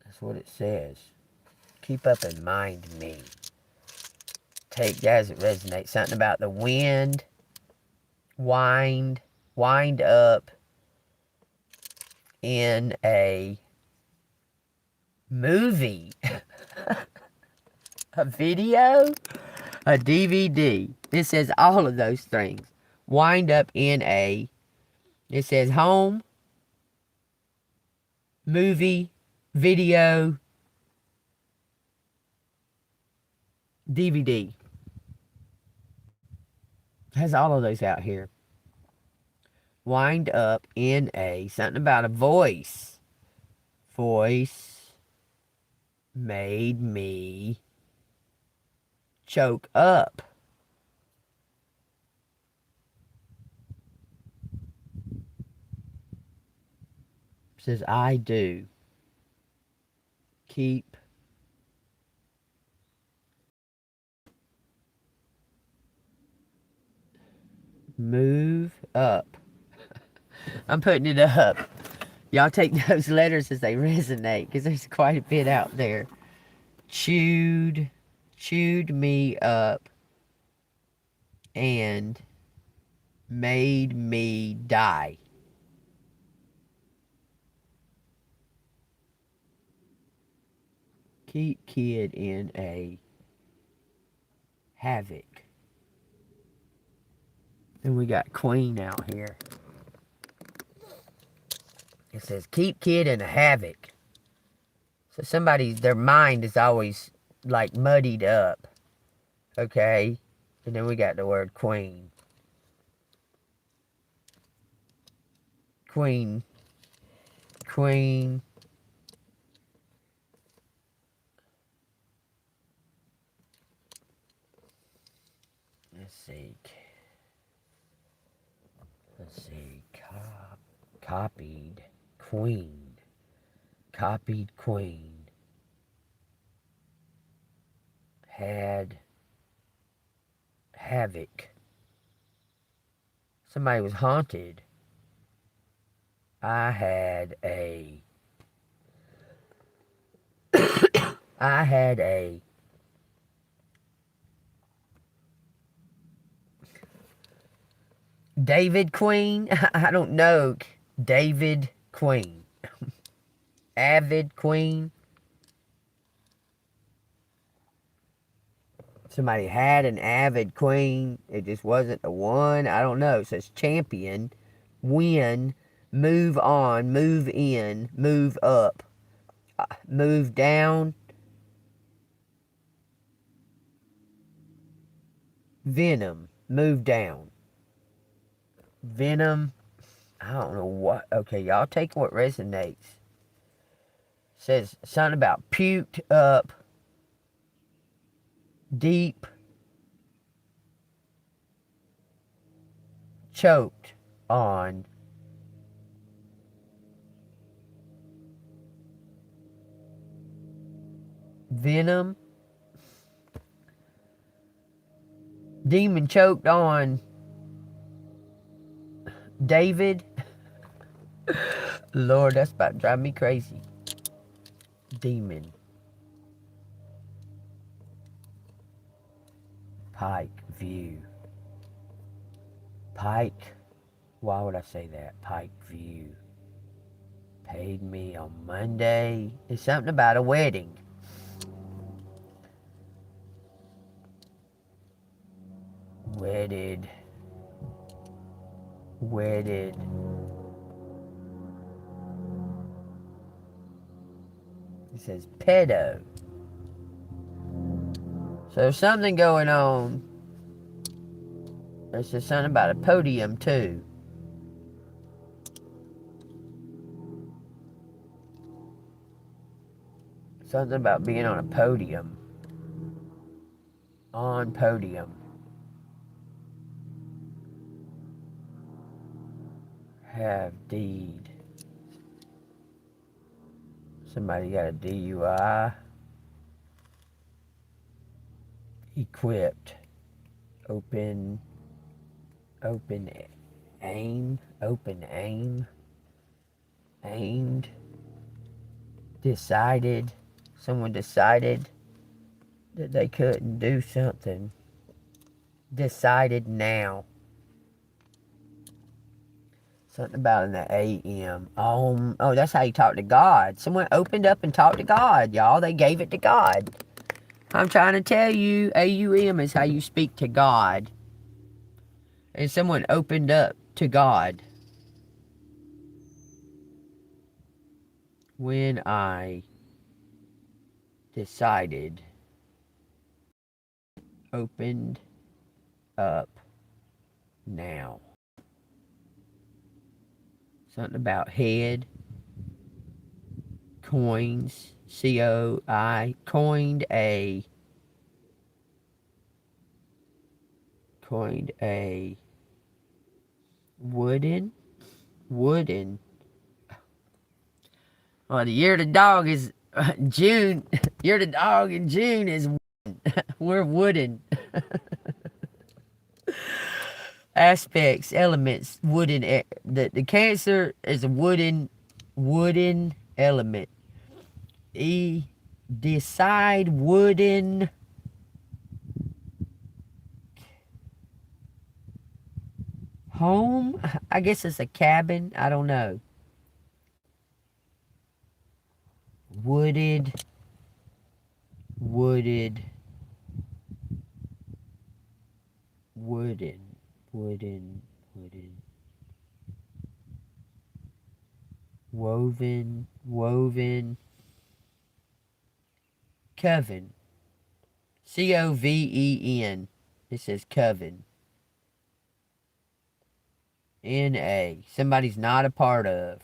That's what it says. Keep up and mind me. Take that as it resonates. Something about the wind. Wind up in a movie. A video. A DVD. It says all of those things. Wind up in a. It says home. Movie. Video. DVD. Has all of those out here. Wind up in a. Something about a voice. Voice made me choke up. Says I do. Keep move up. I'm putting it up. Y'all take those letters as they resonate, because there's quite a bit out there. Chewed me up and made me die. Keep kid in a havoc. And we got queen out here. It says keep kid in a havoc. So their mind is always like muddied up. Okay? And then we got the word queen. Queen. Let's see. Copied queen. Copied queen. Had havoc. Somebody was haunted. I had a David Queen. I don't know. David Queen. Avid Queen. Somebody had an avid queen. It just wasn't the one. I don't know. It says champion. Win. Move on. Move in. Move up. Move down. Venom. Move down. Venom. I don't know what. Okay, y'all take what resonates. Says something about puked up. Deep. Choked on. Venom. Demon choked on David. Lord, that's about to drive me crazy. Demon. Pike view. Pike. Why would I say that? Pike view. Paid me on Monday. It's something about a wedding. Wedded. It says pedo. So there's something going on. There's just something about a podium too. Something about being on a podium. On podium. Have deed. Somebody got a DUI. Equipped. Open aim. Aimed. Decided. Someone decided that they couldn't do something. Decided now. Something about in the AM. Oh, that's how you talk to God. Someone opened up and talked to God, y'all. They gave it to God. I'm trying to tell you, AUM is how you speak to God. And someone opened up to God. When I decided, opened up now. Something about head, coins, COI, coined a wooden. Oh, the year of the dog is June. Year of the dog in June is wooden. We're wooden. Aspects, elements, wooden. The Cancer is a wooden element. Decide wooden. Home? I guess it's a cabin. I don't know. Wooden. Woven. Coven. COVEN. It says coven. NA. Somebody's not a part of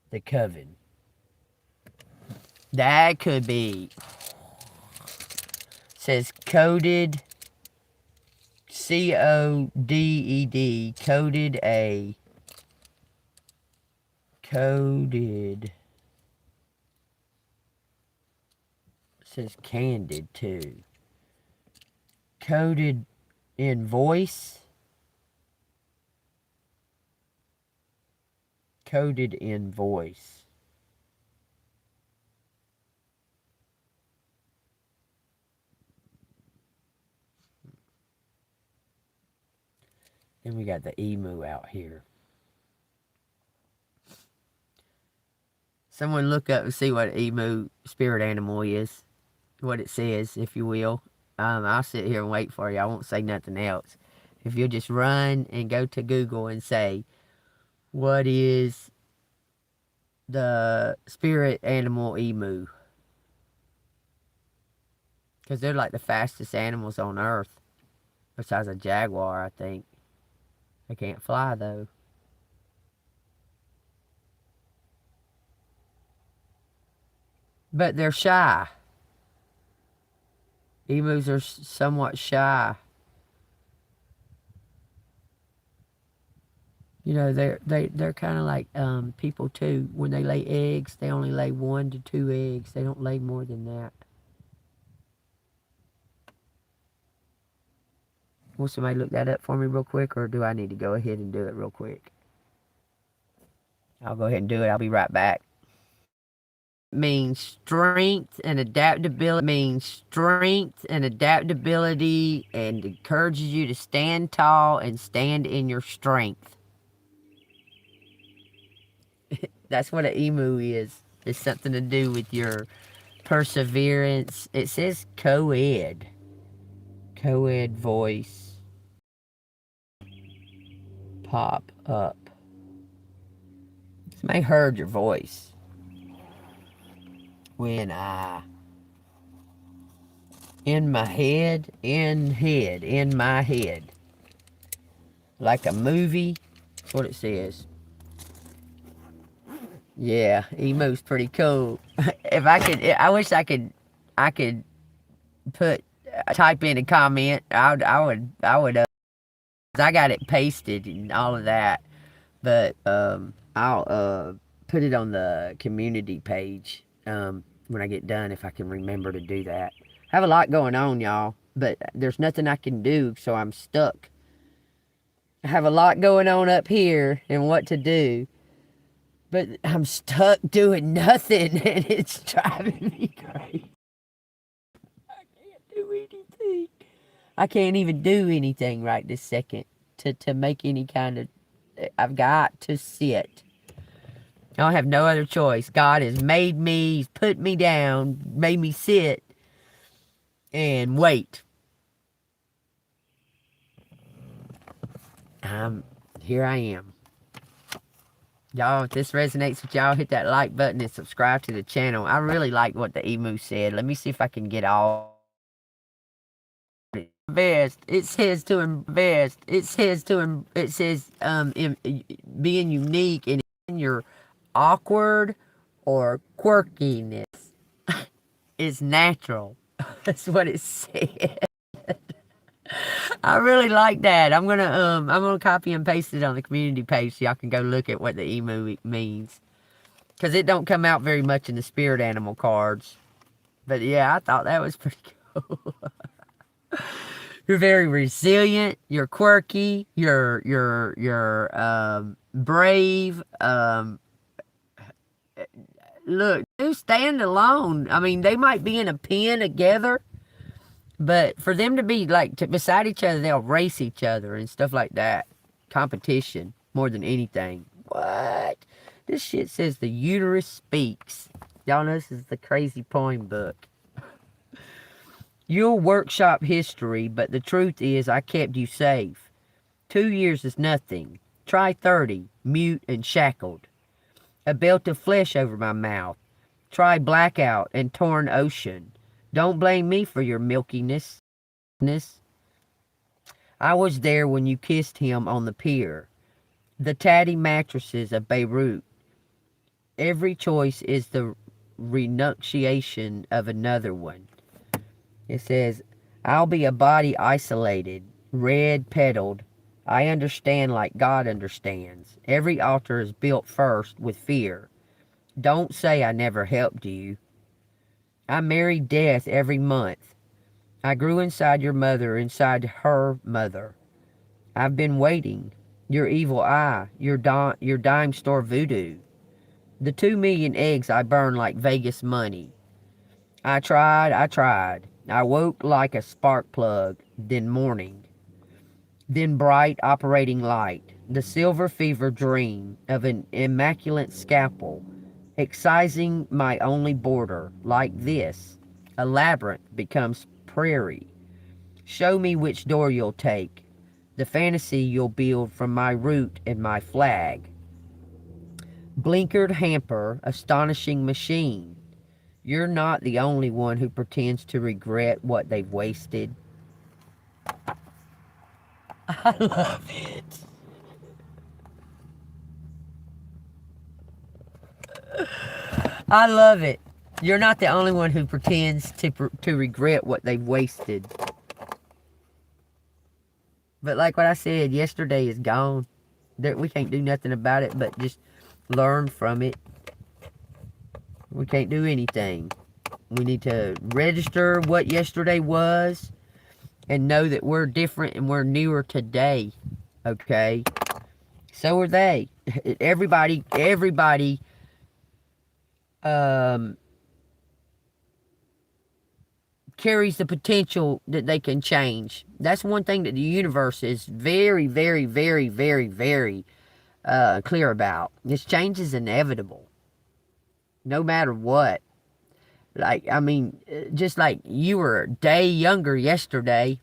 the coven. That could be. It says coded. CODED. Coded a. Coded. It says candid too. Coded invoice. Coded invoice. Then we got the emu out here. Someone look up and see what emu spirit animal is. What it says, if you will. I'll sit here and wait for you. I won't say nothing else. If you'll just run and go to Google and say, what is the spirit animal emu? Because they're like the fastest animals on earth. Besides a jaguar, I think. They can't fly, though. But they're shy. Emus are somewhat shy. You know, they're kind of like people, too. When they lay eggs, they only lay 1 to 2 eggs. They don't lay more than that. Will somebody look that up for me real quick, or do I need to go ahead and do it real quick? I'll go ahead and do it. I'll be right back. Means strength and adaptability, and encourages you to stand tall and stand in your strength. That's what an emu is. It's something to do with your perseverance. It says co-ed. Co-ed voice. Pop up. Somebody heard your voice. When I... In my head. In my head. Like a movie. That's what it says. Yeah, emo's pretty cool. If I could, I wish I could put, type in a comment. I would, I got it pasted and all of that. But, I'll, put it on the community page, when I get done, if I can remember to do that. I have a lot going on, y'all, but there's nothing I can do, so I'm stuck. I have a lot going on up here and what to do, but I'm stuck doing nothing, and it's driving me crazy. I can't do anything. I can't even do anything right this second to make any kind of... I've got to sit. I don't have no other choice. God has made me, He's put me down, made me sit and wait. Here I am. Y'all, if this resonates with y'all, hit that like button and subscribe to the channel. I really like what the emu said. Let me see if I can get all... Invest. It says to invest. It says being unique in your awkward or quirkiness is natural. That's what it said. I really like that. I'm gonna copy and paste it on the community page so y'all can go look at what the emu means. Because it don't come out very much in the spirit animal cards. But yeah, I thought that was pretty cool. You're very resilient, you're quirky, you're brave. Look, do stand alone. I mean, they might be in a pen together, but for them to be like beside each other, they'll race each other and stuff like that. Competition more than anything. What? This shit says the uterus speaks. Y'all know this is the crazy poem book. You'll workshop history, but the truth is I kept you safe. 2 years is nothing. Try 30, mute and shackled. A belt of flesh over my mouth. Try blackout and torn ocean. Don't blame me for your milkiness. I was there when you kissed him on the pier. The tatty mattresses of Beirut. Every choice is the renunciation of another one. It says, I'll be a body isolated, red-petaled. I understand like God understands. Every altar is built first with fear. Don't say I never helped you. I marry death every month. I grew inside your mother, inside her mother. I've been waiting. Your evil eye, your dime store voodoo. The 2 million eggs I burn like Vegas money. I tried. I woke like a spark plug, then morning. Then bright operating light, the silver fever dream of an immaculate scalpel, excising my only border, like this. A labyrinth becomes prairie. Show me which door you'll take, the fantasy you'll build from my root and my flag. Blinkered hamper, astonishing machine. You're not the only one who pretends to regret what they've wasted. I love it. I love it. You're not the only one who pretends to regret what they've wasted. But like what I said, yesterday is gone. We can't do nothing about it but just learn from it. We can't do anything. We need to register what yesterday was and know that we're different and we're newer today. Okay? So are they. Everybody carries the potential that they can change. That's one thing that the universe is very, very, very, very, very clear about. This change is inevitable, no matter what. Like, I mean, just like you were a day younger yesterday,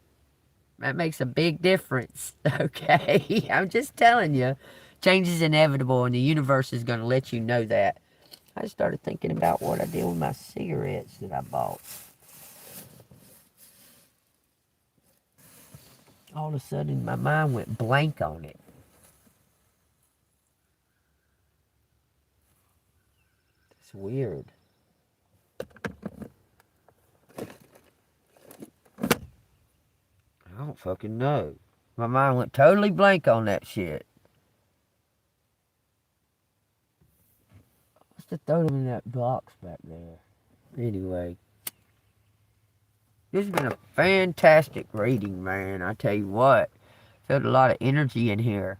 that makes a big difference, okay? I'm just telling you, change is inevitable, and the universe is going to let you know that. I started thinking about what I did with my cigarettes that I bought. All of a sudden, my mind went blank on it. It's weird. I don't fucking know. My mind went totally blank on that shit. What's the throw them in that box back there? Anyway. This has been a fantastic reading, man. I tell you what. Felt a lot of energy in here.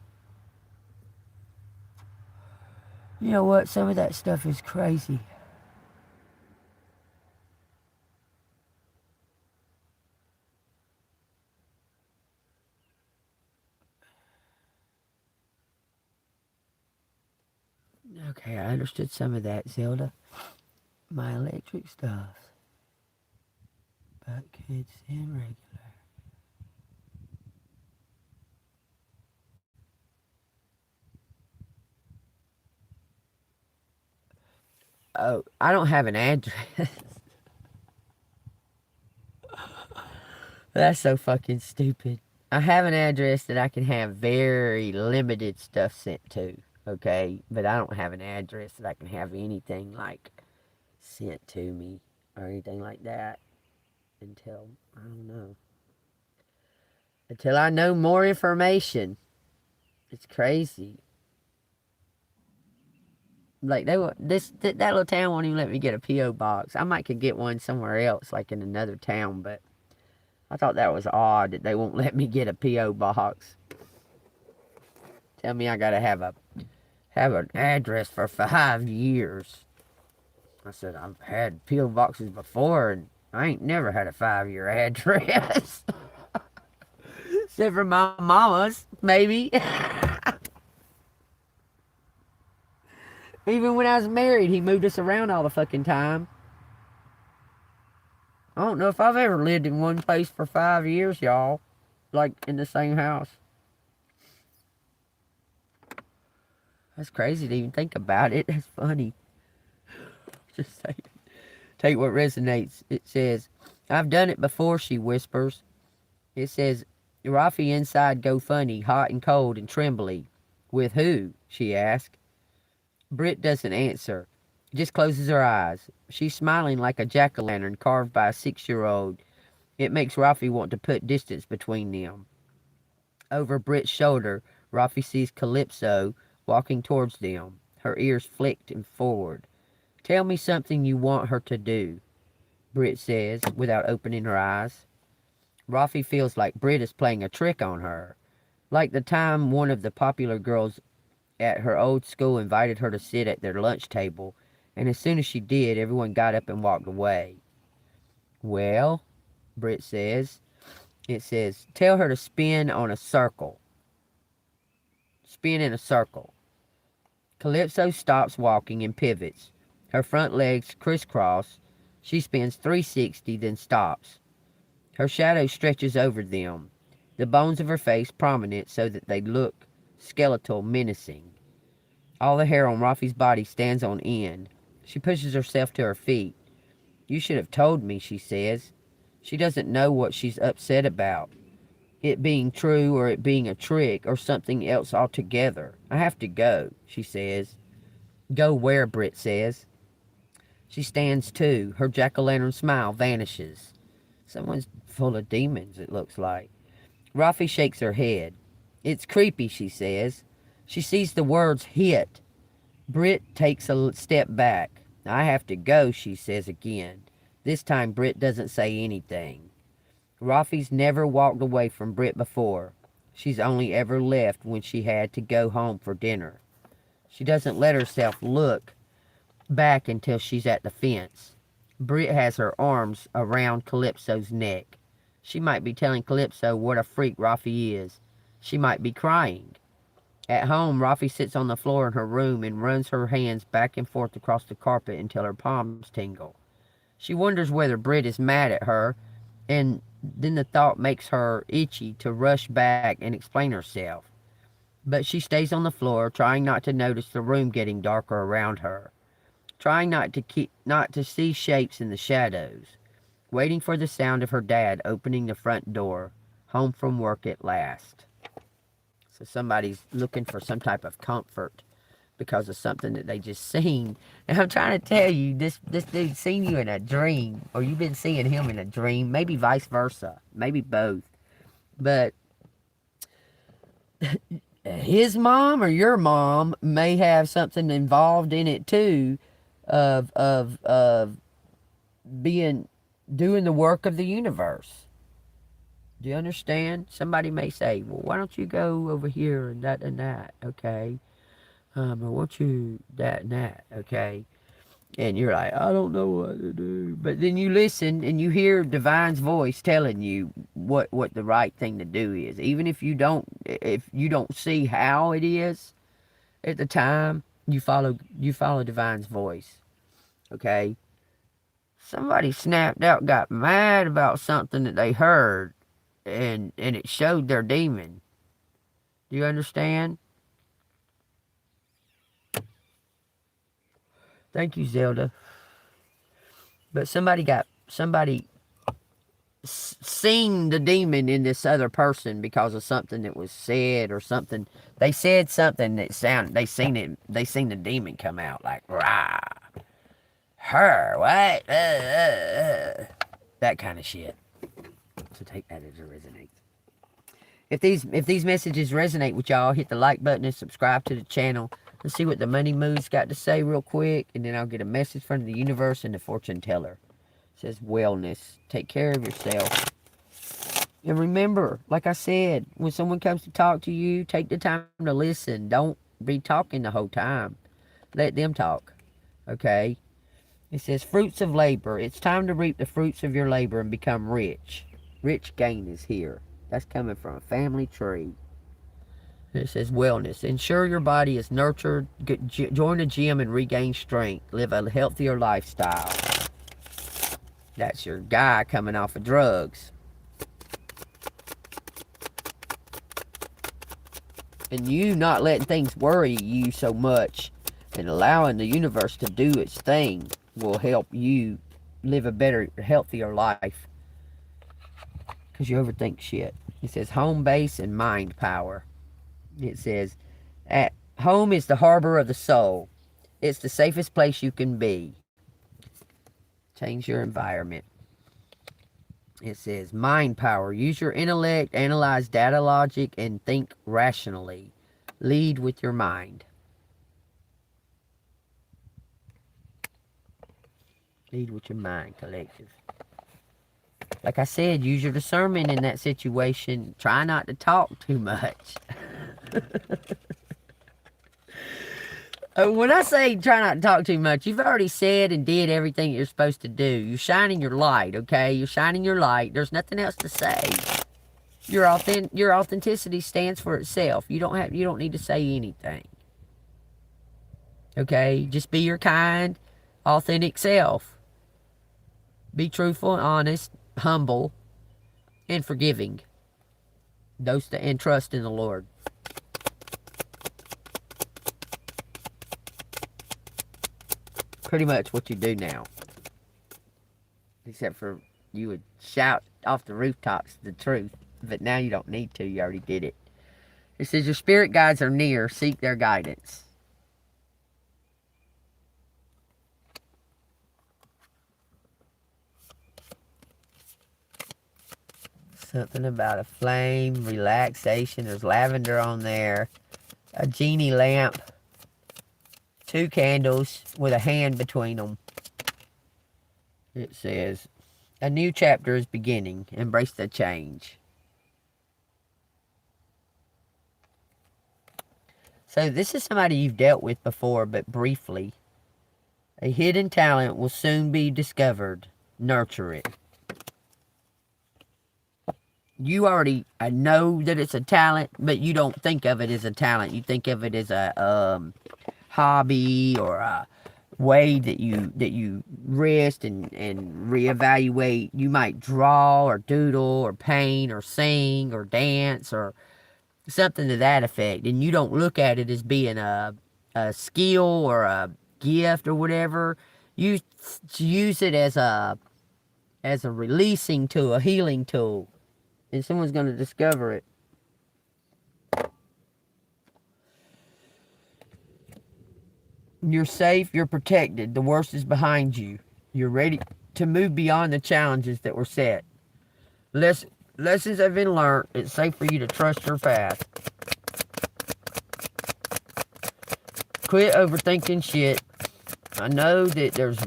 You know what? Some of that stuff is crazy. Okay, I understood some of that, Zelda. My electric stuff. But kids in regular. Oh, I don't have an address. That's so fucking stupid. I have an address that I can have very limited stuff sent to, okay? But I don't have an address that I can have anything like sent to me or anything like that until, I don't know. Until I know more information. It's crazy. Like, that little town won't even let me get a P.O. box. I might could get one somewhere else, like in another town, but I thought that was odd that they won't let me get a P.O. box. Tell me I gotta have an address for 5 years. I said, I've had P.O. boxes before, and I ain't never had a 5-year address. Except for my mama's, maybe. Even when I was married, he moved us around all the fucking time. I don't know if I've ever lived in one place for 5 years, y'all. Like, in the same house. That's crazy to even think about it. That's funny. Just take what resonates. It says, I've done it before, she whispers. It says, Rafi inside go funny, hot and cold and trembly. With who? She asks. Britt doesn't answer. Just closes her eyes. She's smiling like a jack-o'-lantern carved by a 6-year-old. It makes Rafi want to put distance between them. Over Britt's shoulder, Rafi sees Calypso walking towards them, her ears flicked and forward. Tell me something you want her to do, Britt says, without opening her eyes. Rafi feels like Britt is playing a trick on her. Like the time one of the popular girls at her old school invited her to sit at their lunch table, and as soon as she did, everyone got up and walked away. Well, Britt says, it says, tell her to spin on a circle. Spin in a circle. Calypso stops walking and pivots. Her front legs crisscross. She spins 360, then stops. Her shadow stretches over them, the bones of her face prominent so that they look skeletal, menacing. All the hair on Rafi's body stands on end. She pushes herself to her feet. You should have told me, she says. She doesn't know what she's upset about. It being true or it being a trick or something else altogether. I have to go, she says. Go where, Britt says. She stands too. Her jack-o'-lantern smile vanishes. Someone's full of demons, it looks like. Rafi shakes her head. It's creepy, she says. She sees the words hit. Britt takes a step back. I have to go, she says again. This time Britt doesn't say anything. Rafi's never walked away from Britt before. She's only ever left when she had to go home for dinner. She doesn't let herself look back until she's at the fence. Britt has her arms around Calypso's neck. She might be telling Calypso what a freak Rafi is. She might be crying. At home, Rafi sits on the floor in her room and runs her hands back and forth across the carpet until her palms tingle. She wonders whether Britt is mad at her, and then the thought makes her itchy to rush back and explain herself. But she stays on the floor, trying not to notice the room getting darker around her, trying not to see shapes in the shadows, waiting for the sound of her dad opening the front door, home from work at last. So somebody's looking for some type of comfort because of something that they just seen. And I'm trying to tell you, this dude's seen you in a dream, or you've been seeing him in a dream, maybe vice versa, maybe both. But his mom or your mom may have something involved in it too, of doing the work of the universe. Do you understand? Somebody may say, well, why don't you go over here and that, okay? Or won't you that and that, okay? And you're like, I don't know what to do. But then you listen and you hear Divine's voice telling you what the right thing to do is. Even if you don't see how it is at the time, you follow Divine's voice. Okay? Somebody snapped out, got mad about something that they heard, and it showed their demon. Do you understand? Thank you, Zelda. But somebody seen the demon in this other person because of something that was said, or something. They said something that sounded, they seen the demon come out like, rah, her, what? That kind of shit. So take that as it resonates. If these messages resonate with y'all, hit the like button and subscribe to the channel. Let's see what the money mood's got to say real quick, and then I'll get a message from the universe and the fortune teller. It says wellness. Take care of yourself. And remember, like I said, when someone comes to talk to you, take the time to listen. Don't be talking the whole time. Let them talk. Okay? It says fruits of labor. It's time to reap the fruits of your labor and become rich. Rich gain is here. That's coming from a family tree. It says wellness. Ensure your body is nurtured. Join a gym and regain strength. Live a healthier lifestyle. That's your guy coming off of drugs. And you not letting things worry you so much and allowing the universe to do its thing will help you live a better, healthier life. Because you overthink shit. It says home base and mind power. It says, at home is the harbor of the soul. It's the safest place you can be. Change your environment. It says mind power. Use your intellect, analyze data logic, and think rationally. Lead with your mind. Lead with your mind, collective. Like I said, use your discernment in that situation. Try not to talk too much. When I say try not to talk too much, you've already said and did everything you're supposed to do. You're shining your light, okay? You're shining your light. There's nothing else to say. Your authenticity stands for itself. You don't need to say anything. Okay? Just be your kind, authentic self. Be truthful and honest, humble, and forgiving. And trust in the Lord. Pretty much what you do now. Except for you would shout off the rooftops the truth. But now you don't need to. You already did it. It says your spirit guides are near. Seek their guidance. Something about a flame, relaxation. There's lavender on there. A genie lamp. 2 candles with a hand between them. It says, a new chapter is beginning. Embrace the change. So this is somebody you've dealt with before, but briefly. A hidden talent will soon be discovered. Nurture it. You already know that it's a talent, but you don't think of it as a talent. You think of it as a hobby or a way that you rest and reevaluate. You might draw or doodle or paint or sing or dance or something to that effect, and you don't look at it as being a skill or a gift or whatever. You use it as a releasing tool, a healing tool, and someone's going to discover it. You're safe, you're protected, the worst is behind you. You're ready to move beyond the challenges that were set. Lessons have been learned. It's safe for you to trust your path. Quit overthinking shit. I know that there's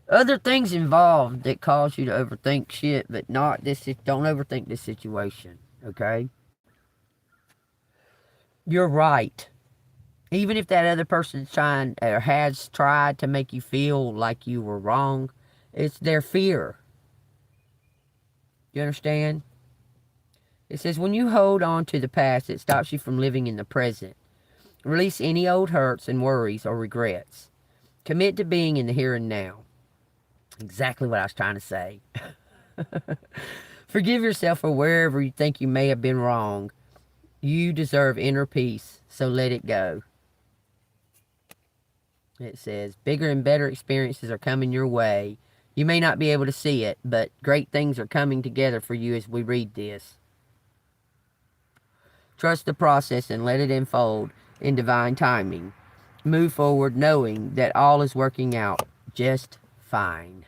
other things involved that cause you to overthink shit, but not this. Don't overthink this situation, okay? You're right. Even if that other person's trying or has tried to make you feel like you were wrong, it's their fear. You understand? It says, when you hold on to the past, it stops you from living in the present. Release any old hurts and worries or regrets. Commit to being in the here and now. Exactly what I was trying to say. Forgive yourself for wherever you think you may have been wrong. You deserve inner peace, so let it go. It says, bigger and better experiences are coming your way. You may not be able to see it, but great things are coming together for you as we read this. Trust the process and let it unfold in divine timing. Move forward knowing that all is working out just fine.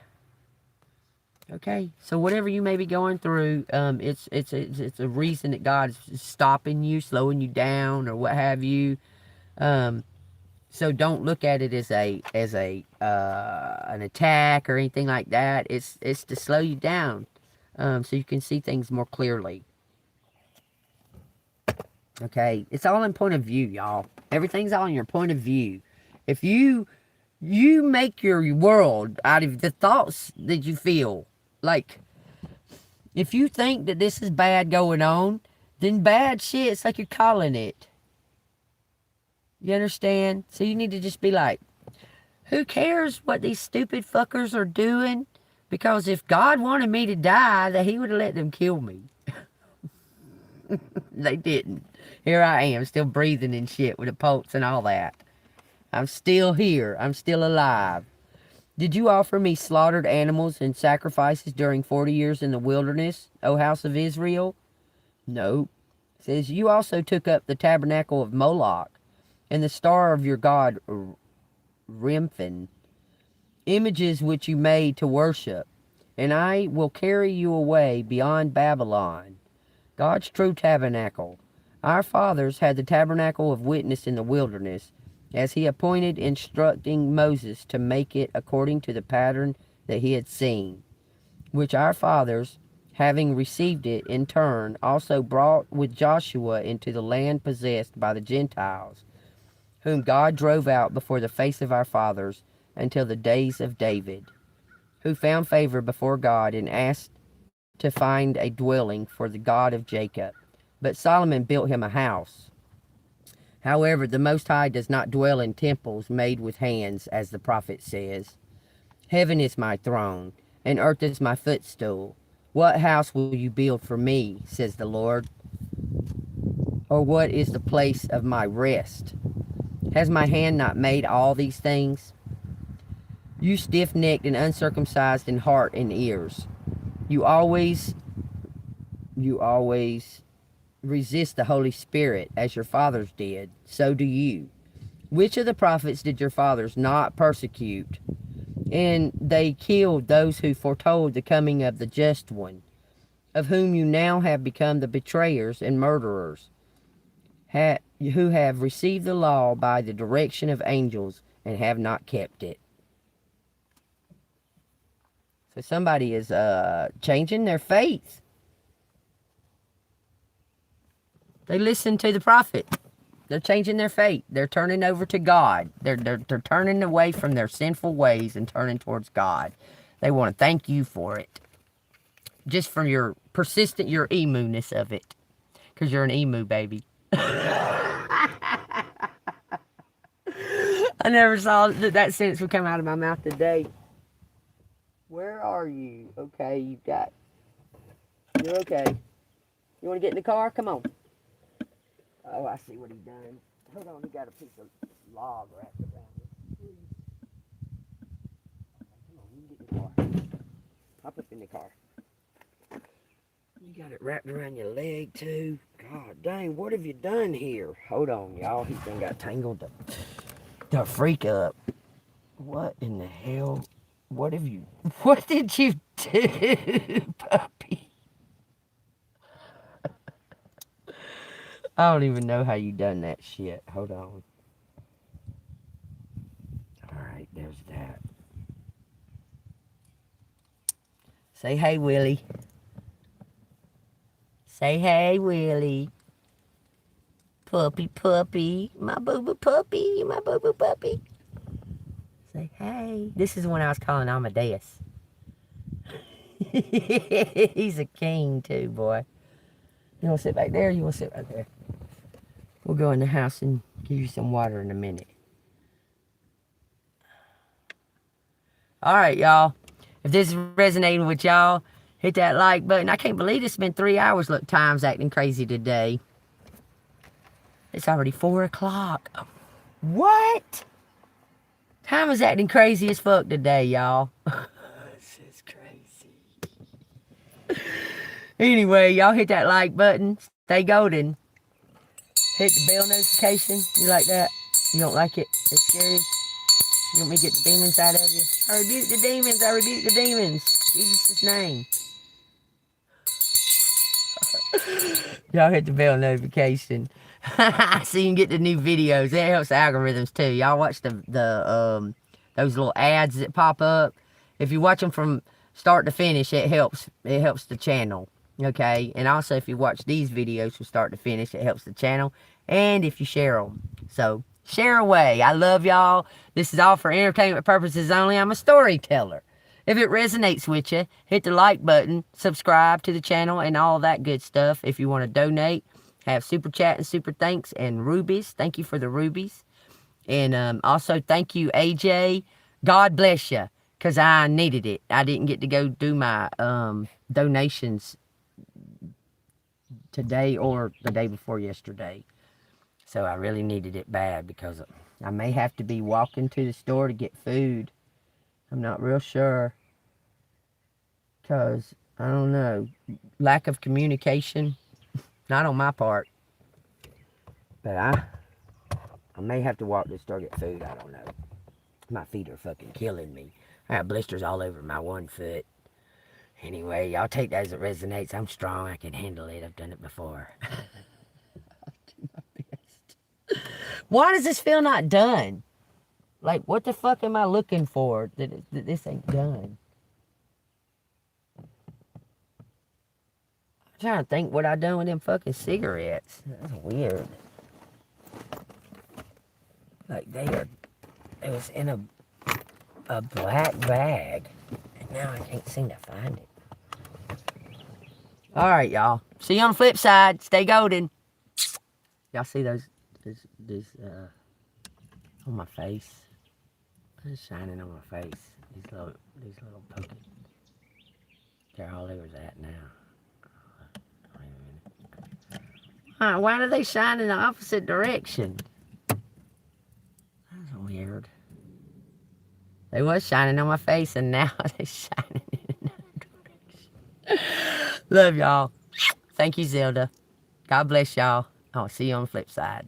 Okay, so whatever you may be going through, it's a reason that God is stopping you, slowing you down, or what have you. So don't look at it as an attack or anything like that. It's to slow you down, so you can see things more clearly. Okay, it's all in point of view, y'all. Everything's all in your point of view. If you make your world out of the thoughts that you feel. Like, if you think that this is bad going on, then bad shit, it's like you're calling it. You understand? So you need to just be like, who cares what these stupid fuckers are doing? Because if God wanted me to die, that he would have let them kill me. They didn't. Here I am, still breathing and shit with a pulse and all that. I'm still here. I'm still alive. Did you offer me slaughtered animals and sacrifices during 40 years in the wilderness, O house of Israel? No. It says, you also took up the tabernacle of Moloch and the star of your god Remphan, images which you made to worship, and I will carry you away beyond Babylon. God's true tabernacle. Our fathers had the tabernacle of witness in the wilderness, as he appointed, instructing Moses to make it according to the pattern that he had seen, which our fathers, having received it in turn, also brought with Joshua into the land possessed by the Gentiles, whom God drove out before the face of our fathers until the days of David, who found favor before God and asked to find a dwelling for the God of Jacob. But Solomon built him a house. However, the Most High does not dwell in temples made with hands, as the prophet says. Heaven is my throne, and earth is my footstool. What house will you build for me, says the Lord? Or what is the place of my rest? Has my hand not made all these things? You stiff-necked and uncircumcised in heart and ears, you always resist the Holy Spirit, as your fathers did. So do you. Which of the prophets did your fathers not persecute? And they killed those who foretold the coming of the Just One, of whom you now have become the betrayers and murderers, who have received the law by the direction of angels and have not kept it. So somebody is changing their faith. They listen to the prophet. They're changing their fate. They're turning over to God. They're turning away from their sinful ways and turning towards God. They want to thank you for it. Just for your persistent, your emu-ness of it. Because you're an emu, baby. I never saw that sentence would come out of my mouth today. Where are you? Okay, you're okay. You want to get in the car? Come on. Oh, I see what he done. Hold on, he got a piece of log wrapped around it. Come on, you can get in the car. Hop up in the car. You got it wrapped around your leg, too. God dang, what have you done here? Hold on, y'all. He done got tangled the freak up. What in the hell? What did you do, puppy? I don't even know how you done that shit. Hold on. Alright, there's that. Say hey, Willie. Say hey, Willie. Puppy, puppy. My boo-boo puppy. My boo-boo puppy. Say hey. This is when I was calling Amadeus. He's a king, too, boy. You want to sit back there or you want to sit right there? We'll go in the house and give you some water in a minute. Alright, y'all. If this is resonating with y'all, hit that like button. I can't believe it's been 3 hours. Look, time's acting crazy today. It's already 4 o'clock. What? Time is acting crazy as fuck today, y'all. This is crazy. Anyway, y'all hit that like button. Stay golden. Hit the bell notification. You like that? You don't like it? It's scary? You want me to get the demons out of you? I rebuke the demons. I rebuke the demons. In Jesus' name. Y'all hit the bell notification. So you can get the new videos. That helps the algorithms too. Y'all watch those little ads that pop up. If you watch them from start to finish, it helps. It helps the channel. Okay, and also if you watch these videos from start to finish, it helps the channel. And if you share them, so share away. I love y'all. This is all for entertainment purposes only. I'm a storyteller. If it resonates with you, hit the like button, subscribe to the channel, and all that good stuff. If you want to donate, have super chat and super thanks and rubies. Thank you for the rubies. And also thank you, AJ. God bless you, because I needed it. I didn't get to go do my donations today or the day before yesterday. So I really needed it bad because I may have to be walking to the store to get food. I'm not real sure. Because, I don't know, lack of communication. Not on my part. But I may have to walk to the store to get food. I don't know. My feet are fucking killing me. I have blisters all over my one foot. Anyway, y'all take that as it resonates. I'm strong. I can handle it. I've done it before. I'll do my best. Why does this feel not done? Like, what the fuck am I looking for that this ain't done? I'm trying to think what I done with them fucking cigarettes. That's weird. Like, it was in a black bag. And now I can't seem to find it. Alright, y'all. See you on the flip side. Stay golden. Y'all see those on my face? It's shining on my face. These little pokey. They're all over that now. Wait a minute. Why do they shine in the opposite direction? That's weird. They was shining on my face and now they're shining in another direction. Love y'all. Thank you, Zelda. God bless y'all. I'll see you on the flip side.